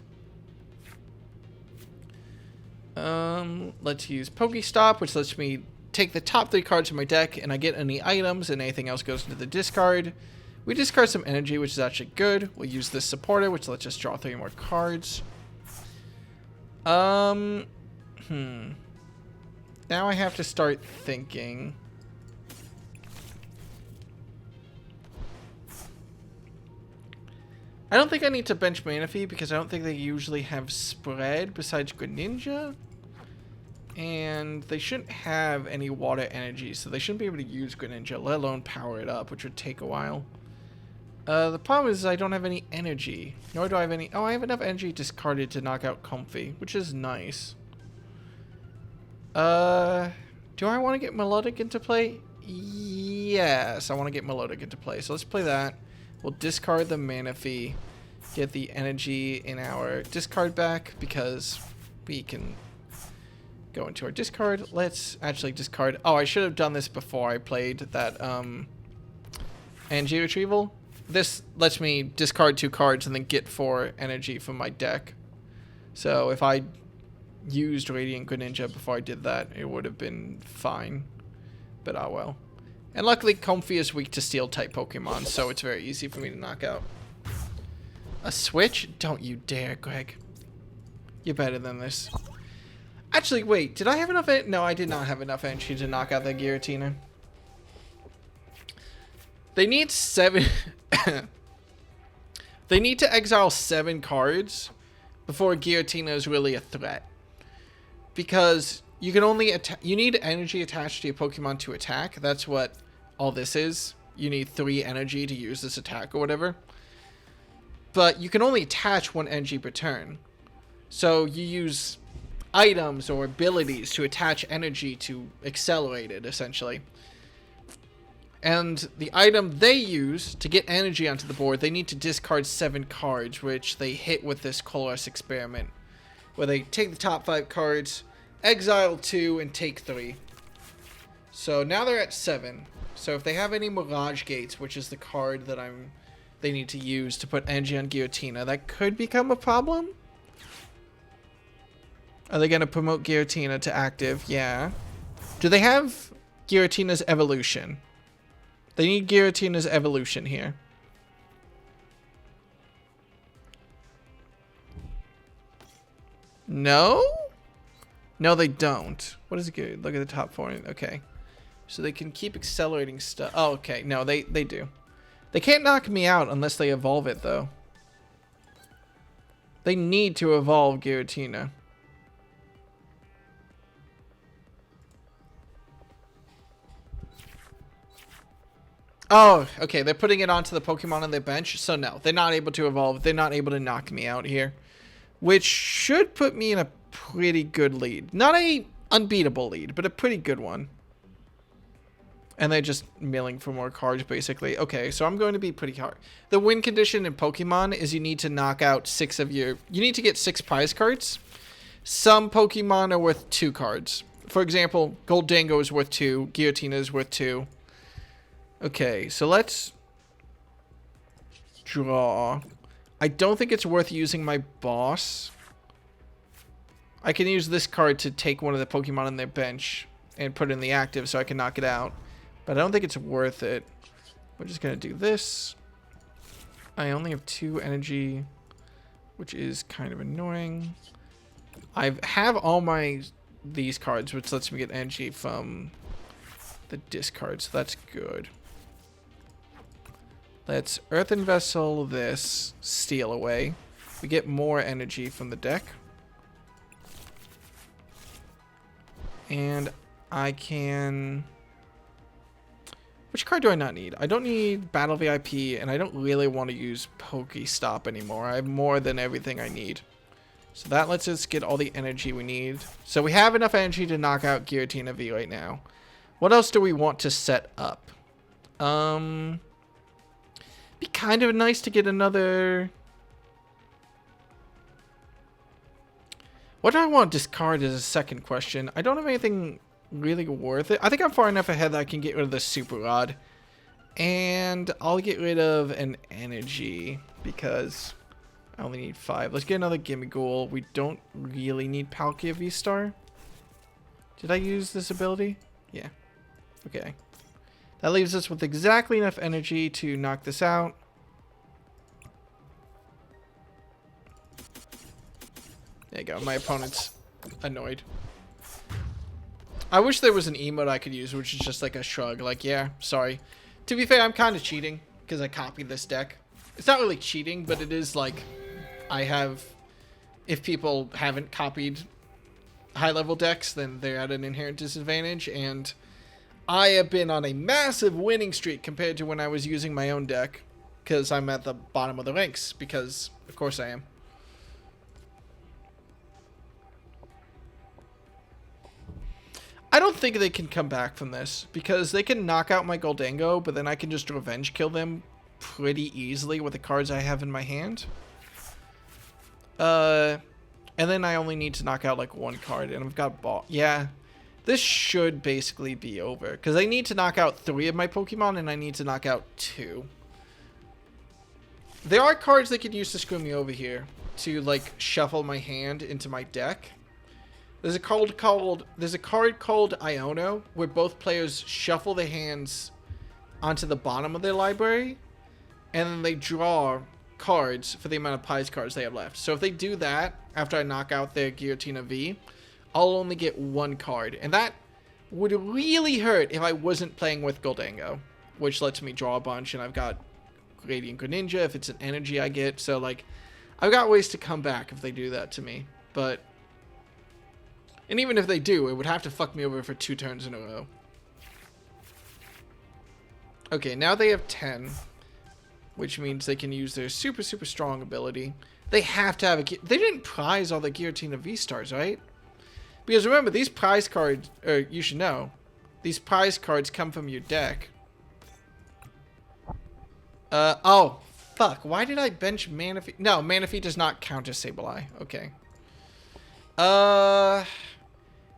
[SPEAKER 1] Let's use Pokestop, which lets me take the top 3 cards of my deck and I get any items and anything else goes into the discard. We discard some energy, which is actually good. We'll use this supporter, which lets us draw 3 more cards. Now I have to start thinking. I don't think I need to bench Manaphy because I don't think they usually have spread besides Greninja. And they shouldn't have any water energy, so they shouldn't be able to use Greninja, let alone power it up, which would take a while. The problem is I don't have any energy. Nor do I have any... Oh, I have enough energy discarded to knock out Comfy, which is nice. Do I want to get Melodic into play? Yes, I want to get Melodic into play. So let's play that. We'll discard the Manaphy. Get the energy in our discard back because we can go into our discard. Let's actually discard... Oh, I should have done this before I played that energy retrieval. This lets me discard 2 cards and then get 4 energy from my deck. So if I used Radiant Greninja before I did that, it would have been fine. But oh well. And luckily Comfy is weak to Steel type Pokemon, so it's very easy for me to knock out. A switch? Don't you dare, Greg. You're better than this. Actually, wait, did I have enough? No, I did not have enough energy to knock out that Giratina. They need 7... They need to exile 7 cards before Giratina is really a threat. Because you can only you need energy attached to your Pokemon to attack. That's what all this is. You need 3 energy to use this attack or whatever. But you can only attach 1 energy per turn. So you use items or abilities to attach energy to accelerate it, essentially. And the item they use to get energy onto the board, they need to discard 7 cards, which they hit with this Colress experiment, where they take the top 5 cards, exile 2, and take 3. So now they're at 7. So if they have any Mirage Gates, which is the card that they need to use to put energy on Giratina, that could become a problem. Are they going to promote Giratina to active? Yeah. Do they have Giratina's evolution? They need Giratina's evolution here. No? No, they don't. What is it good? Look at the top 4. Okay. So they can keep accelerating stuff. Oh, okay. No, they do. They can't knock me out unless they evolve it, though. They need to evolve Giratina. Oh, okay. They're putting it onto the Pokemon on their bench. So no, they're not able to evolve. They're not able to knock me out here. Which should put me in a pretty good lead. Not a unbeatable lead, but a pretty good one. And they're just milling for more cards, basically. Okay, so I'm going to be pretty hard. The win condition in Pokemon is you need to knock out 6 of your... You need to get 6 prize cards. some Pokemon are worth 2 cards. For example, Goldango is worth 2, Giratina is worth 2. Okay, so let's draw. I don't think it's worth using my boss. I can use this card to take one of the Pokemon on their bench and put it in the active so I can knock it out. But I don't think it's worth it. We're just going to do this. I only have 2 energy, which is kind of annoying. I have all these cards, which lets me get energy from the discard, so that's good. Let's Earthen Vessel this, steal away. We get more energy from the deck. And I can... Which card do I not need? I don't need Battle VIP, and I don't really want to use Pokestop anymore. I have more than everything I need. So that lets us get all the energy we need. So we have enough energy to knock out Giratina V right now. What else do we want to set up? Be kind of nice to get another... What do I want to discard is a second question. I don't have anything really worth it. I think I'm far enough ahead that I can get rid of the Super Rod. And I'll get rid of an energy because I only need 5. Let's get another Gimme Ghoul. We don't really need Palkia V-Star. Did I use this ability? Yeah. Okay. That leaves us with exactly enough energy to knock this out. There you go. My opponent's annoyed. I wish there was an emote I could use, which is just like a shrug. Like, yeah, sorry. To be fair, I'm kind of cheating because I copied this deck. It's not really cheating, but it is like I have... If people haven't copied high-level decks, then they're at an inherent disadvantage, and I have been on a massive winning streak compared to when I was using my own deck, because I'm at the bottom of the ranks, because of course I am. I don't think they can come back from this, because they can knock out my Goldango, but then I can just revenge kill them pretty easily with the cards I have in my hand. And then I only need to knock out like 1 card, and I've got ball. Yeah, this should basically be over, because I need to knock out 3 of my Pokemon, and I need to knock out 2. There are cards they could use to screw me over here, to like shuffle my hand into my deck. There's a card called Iono, where both players shuffle their hands onto the bottom of their library, and then they draw cards for the amount of prize cards they have left. So if they do that after I knock out their Giratina V, I'll only get 1 card, and that would really hurt if I wasn't playing with Goldango, which lets me draw a bunch, and I've got Radiant Greninja if it's an energy I get. So like, I've got ways to come back if they do that to me. But, and even if they do, it would have to fuck me over for 2 turns in a row. Okay, now they have 10. Which means they can use their super, super strong ability. They have to have a... They didn't prize all the Giratina V-Stars, right? Because remember, these prize cards... Or you should know. These prize cards come from your deck. Oh, fuck. Why did I bench Manaphy? No, Manaphy does not count as Sableye. Okay.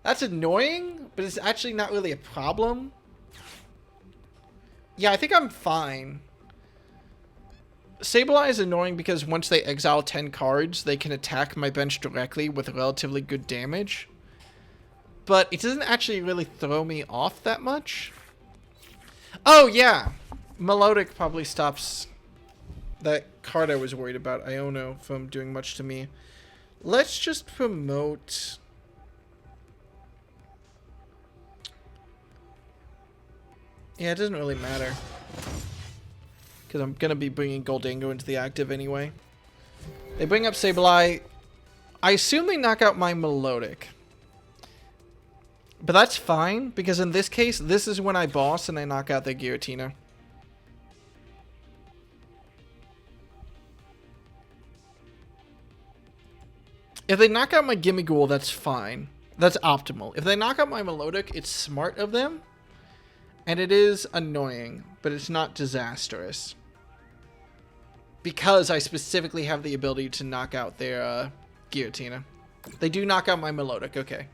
[SPEAKER 1] That's annoying, but it's actually not really a problem. Yeah, I think I'm fine. Sableye is annoying because once they exile 10 cards, they can attack my bench directly with relatively good damage. But it doesn't actually really throw me off that much. Oh, yeah. Melodic probably stops that card I was worried about, Iono, from doing much to me. Let's just promote... Yeah, it doesn't really matter. Because I'm going to be bringing Goldango into the active anyway. They bring up Sableye. I assume they knock out my Melodic. But that's fine, because in this case, this is when I boss and I knock out their Giratina. If they knock out my Gimme Ghoul, that's fine. That's optimal. If they knock out my Melodic, it's smart of them. And it is annoying, but it's not disastrous. Because I specifically have the ability to knock out their Giratina. They do knock out my Melodic, okay.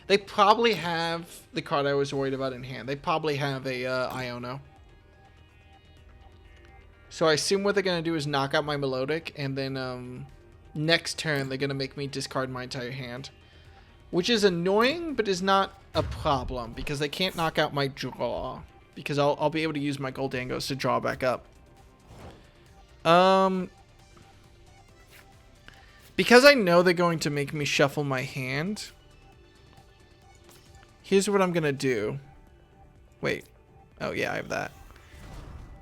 [SPEAKER 1] They probably have the card I was worried about in hand. They probably have a Iono. So I assume what they're going to do is knock out my Melodic, and then next turn they're going to make me discard my entire hand. Which is annoying, but is not a problem, because they can't knock out my draw. Because I'll be able to use my Goldangos to draw back up. Because I know they're going to make me shuffle my hand, here's what I'm going to do. Wait. Oh, yeah, I have that.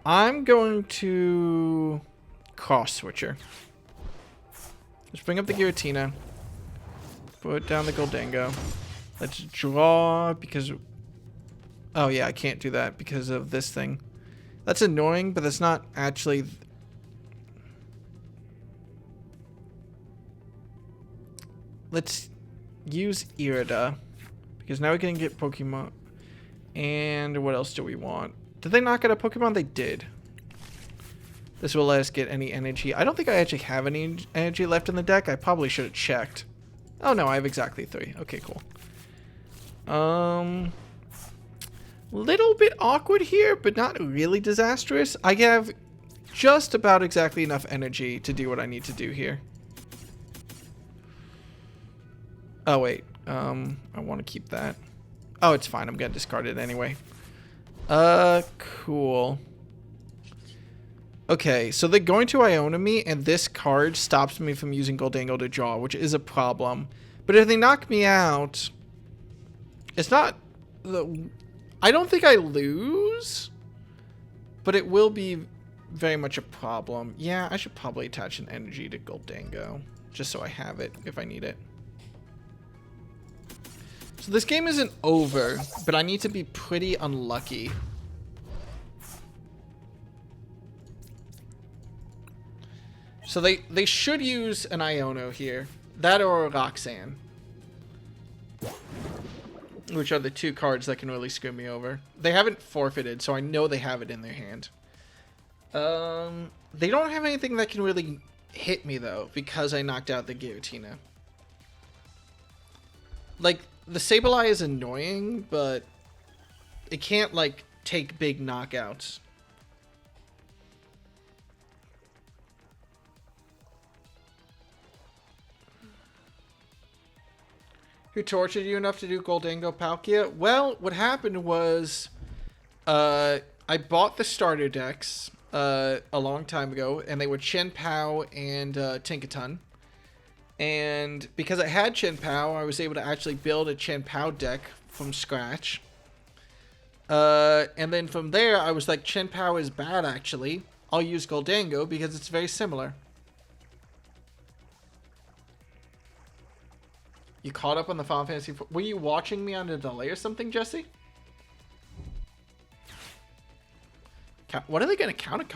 [SPEAKER 1] I'm going to cross switcher. Let's bring up the Giratina. Put down the Goldango. Let's draw because... Oh, yeah, I can't do that because of this thing. That's annoying, but that's not actually... Let's use Irida, because now we can get Pokemon. And what else do we want? Did they knock out a Pokemon? They did. This will let us get any energy. I don't think I actually have any energy left in the deck. I probably should have checked. Oh no, I have exactly 3. Okay, cool. Little bit awkward here, but not really disastrous. I have just about exactly enough energy to do what I need to do here. Oh, wait. I want to keep that. Oh, it's fine. I'm going to discard it anyway. Cool. Okay, so they're going to Iona me, and this card stops me from using Goldango to draw, which is a problem. But if they knock me out, it's not... I don't think I lose, but it will be very much a problem. Yeah, I should probably attach an energy to Goldango, just so I have it if I need it. So this game isn't over, but I need to be pretty unlucky. So they should use an Iono here. That or a Roxanne. Which are the 2 cards that can really screw me over. They haven't forfeited, so I know they have it in their hand. They don't have anything that can really hit me, though, because I knocked out the Giratina. Like, the Sableye is annoying, but it can't, like, take big knockouts. Who tortured you enough to do Goldango Palkia? Well, what happened was I bought the starter decks a long time ago, and they were Chien-Pao and Tinkaton. And because I had Chien-Pao, I was able to actually build a Chien-Pao deck from scratch. And then from there, I was like, Chien-Pao is bad, actually. I'll use Goldango because it's very similar. You caught up on the Final Fantasy 4. Were you watching me on a delay or something, Jesse? What are they going to counter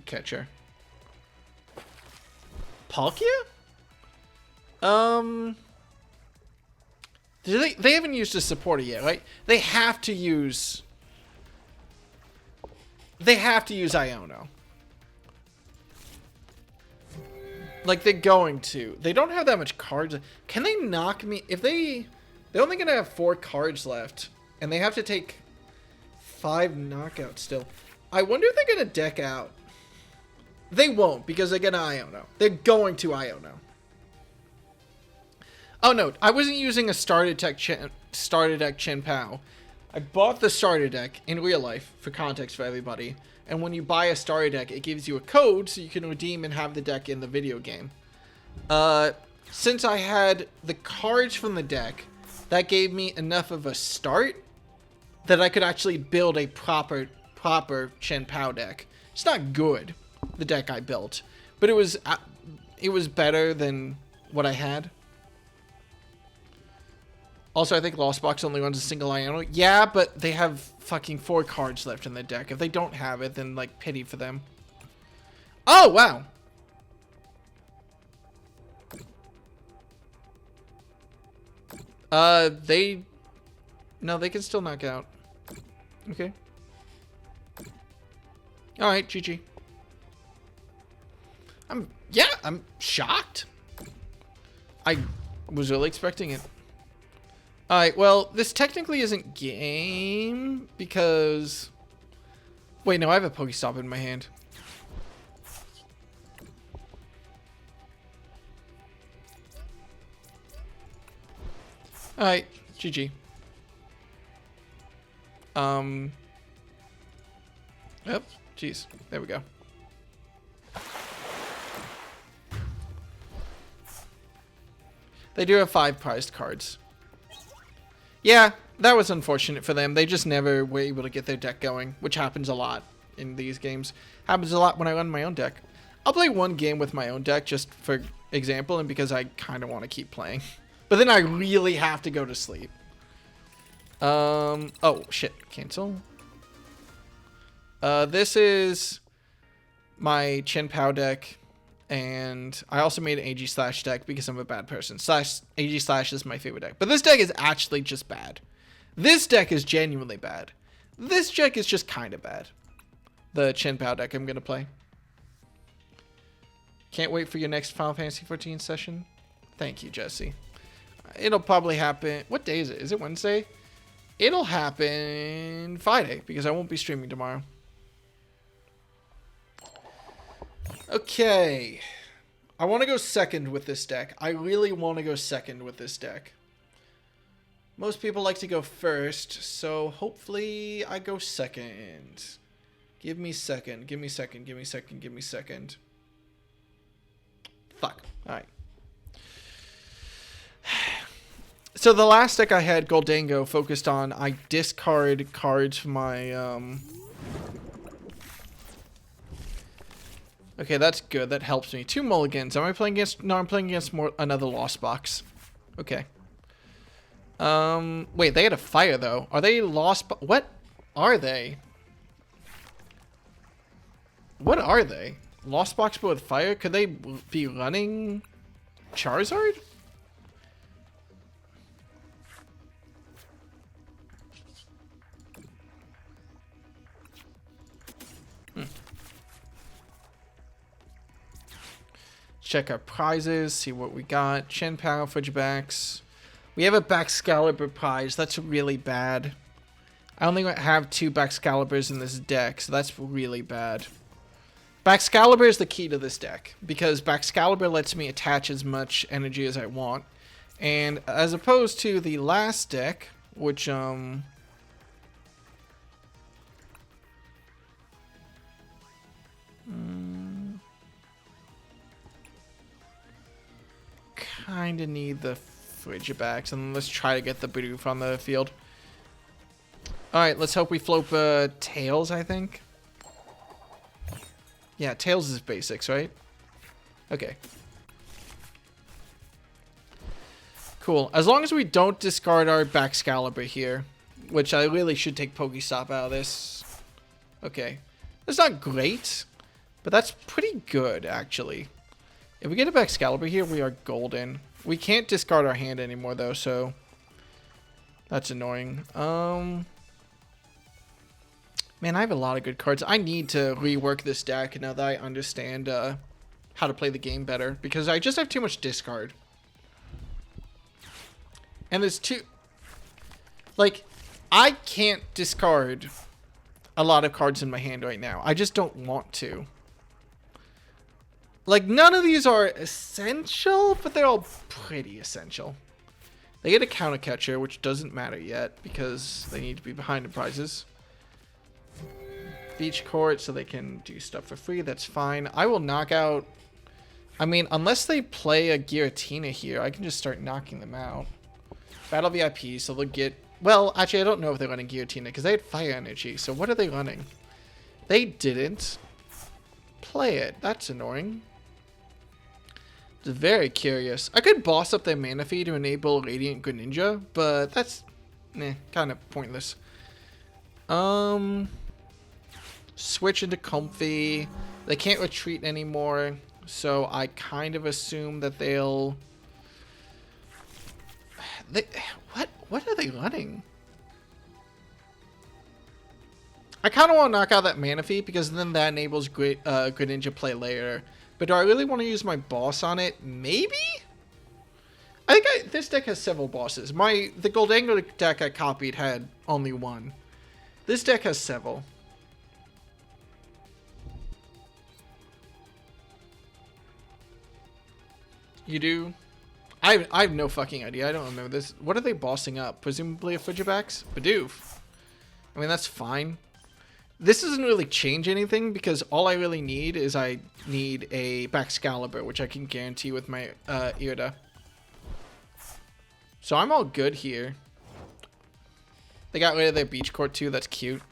[SPEAKER 1] catcher? Palkia? They haven't used a supporter yet, right? They have to use Iono. Like, they're going to. They don't have that much cards. Can they knock me? If they're only going to have 4 cards left. And they have to take 5 knockouts still. I wonder if they're going to deck out. They won't, because they're going to Iono. They're going to Iono. Oh, no. I wasn't using a starter deck Chien-Pao. I bought the starter deck in real life, for context for everybody. And when you buy a starter deck, it gives you a code so you can redeem and have the deck in the video game. Since I had the cards from the deck, that gave me enough of a start that I could actually build a proper Chien-Pao deck. It's not good, the deck I built, but it was better than what I had. Also, I think Lost Box only runs a single Iono. Yeah, but they have fucking 4 cards left in the deck. If they don't have it, then, like, pity for them. Oh, wow. No, they can still knock out. Okay. Alright, GG. I'm shocked. Was really expecting it. Alright, well, this technically isn't game because... Wait, no, I have a Pokestop in my hand. Alright, GG. Oh, jeez. There we go. They do have 5 prized cards. Yeah, that was unfortunate for them. They just never were able to get their deck going, which happens a lot in these games. Happens a lot when I run my own deck. I'll play one game with my own deck just for example and because I kind of want to keep playing. But then I really have to go to sleep. Oh, shit. Cancel. This is my Chen Pao deck. And I also made an AG Slash deck because I'm a bad person. AG Slash is my favorite deck. But this deck is actually just bad. This deck is genuinely bad. This deck is just kind of bad. The Chen Pao deck I'm going to play. Can't wait for your next Final Fantasy 14 session. Thank you, Jesse. It'll probably happen... What day is it? Is it Wednesday? It'll happen Friday because I won't be streaming tomorrow. Okay. I want to go second with this deck. I really want to go second with this deck. Most people like to go first, so hopefully I go second. Give me second. Give me second. Give me second. Give me second. Fuck. Alright. So the last deck I had, Goldango, focused on I discard cards from my... Okay, that's good. That helps me. 2 mulligans. Am I playing against... No, I'm playing against another Lost Box. Okay. Wait, they had a fire, though. Are they Lost... What are they? What are they? Lost Box but with fire? Could they be running Charizard? Check our prizes, see what we got. Chen Pao, Fridgebacks. We have a Baxcalibur prize. That's really bad. I only have 2 Baxcaliburs in this deck, so that's really bad. Baxcalibur is the key to this deck, because Baxcalibur lets me attach as much energy as I want. And as opposed to the last deck, which, kind of need the Frigibacks, and let's try to get the Bidoof on the field. Alright, let's hope we float Tails, I think. Yeah, Tails is basics, right? Okay. Cool. As long as we don't discard our Baxcalibur here, which I really should take Pokestop out of this. Okay. That's not great, but that's pretty good, actually. If we get a Baxcalibur here, we are golden. We can't discard our hand anymore, though, so that's annoying. Man, I have a lot of good cards. I need to rework this deck now that I understand how to play the game better, because I just have too much discard. And there's too... Like, I can't discard a lot of cards in my hand right now. I just don't want to. Like, none of these are essential, but they're all pretty essential. They get a counter catcher, which doesn't matter yet, because they need to be behind the prizes. Beach court, so they can do stuff for free. That's fine. I will knock out... I mean, unless they play a Giratina here, I can just start knocking them out. Battle VIP, so they'll get... Well, actually, I don't know if they're running Giratina, because they had Fire Energy. So what are they running? They didn't play it. That's annoying. It's very curious. I could boss up their Manaphy to enable Radiant Greninja, but that's kind of pointless. Switch into Comfy. They can't retreat anymore, so I kind of assume that they'll... What are they running? I kind of want to knock out that Manaphy, because then that enables Greninja play later. But do I really want to use my boss on it? Maybe? I think this deck has several bosses. The Goldango deck I copied had only one. This deck has several. You do? I have no fucking idea. I don't remember this. What are they bossing up? Presumably a Frigibax? Bidoof. I mean, that's fine. This doesn't really change anything because all I really need is I need a Baxcalibur, which I can guarantee with my Irida. So I'm all good here. They got rid of their beach court too. That's cute.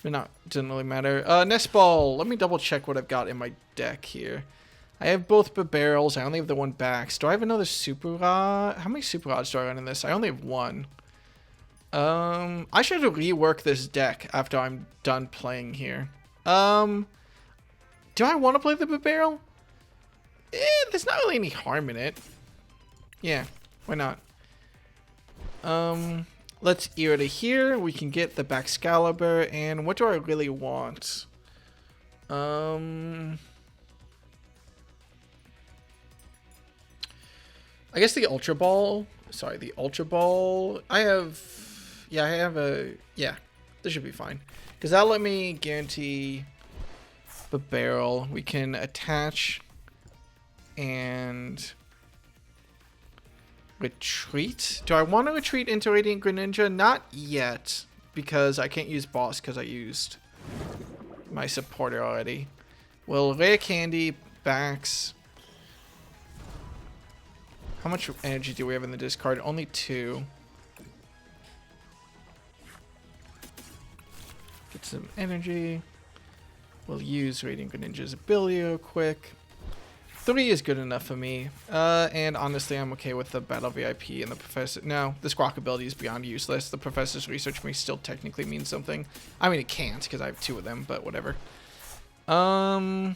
[SPEAKER 1] But doesn't really matter. Nest Ball. Let me double check what I've got in my deck here. I have both barrels. I only have the one Bax. Do I have another Super Rod? How many Super Rods do I run in this? I only have one. I should rework this deck after I'm done playing here. Do I want to play the barrel? There's not really any harm in it. Yeah, why not? Let's Irida here. We can get the Baxcalibur. And what do I really want? I guess the Ultra Ball. Sorry, the Ultra Ball. Yeah, this should be fine. Because that'll let me guarantee the barrel. We can attach and retreat. Do I want to retreat into Radiant Greninja? Not yet. Because I can't use boss because I used my supporter already. Well, Rare Candy, Bax. How much energy do we have in the discard? Only 2. Get some energy. We'll use Radiant Greninja's ability real quick. 3 is good enough for me. And honestly, I'm okay with the Battle VIP and the Professor. No, the Squawk ability is beyond useless. The Professor's Research may still technically mean something. I mean, it can't because I have 2 of them, but whatever. I'm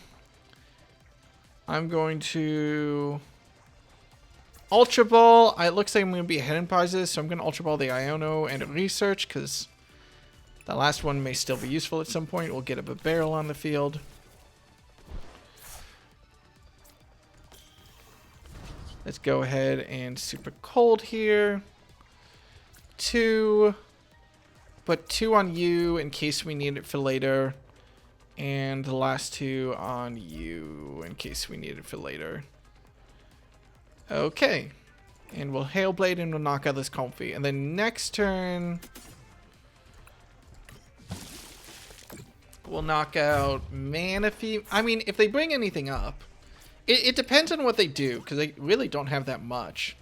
[SPEAKER 1] going to Ultra Ball. It looks like I'm going to be ahead in prizes, so I'm going to Ultra Ball the Iono and Research because the last one may still be useful at some point. We'll get a barrel on the field. Let's go ahead and Super Cold here. 2. Put 2 on you in case we need it for later. And the last 2 on you in case we need it for later. Okay. And we'll Hailblade and we'll knock out this Comfy. And then next turn, we'll knock out Manaphy. I mean, if they bring anything up, it depends on what they do, because they really don't have that much.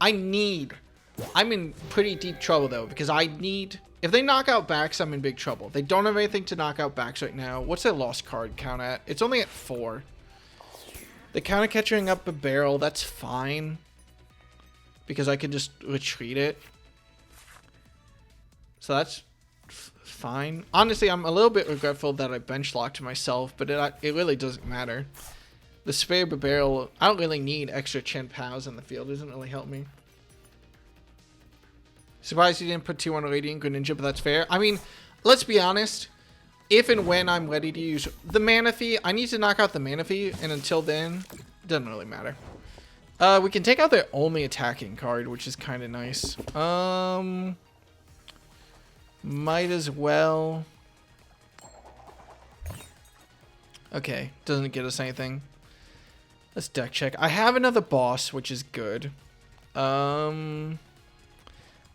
[SPEAKER 1] I'm in pretty deep trouble, though, because if they knock out Bax, I'm in big trouble. They don't have anything to knock out Bax right now. What's their lost card count at? It's only at 4. They counter catching up a barrel, that's fine. Because I can just retreat it. So that's fine. Honestly, I'm a little bit regretful that I bench locked myself, but it really doesn't matter. The spare barrel, I don't really need extra Chen Pows on the field. It doesn't really help me. Surprised you didn't put 2 on a Radiant Greninja, but that's fair. I mean, let's be honest. If and when I'm ready to use the Manaphy, I need to knock out the Manaphy, and until then, it doesn't really matter. We can take out their only attacking card, which is kind of nice. Might as well. Okay, doesn't get us anything. Let's deck check. I have another boss, which is good. And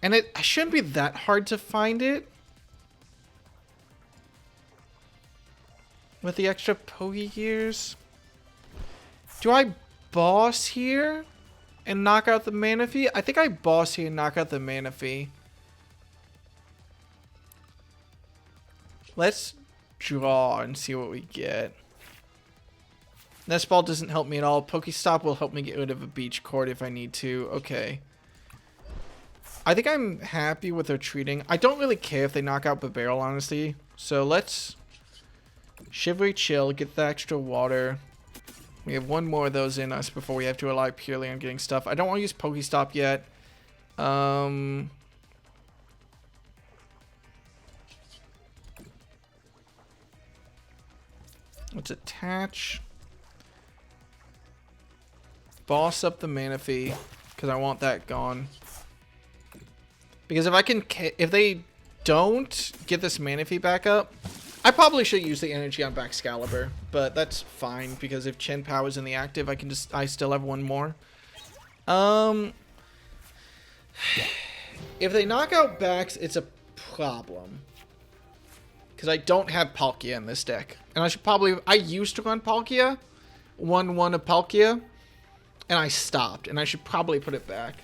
[SPEAKER 1] it shouldn't be that hard to find it. With the extra Pogi Gears. Do I boss here and knock out the Manaphy? I think I boss here and knock out the Manaphy. Let's draw and see what we get. Nest Ball doesn't help me at all. Pokestop will help me get rid of a beach court if I need to. Okay. I think I'm happy with their treating. I don't really care if they knock out Barrel, honestly. So let's Shivery Chill, get the extra water. We have 1 more of those in us before we have to rely purely on getting stuff. I don't want to use Pokestop yet. Let's attach. Boss up the Manaphy. because I want that gone. Because if they don't get this mana fee back up, I probably should use the energy on Baxcalibur, but that's fine because if Chen Pao is in the active, I still have one more. If they knock out Bax, it's a problem. Because I don't have Palkia in this deck. And I used to run Palkia. 1-1 of Palkia. And I stopped. And I should probably put it back.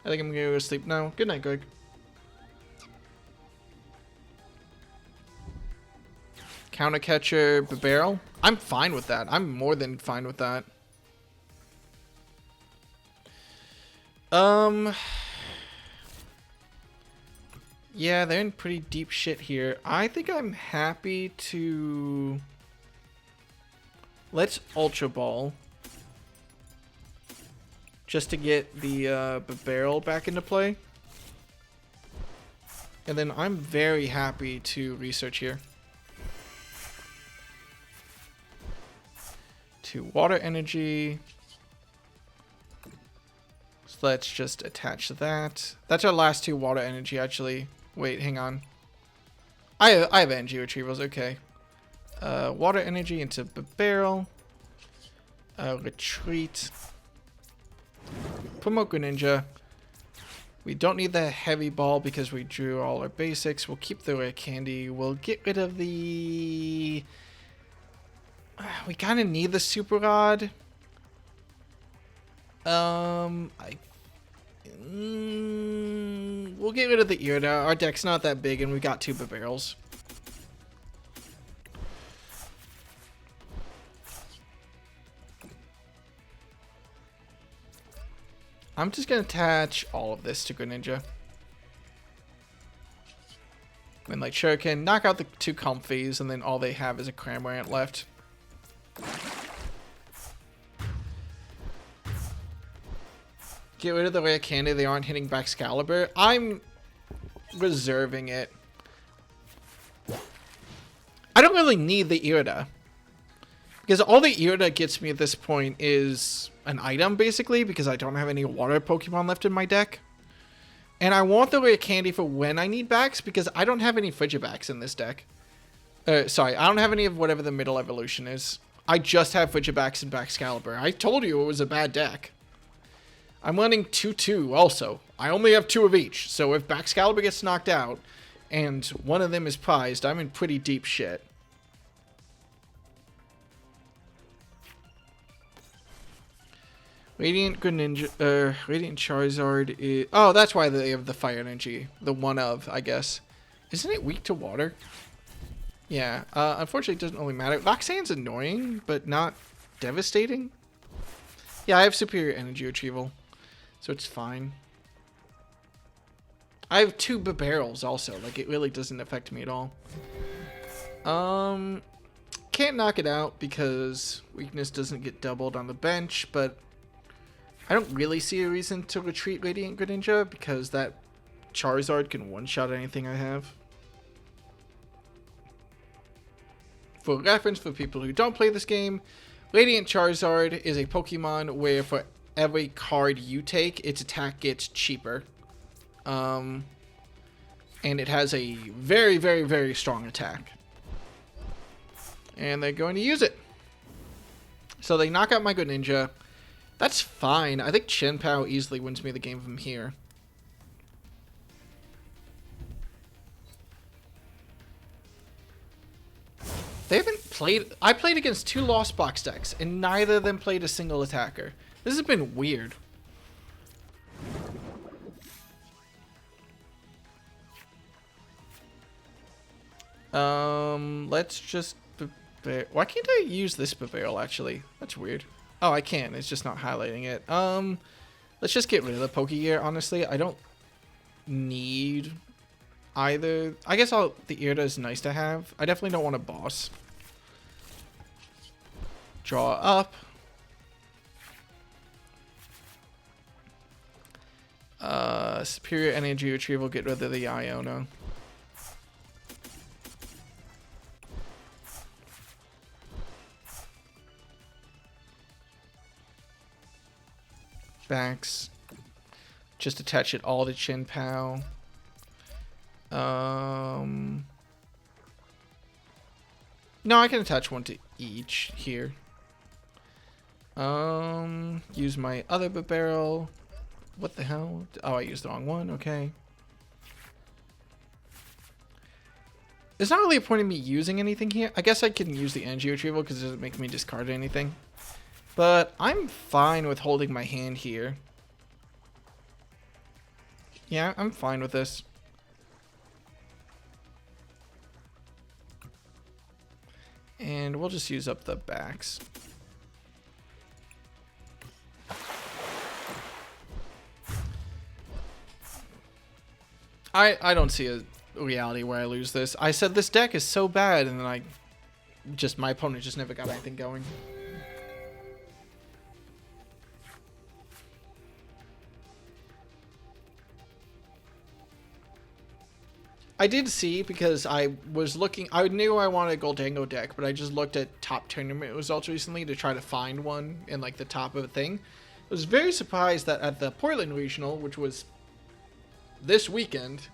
[SPEAKER 1] I think I'm going to go to sleep now. Good night, Greg. Counter Catcher, Barrel. I'm fine with that. I'm more than fine with that. Yeah, they're in pretty deep shit here. I think I'm happy to... Let's Ultra Ball. Just to get the barrel back into play. And then I'm very happy to research here. To Water Energy. So let's just attach that. That's our last 2 Water Energy, actually. Wait, hang on. I have energy retrievals, okay. Water Energy into barrel. Retreat. Promote Greninja. We don't need the heavy ball because we drew all our basics. We'll keep the rare candy. We'll get rid of the... we kind of need the Super Rod. We'll get rid of the Irida. Our deck's not that big and we got 2 barrels. I'm just going to attach all of this to Greninja. Then like Shuriken, knock out the 2 Comfies, and then all they have is a Cramorant left. Get rid of the rare candy. They aren't hitting Baxcalibur. I'm reserving it. I don't really need the Irida. Because all the Irida gets me at this point is an item, basically, because I don't have any water Pokemon left in my deck. And I want the rare candy for when I need Bax, because I don't have any Frigibax in this deck. Sorry, I don't have any of whatever the middle evolution is. I just have Frigibax and Baxcalibur. I told you it was a bad deck. I'm running 2-2 also. I only have 2 of each, so if Baxcalibur gets knocked out, and one of them is prized, I'm in pretty deep shit. Radiant Greninja, Radiant Charizard is... Oh, that's why they have the Fire Energy. The one of, I guess. Isn't it weak to water? Yeah, unfortunately it doesn't really matter. Roxanne's annoying, but not devastating. Yeah, I have superior energy retrieval, so it's fine. I have 2 barrels also, like it really doesn't affect me at all. Can't knock it out because weakness doesn't get doubled on the bench, but I don't really see a reason to retreat Radiant Greninja because that Charizard can one-shot anything I have. For reference, for people who don't play this game, Radiant Charizard is a Pokemon where for every card you take, its attack gets cheaper. And it has a very, very, very strong attack. And they're going to use it. So they knock out my Greninja. That's fine. I think Chen Pao easily wins me the game from here. They haven't played... I played against 2 Lost Box decks, and neither of them played a single attacker. This has been weird. Let's just... Why can't I use this barrel, actually? That's weird. Oh, I can. It's just not highlighting it. Let's just get rid of the Pokegear, honestly. I don't need either. I guess the Irida is nice to have. I definitely don't want a boss. Draw up. Superior energy retrieval, get rid of the Iona. Bax. Just attach it all to Chin Pao. No, I can attach one to each here. Use my other barrel. What the hell? Oh, I used the wrong one. Okay. There's not really a point in me using anything here. I guess I can use the energy retrieval because it doesn't make me discard anything. But I'm fine with holding my hand here. Yeah, I'm fine with this. And we'll just use up the backs. I don't see a reality where I lose this. I said this deck is so bad, and then my opponent just never got anything going. I did see, because I was looking, I knew I wanted a Goldango deck, but I just looked at top tournament results recently to try to find one in like the top of a thing. I was very surprised that at the Portland Regional, which was this weekend,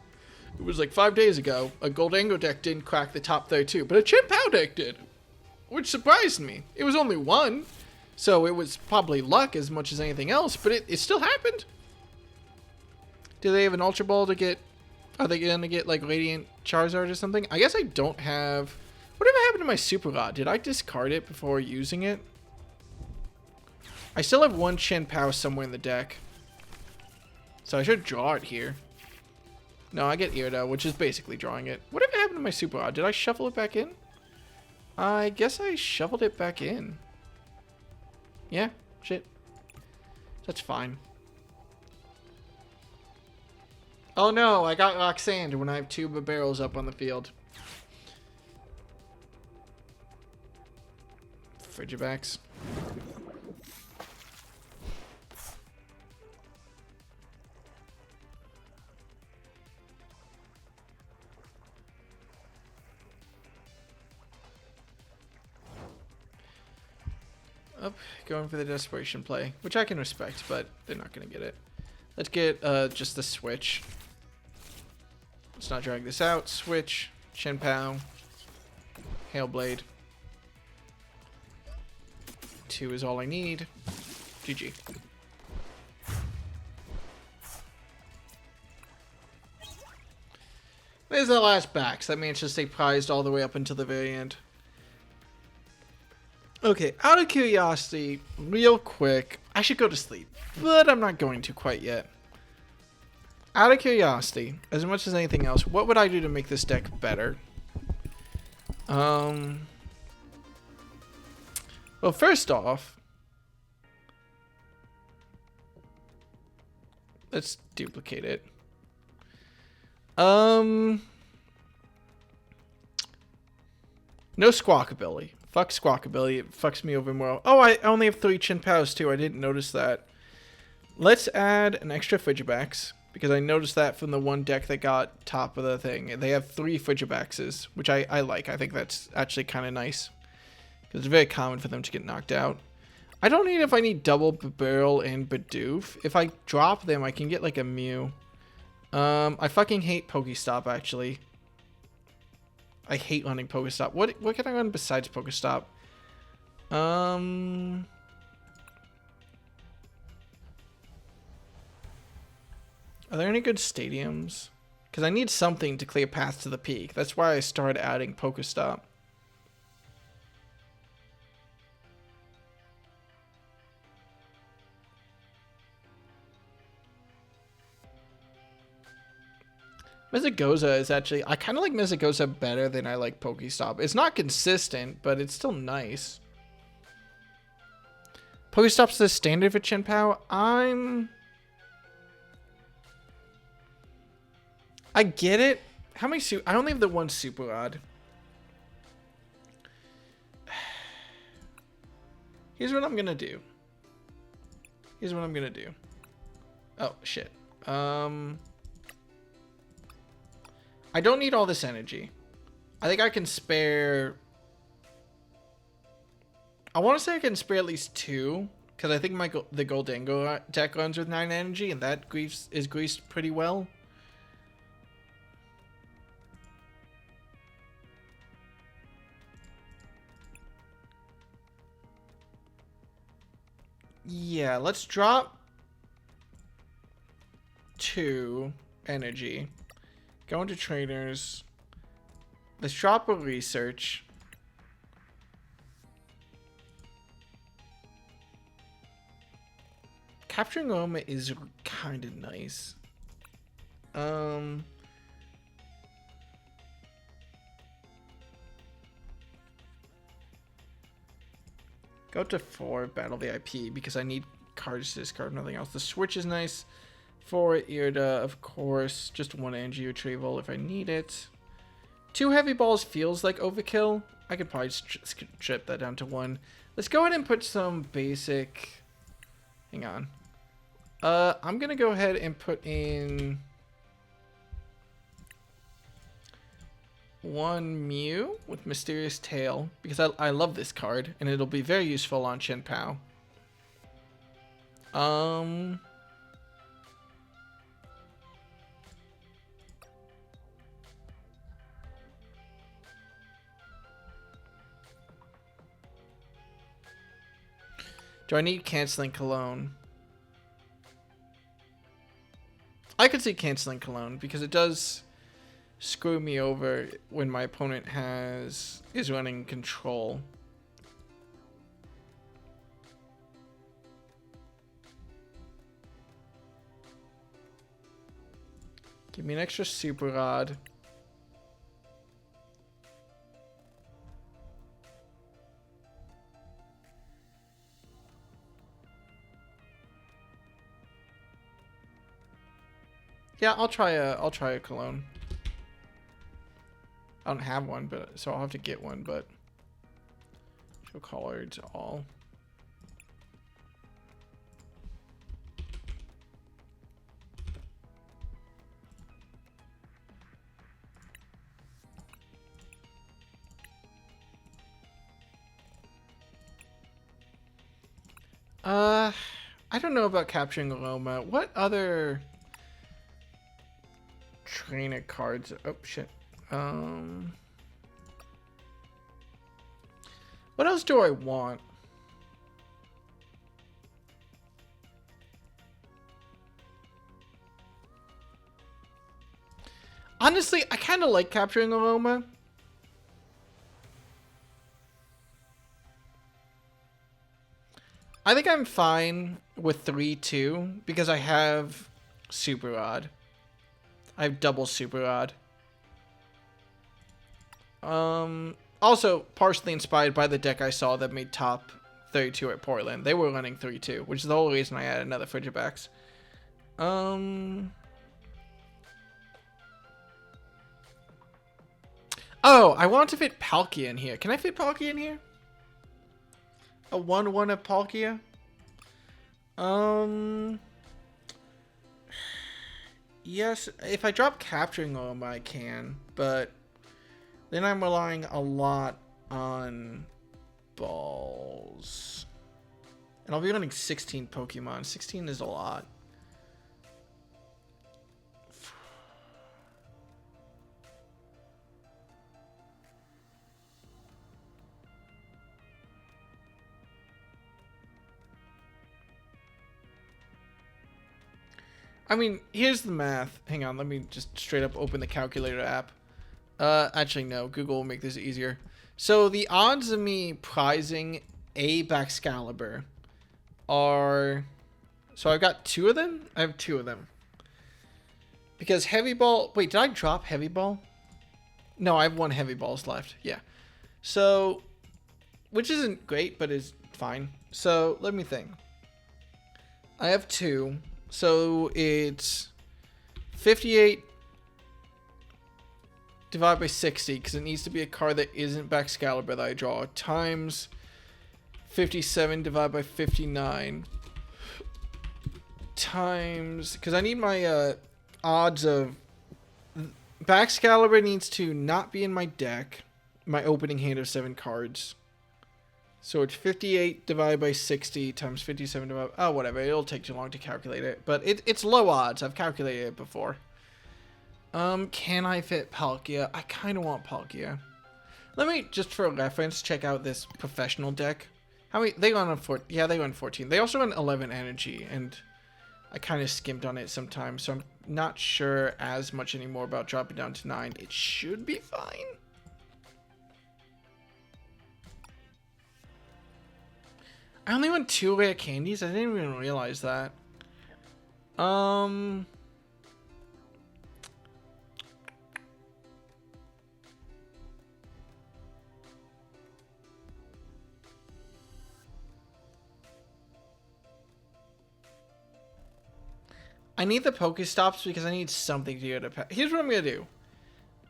[SPEAKER 1] it was like 5 days ago, a Goldango deck didn't crack the top 32, but a Chin Pao deck did, which surprised me. It was only one, so it was probably luck as much as anything else, but it still happened. Do they have an Ultra Ball to get? Are they going to get like Radiant Charizard or something? I guess I don't have... Whatever happened to my Super Rod? Did I discard it before using it? I still have one Chin Pao somewhere in the deck, so I should draw it here. No, I get Irida, which is basically drawing it. Whatever happened to my Super Rod? Did I shuffle it back in? I guess I shuffled it back in. Yeah, shit. That's fine. Oh no, I got Roxanne when I have two barrels up on the field. Frigibacks. Up, going for the desperation play, which I can respect, but they're not going to get it. Let's get just the switch. Let's not drag this out. Switch, Chin Pao, Hailblade. 2 is all I need. GG. There's the last back, so that managed to stay prized all the way up until the very end. Okay, out of curiosity, real quick, I should go to sleep, but I'm not going to quite yet. Out of curiosity, as much as anything else, what would I do to make this deck better? Well, first off, let's duplicate it. No Squawkabilly. Fuck Squawkabilly. It fucks me over more. Oh, I only have 3 Chin Paos too. I didn't notice that. Let's add an extra Frigibacks, because I noticed that from the one deck that got top of the thing. They have 3 Frigibaxes, which I like. I think that's actually kind of nice, because it's very common for them to get knocked out. I don't need if I need double Barrel and Bidoof. If I drop them, I can get like a Mew. I fucking hate Pokestop, actually. I hate running Pokestop. What can I run besides Pokestop? Are there any good stadiums? Because I need something to clear paths to the peak. That's why I started adding Pokestop. Mezagoza is actually... I kind of like Mezagoza better than I like Pokestop. It's not consistent, but it's still nice. Pokestop's the standard for Chin Pao. I get it. How many I only have the one Super Rod. Here's what I'm going to do. Oh, shit. I don't need all this energy. I think I can spare... I want to say I can spare at least 2. Because I think the Goldango deck runs with 9 energy, and that is greased pretty well. Yeah, let's drop 2 energy. Go into trainers. Let's drop a research. Capturing Aroma is kind of nice. Go to 4 Battle VIP because I need cards to discard, nothing else. The Switch is nice. 4 Irida, of course. Just 1 energy retrieval if I need it. 2 heavy balls feels like overkill. I could probably strip that down to 1. Let's go ahead and put some basic... Hang on. I'm gonna go ahead and put in 1 Mew with Mysterious Tail because I love this card and it'll be very useful on Chen Pao. Do I need canceling Cologne? I could see canceling Cologne because it does screw me over when my opponent is running control. Give me an extra Super Rod. Yeah, I'll try a cologne. I don't have one, but so I'll have to get one, but show cards all. I don't know about capturing Aroma. What other trainer cards? Oh shit. What else do I want? Honestly, I kind of like capturing Aroma. I think I'm fine with 3-2 because I have Super Rod. I have double Super Rod. Also partially inspired by the deck I saw that made top 32 at Portland. They were running 3-2, which is the whole reason I added another Frigibacks. Oh, I want to fit Palkia in here. Can I fit Palkia in here? A 1/1 of Palkia? Yes, if I drop Capturing Aroma, I can, but then I'm relying a lot on balls. And I'll be running 16 Pokemon. 16 is a lot. I mean, here's the math. Hang on, let me just straight up open the calculator app. Actually, no. Google will make this easier. So the odds of me prizing a Baxcalibur are... So I've got 2 of them? I have 2 of them. Because Heavy Ball... Wait, did I drop Heavy Ball? No, I have 1 Heavy Balls left. Yeah. So... Which isn't great, but is fine. So, let me think. I have 2... So it's 58 divided by 60 because it needs to be a card that isn't Baxcalibur that I draw times 57 divided by 59 times because I need my odds of Baxcalibur needs to not be in my deck, my opening hand of 7 cards. So it's 58 divided by 60 times 57 divided... Oh, whatever. It'll take too long to calculate it. But it's low odds. I've calculated it before. Can I fit Palkia? I kind of want Palkia. Let me, just for reference, check out this professional deck. How many... They run on 14. Yeah, they run 14. They also run 11 energy. And I kind of skimped on it sometimes. So I'm not sure as much anymore about dropping down to 9. It should be fine. I only won 2 rare candies? I didn't even realize that. I need the Pokestops because I need something to go to... Here's what I'm going to do.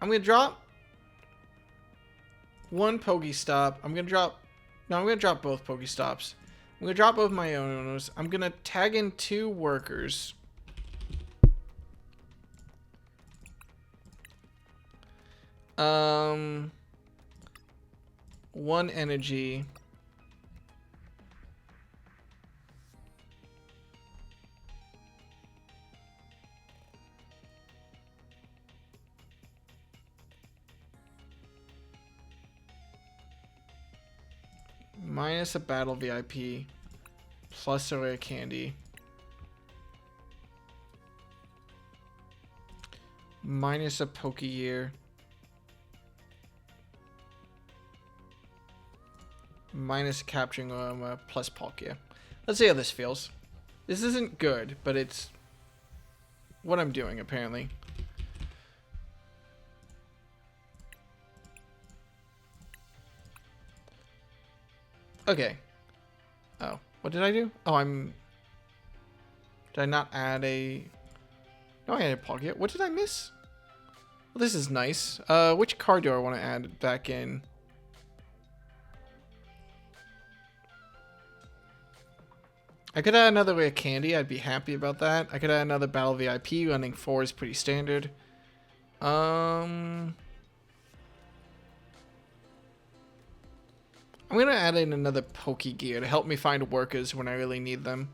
[SPEAKER 1] I'm going to drop 1 Pokestop. I'm going to drop... No, I'm going to drop both Pokestops. I'm going to drop both my owners. I'm going to tag in 2 workers. One energy. Minus a battle VIP, plus a rare candy, minus a Pokeyear, minus capturing armor, plus Palkia. Let's see how this feels. This isn't good, but it's what I'm doing apparently. Okay. Oh, what did I do? Oh, did I not add a... No, I added Palkia. What did I miss? Well, this is nice. Which card do I want to add back in? I could add another rare candy. I'd be happy about that. I could add another battle VIP. Running 4 is pretty standard. I'm going to add in another Pokegear to help me find workers when I really need them.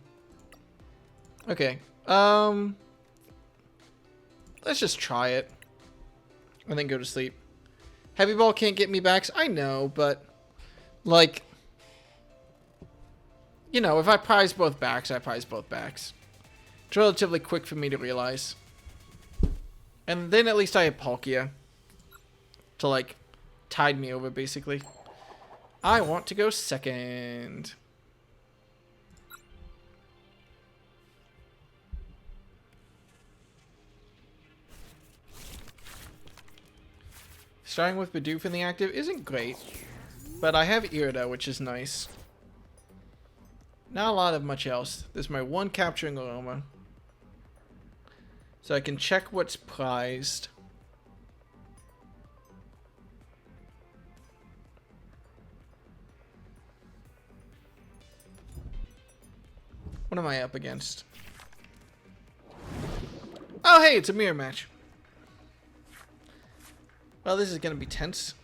[SPEAKER 1] Okay. Let's just try it. And then go to sleep. Heavy Ball can't get me backs. I know, but... Like... You know, if I prize both backs, I prize both backs. It's relatively quick for me to realize. And then at least I have Palkia. To, like, tide me over, basically. I want to go second. Starting with Bidoof in the active isn't great, but I have Irida, which is nice. Not a lot of much else. This is my 1 capturing aroma. So I can check what's prized. What am I up against? Oh, hey, it's a mirror match. Well, this is going to be tense.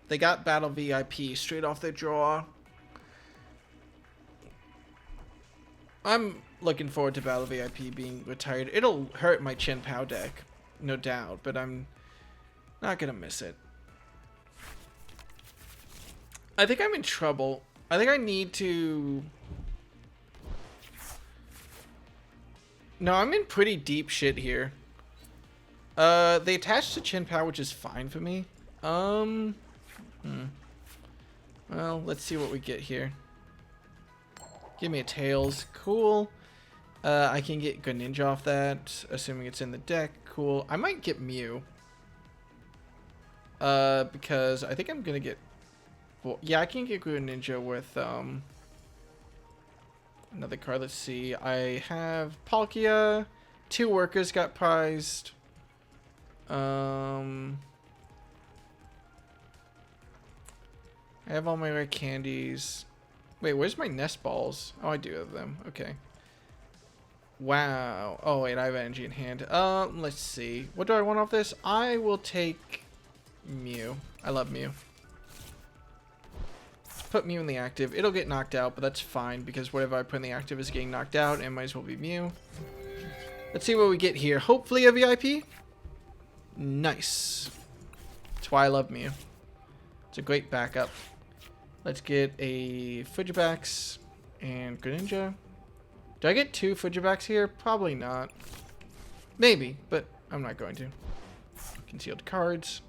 [SPEAKER 1] They got Battle VIP straight off their draw. I'm looking forward to Battle VIP being retired. It'll hurt my Chin Pow deck, no doubt, but I'm not going to miss it. I think I'm in trouble. I think I need to... No, I'm in pretty deep shit here. They attached to Chin Pow, which is fine for me. Well, let's see what we get here. Give me a Tails. Cool. I can get Greninja off that, assuming it's in the deck. Cool. I might get Mew. Because I think I'm gonna get... Well, yeah, I can get Greninja with, another card. Let's see. I have Palkia. 2 workers got prized. I have all my rare candies. Wait, where's my nest balls? Oh, I do have them. Okay. Wow. Oh, wait, I have energy in hand. Let's see. What do I want off this? I will take Mew. I love Mew. put Mew in the active. It'll get knocked out, but that's fine because whatever I put in the active is getting knocked out and might as well be Mew. Let's see what we get here. Hopefully a VIP. Nice. That's why I love Mew. It's a great backup. Let's get a Frigibax and Greninja. Do I get 2 Frigibax here? Probably not. Maybe, but I'm not going to. Concealed cards.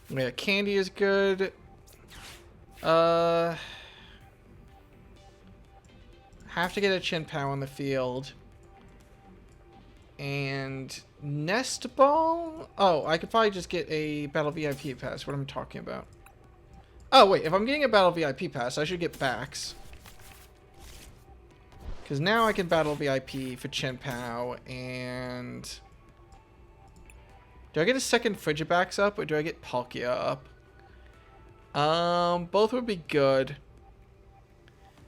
[SPEAKER 1] Yeah, Candy is good. Have to get a Chin-Pow on the field. And Nest Ball? Oh, I could probably just get a Battle VIP pass. What am I talking about? Oh, wait. If I'm getting a Battle VIP pass, I should get Bax. Because now I can Battle VIP for Chin-Pow and... Do I get a second Frigibax up or do I get Palkia up? Both would be good.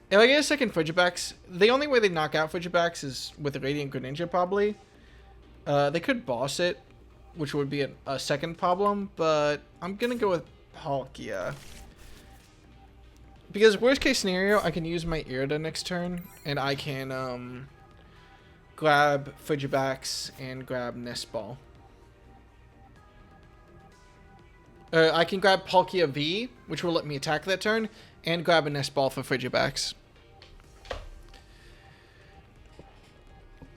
[SPEAKER 1] If I get a second Frigibax, the only way they knock out Frigibax is with a Radiant Greninja probably. They could boss it, which would be a second problem, but I'm going to go with Palkia. Because worst case scenario, I can use my Irida next turn, and I can grab Frigibax and grab Nest Ball. I can grab Palkia V, which will let me attack that turn, and grab a Nest Ball for Frigibax.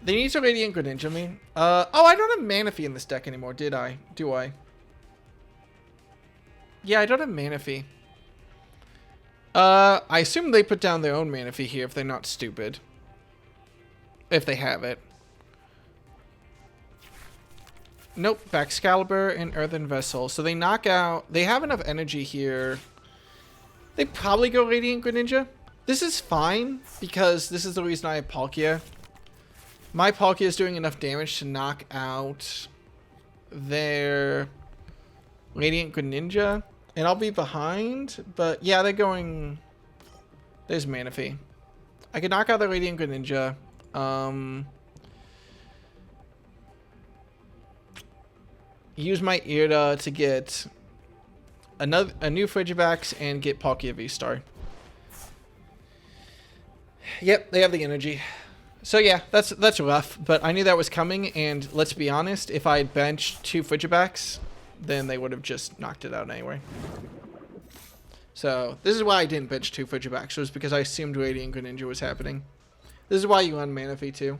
[SPEAKER 1] They need to Radiant Greninja me. Oh, I don't have Manaphy in this deck anymore, did I? Do I? Yeah, I don't have Manaphy. I assume they put down their own Manaphy here if they're not stupid. If they have it. Nope, Baxcalibur and Earthen Vessel. So they knock out... They have enough energy here. They probably go Radiant Greninja. This is fine, because this is the reason I have Palkia. My Palkia is doing enough damage to knock out their Radiant Greninja. And I'll be behind, but yeah, they're going... There's Manaphy. I can knock out the Radiant Greninja. Use my Irida to get a new Frigibax and get Palkia V-Star. Yep, they have the energy. So yeah, that's rough, but I knew that was coming, and let's be honest, if I had benched 2 Frigibax, then they would have just knocked it out anyway. So this is why I didn't bench 2 Frigibax, was because I assumed Radiant Greninja was happening. This is why you run Manaphy too.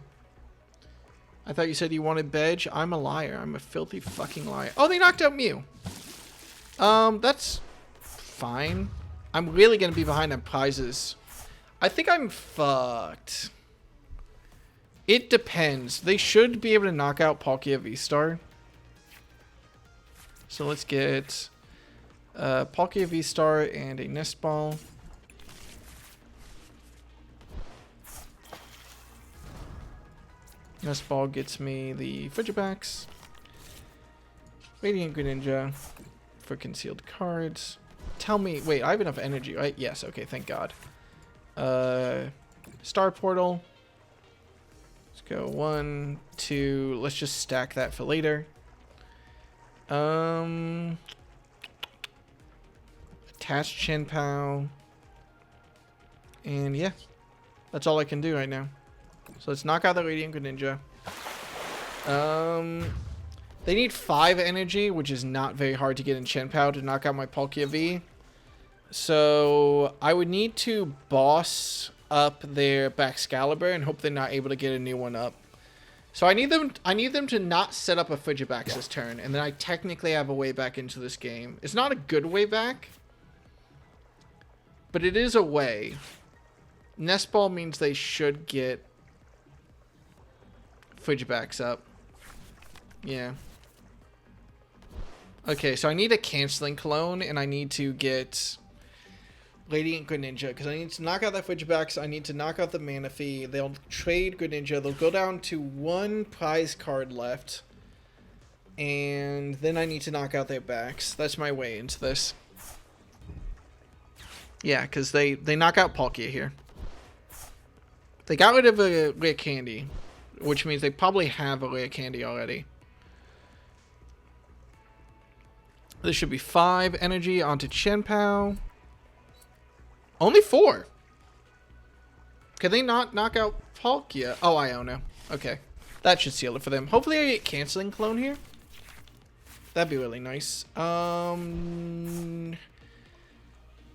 [SPEAKER 1] I thought you said you wanted Bedge. I'm a liar. I'm a filthy fucking liar. Oh, they knocked out Mew. That's fine. I'm really going to be behind on prizes. I think I'm fucked. It depends. They should be able to knock out Palkia V-Star. So let's get Palkia V-Star and a Nest Ball. Nest Ball gets me the Frigibax. Radiant Greninja for concealed cards. Tell me, wait, I have enough energy, right? Yes, okay, thank God. Star Portal. Let's go 1, 2. Let's just stack that for later. Attach Chin-Pow. And yeah, that's all I can do right now. So let's knock out the Radiant Greninja. They need 5 energy, which is not very hard to get in Chin-Pow to knock out my Palkia V. So I would need to boss up their Baxcalibur and hope they're not able to get a new one up. So I need them to not set up a Frigibax this turn, and then I technically have a way back into this game. It's not a good way back, but it is a way. Nest Ball means they should get Frigibax up. Yeah. Okay, so I need a canceling clone, and I need to get Radiant Greninja, because I need to knock out that Frigibax. I need to knock out the Manaphy. They'll trade Greninja. They'll go down to 1 prize card left, and then I need to knock out their backs. That's my way into this. Yeah, because they knock out Palkia here. They got rid of a rare candy, which means they probably have a rare candy already. This should be 5 energy onto Chen-Pao. Only 4. Can they not knock out Palkia? Oh, Iona. Okay. That should seal it for them. Hopefully I get canceling clone here. That'd be really nice.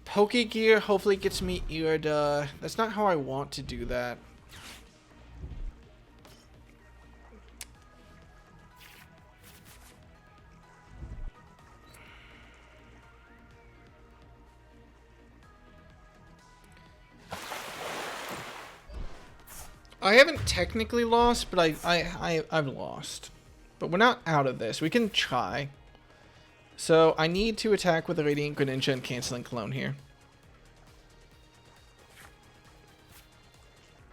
[SPEAKER 1] Pokegear hopefully gets me Irida. That's not how I want to do that. I haven't technically lost, but I've lost. But we're not out of this. We can try. So I need to attack with a Radiant Greninja and canceling clone here.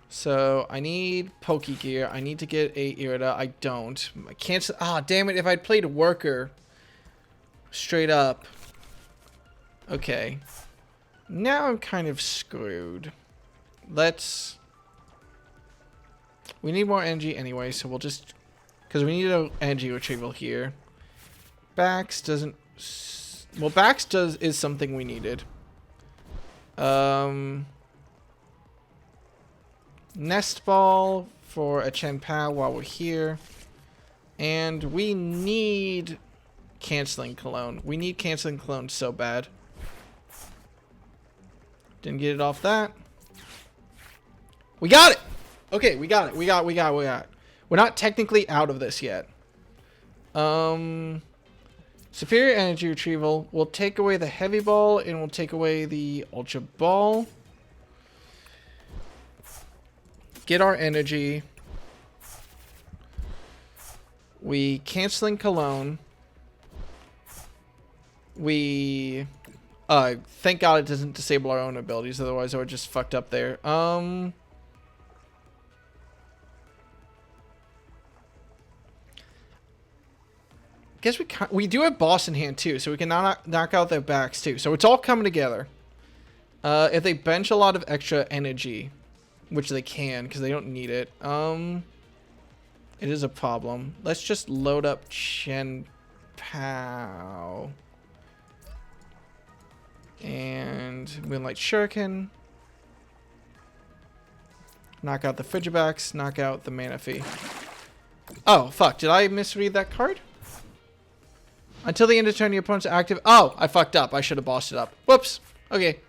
[SPEAKER 1] So I need Pokegear. I need to get a Irida. I don't. I can't. Ah, damn it! If I'd played Worker straight up. Okay. Now I'm kind of screwed. Let's. We need more energy anyway, so we'll just... Because we need an energy retrieval here. Bax doesn't... Well, Bax is something we needed. Nest Ball for a Chen-Pao while we're here. And we need canceling clone. We need canceling clone so bad. Didn't get it off that. We got it! Okay, we got it. We got it. We're not technically out of this yet. Superior energy retrieval. We'll take away the heavy ball and we'll take away the ultra ball. Get our energy. We canceling cologne. We thank God it doesn't disable our own abilities, otherwise I would just fucked up there. Guess we do have boss in hand too, so we can knock out their backs too. So it's all coming together. If they bench a lot of extra energy, which they can because they don't need it, it is a problem. Let's just load up Chen-Pao and Moonlight Shuriken. Knock out the Frigibacks. Knock out the Manaphy. Oh fuck! Did I misread that card? Until the end of turn, your opponent's active. Oh, I fucked up. I should have bossed it up. Whoops. Okay.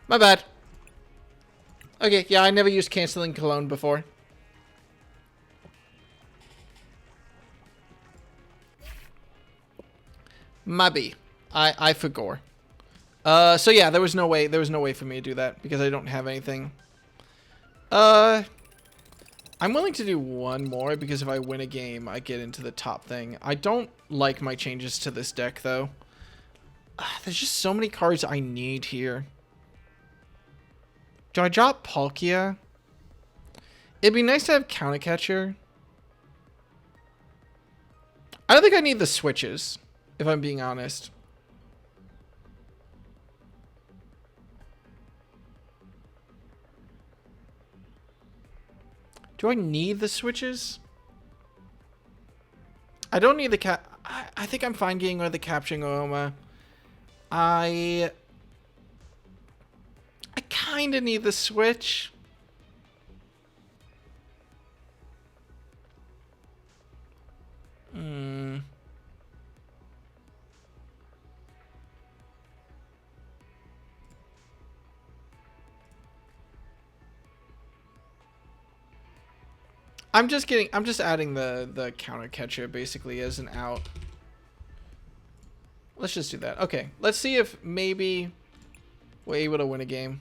[SPEAKER 1] My bad. Okay, yeah, I never used canceling cologne before. Maybe. I forgot. So yeah, there was no way for me to do that because I don't have anything. I'm willing to do one more because if I win a game, I get into the top thing. I don't like my changes to this deck, though. There's just so many cards I need here. Do I drop Palkia? It'd be nice to have Countercatcher. I don't think I need the switches, if I'm being honest. Do I need the switches? I don't need the I think I'm fine getting rid of the Capturing Aroma. I kind of need the switch. I'm just adding the counter catcher basically as an out. Let's just do that. Okay, let's see if maybe we're able to win a game.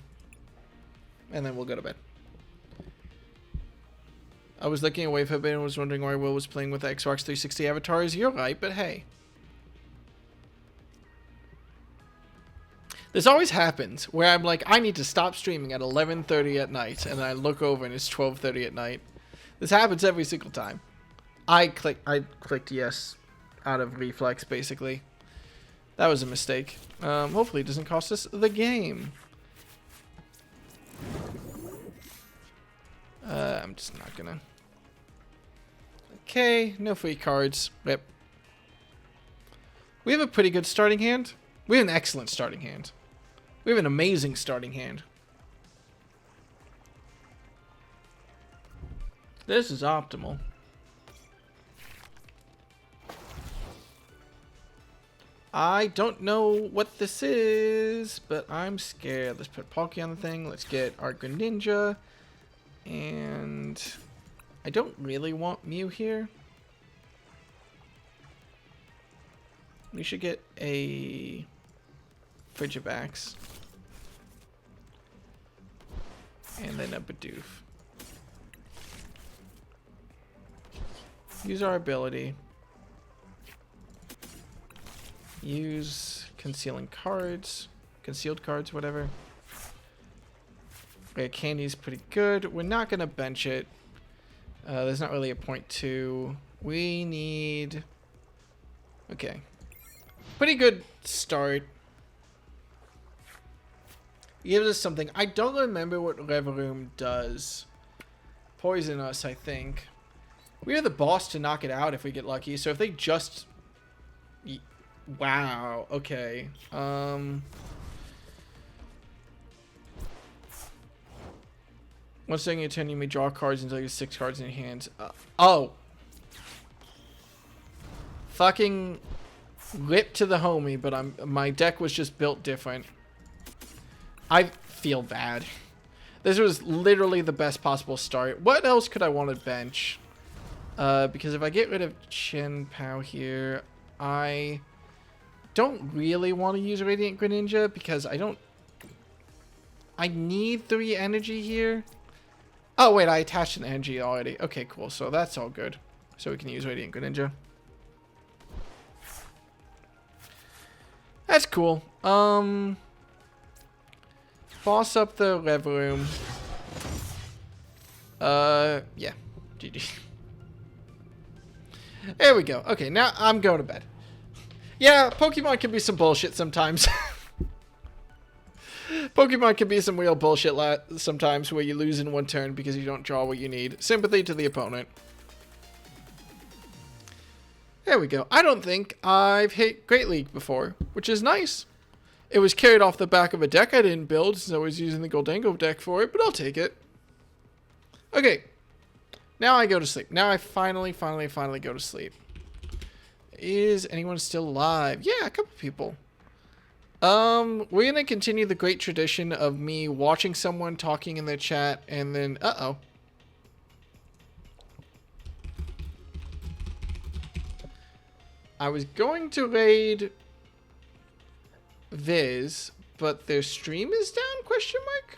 [SPEAKER 1] And then we'll go to bed. I was looking away for a bit and was wondering why Will was playing with Xbox 360 avatars. You're right, but hey. This always happens where I'm like, I need to stop streaming at 11:30 at night, and I look over and it's 12:30 at night. This happens every single time. I clicked yes out of reflex, basically. That was a mistake. Hopefully it doesn't cost us the game. I'm just not gonna. Okay, no free cards. Rip. We have a pretty good starting hand. We have an excellent starting hand. We have an amazing starting hand. This is optimal. I don't know what this is, but I'm scared. Let's put Palkia on the thing. Let's get our Greninja. And I don't really want Mew here. We should get a Frigivax. And then a Bidoof. Use our ability. Use concealing cards. Concealed cards, whatever. Okay, Candy's pretty good. We're not going to bench it. There's not really a point to. We need... Okay. Pretty good start. Gives us something. I don't remember what Reverum does. Poison us, I think. We are the boss to knock it out if we get lucky. So if they just... Wow. Okay. Once during your turn, you may draw cards until you have 6 cards in your hands. Oh. Fucking lip to the homie, but my deck was just built different. I feel bad. This was literally the best possible start. What else could I want to bench? Because if I get rid of Chin Pao here, I don't really want to use Radiant Greninja because I need 3 energy here. Oh, wait, I attached an energy already. Okay, cool. So that's all good. So we can use Radiant Greninja. That's cool. Boss up the Reverum. Yeah. GG. There we go. Okay, now I'm going to bed. Yeah, Pokemon can be some bullshit sometimes. Pokemon can be some real bullshit sometimes where you lose in one turn because you don't draw what you need. Sympathy to the opponent. There we go. I don't think I've hit Great League before, which is nice. It was carried off the back of a deck I didn't build since I was using the Goldango deck for it, but I'll take it. Okay. Now I go to sleep. Now I finally go to sleep. Is anyone still alive? Yeah, a couple people. We're gonna continue the great tradition of me watching someone talking in their chat and then I was going to raid Viz, but their stream is down, question mark?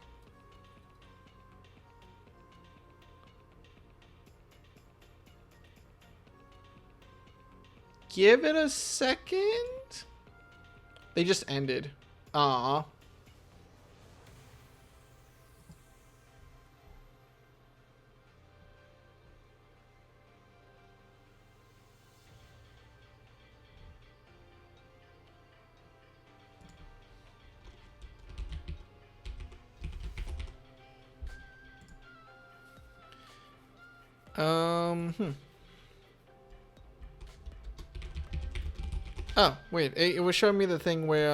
[SPEAKER 1] Give it a second. They just ended. Aww. Oh, wait. It was showing me the thing where,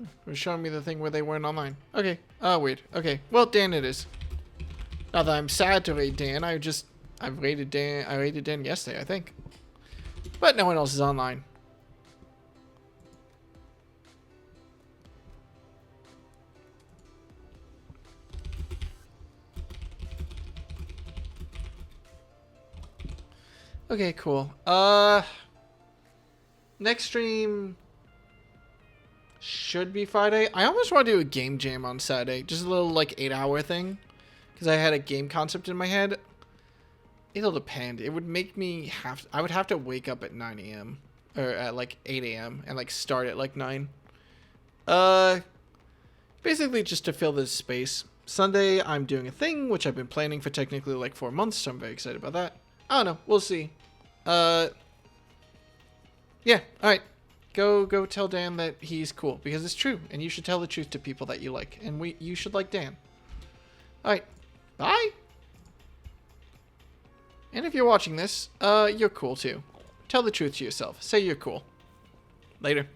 [SPEAKER 1] it was showing me the thing where they weren't online. Okay. Oh, weird. Okay. Well, Dan it is. Not that I'm sad to raid Dan. I've raided Dan. I raided Dan yesterday, I think. But no one else is online. Okay, cool. Next stream should be Friday. I almost want to do a game jam on Saturday. Just a little, like, 8-hour thing. Because I had a game concept in my head. It'll depend. It would make me I would have to wake up at 9 a.m. Or at, like, 8 a.m. and, like, start at, like, 9. Basically just to fill this space. Sunday, I'm doing a thing, which I've been planning for technically, like, 4 months. So I'm very excited about that. I don't know. We'll see. Yeah, alright. Go tell Dan that he's cool, because it's true, and you should tell the truth to people that you like, and you should like Dan. Alright, bye! And if you're watching this, you're cool too. Tell the truth to yourself. Say you're cool. Later.